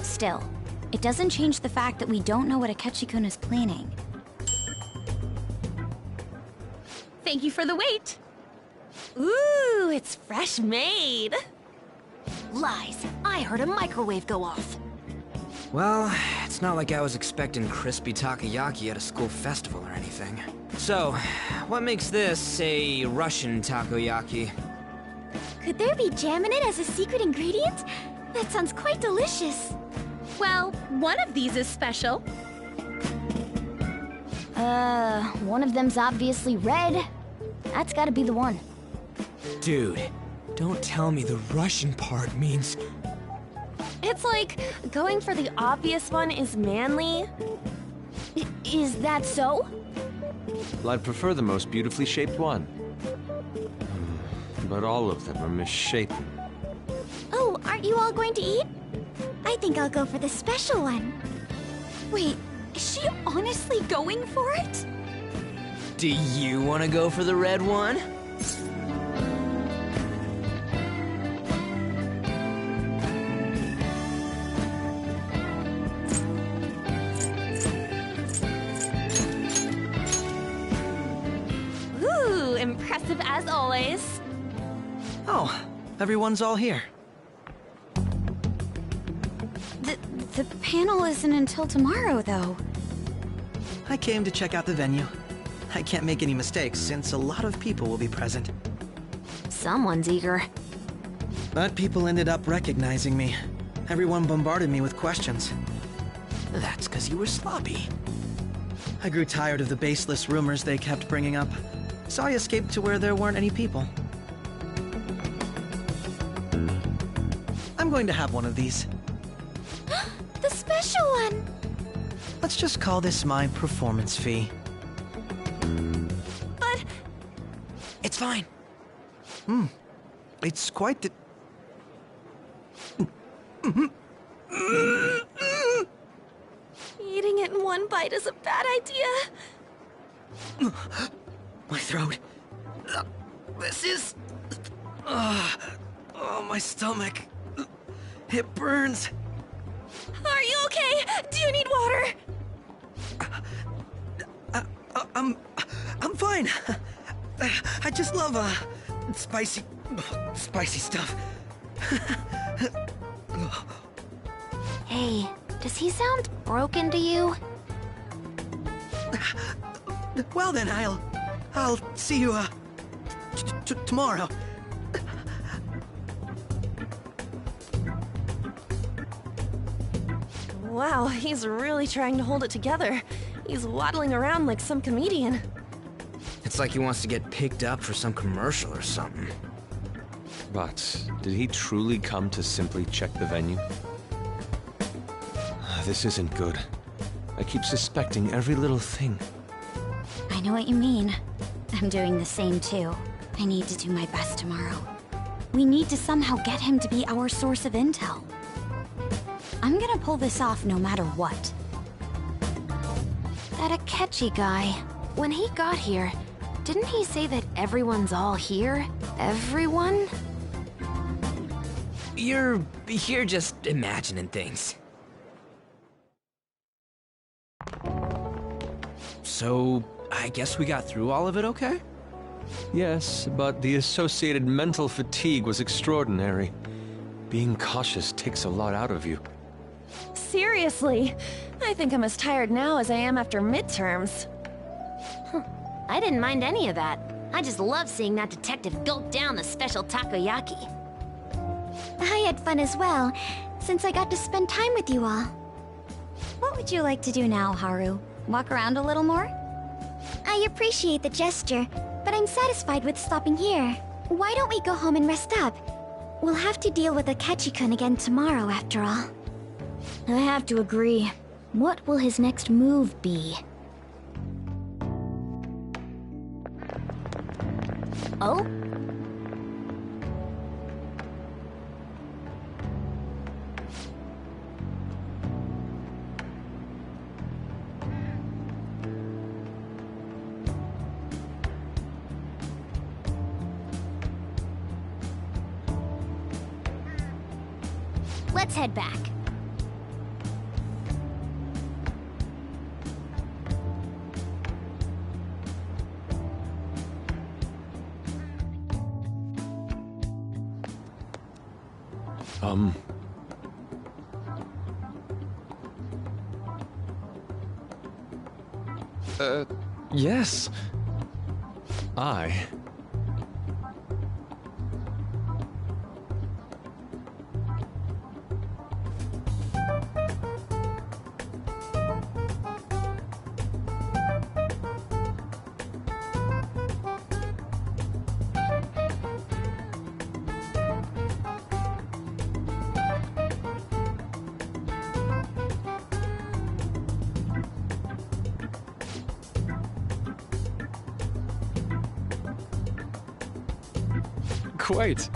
Still, it doesn't change the fact that we don't know what Akechi-kun is planning. Thank you for the wait. Ooh, it's fresh made. Lies. I heard a microwave go off. Well, it's not like I was expecting crispy takoyaki at a school festival or anything. So, what makes this a Russian takoyaki? Could there be jam in it as a secret ingredient? That sounds quite delicious. Well, one of these is special. One of them's obviously red. That's gotta be the one. Dude, don't tell me the Russian part means... It's like going for the obvious one is manly. Is that so? Well, I'd prefer the most beautifully shaped one. But all of them are misshapen. Oh, aren't you all going to eat? I think I'll go for the special one. Wait, is she honestly going for it? Do you want to go for the red one? Ooh, impressive as always. Oh, everyone's all here. The panel isn't until tomorrow, though. I came to check out the venue. I can't make any mistakes since a lot of people will be present. Someone's eager. But people ended up recognizing me. Everyone bombarded me with questions. That's because you were sloppy. I grew tired of the baseless rumors they kept bringing up, so I escaped to where there weren't any people. I'm going to have one of these. The special one! Let's just call this my performance fee. But... It's fine. It's quite the... Eating it in one bite is a bad idea. My throat. This is... oh, my stomach. It burns. Are you okay? Do you need water? I'm fine. I just love, spicy stuff. Hey, does he sound broken to you? Well then, I'll see you, tomorrow. Wow, he's really trying to hold it together. He's waddling around like some comedian. It's like he wants to get picked up for some commercial or something. But did he truly come to simply check the venue? This isn't good. I keep suspecting every little thing. I know what you mean. I'm doing the same too. I need to do my best tomorrow. We need to somehow get him to be our source of intel. I'm gonna pull this off no matter what. That Akechi guy, when he got here, didn't he say that everyone's all here? Everyone? You're just imagining things. So, I guess we got through all of it okay? Yes, but the associated mental fatigue was extraordinary. Being cautious takes a lot out of you. Seriously, I think I'm as tired now as I am after midterms. I didn't mind any of that. I just love seeing that detective gulp down the special takoyaki. I had fun as well, since I got to spend time with you all. What would you like to do now, Haru? Walk around a little more? I appreciate the gesture, but I'm satisfied with stopping here. Why don't we go home and rest up? We'll have to deal with Akechi-kun again tomorrow, after all. I have to agree. What will his next move be? Oh? Let's head back. Yes. Quite.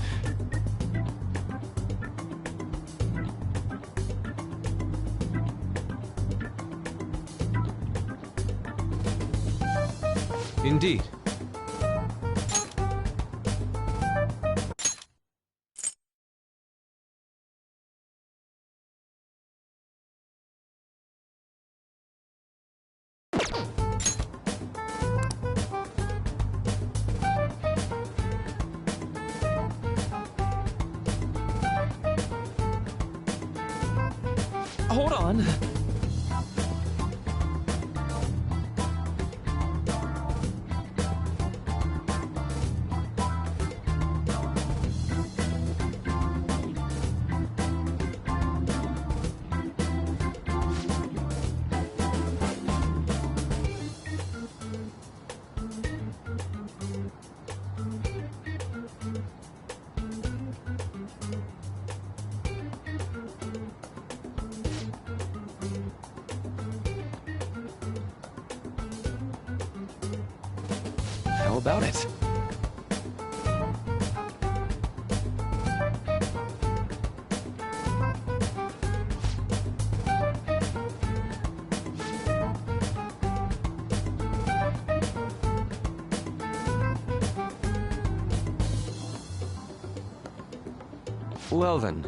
Indeed. Hold on. How about it? Well then.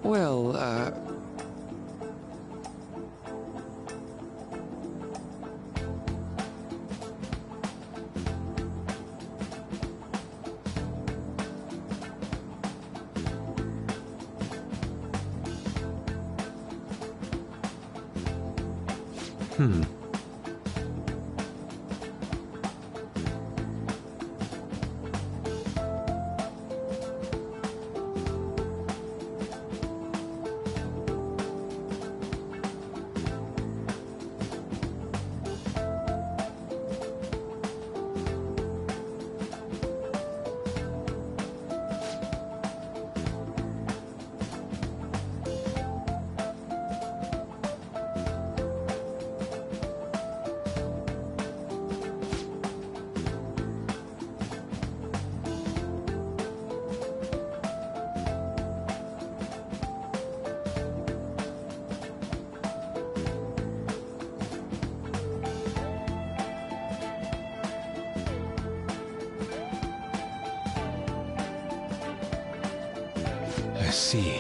Well, I see.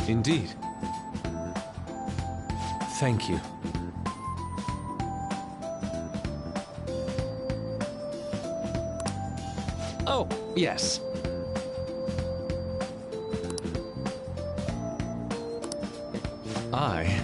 Indeed. Thank you. Oh, yes. I...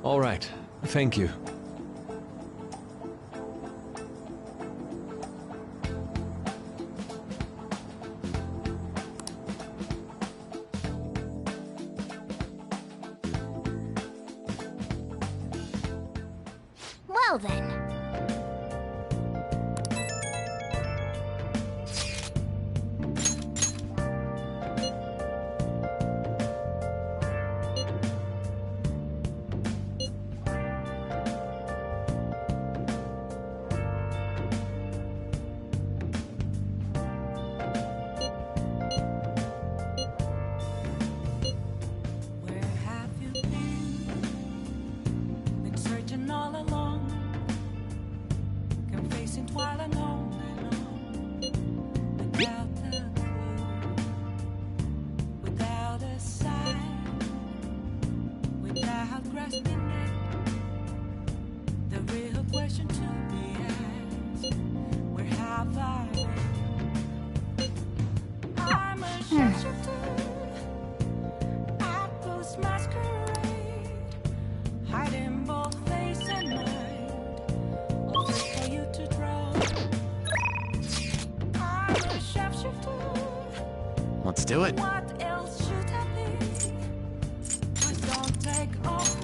All right. Thank you. Well then. Where have you been? Been searching all along. do it. What else should I be? Please don't take off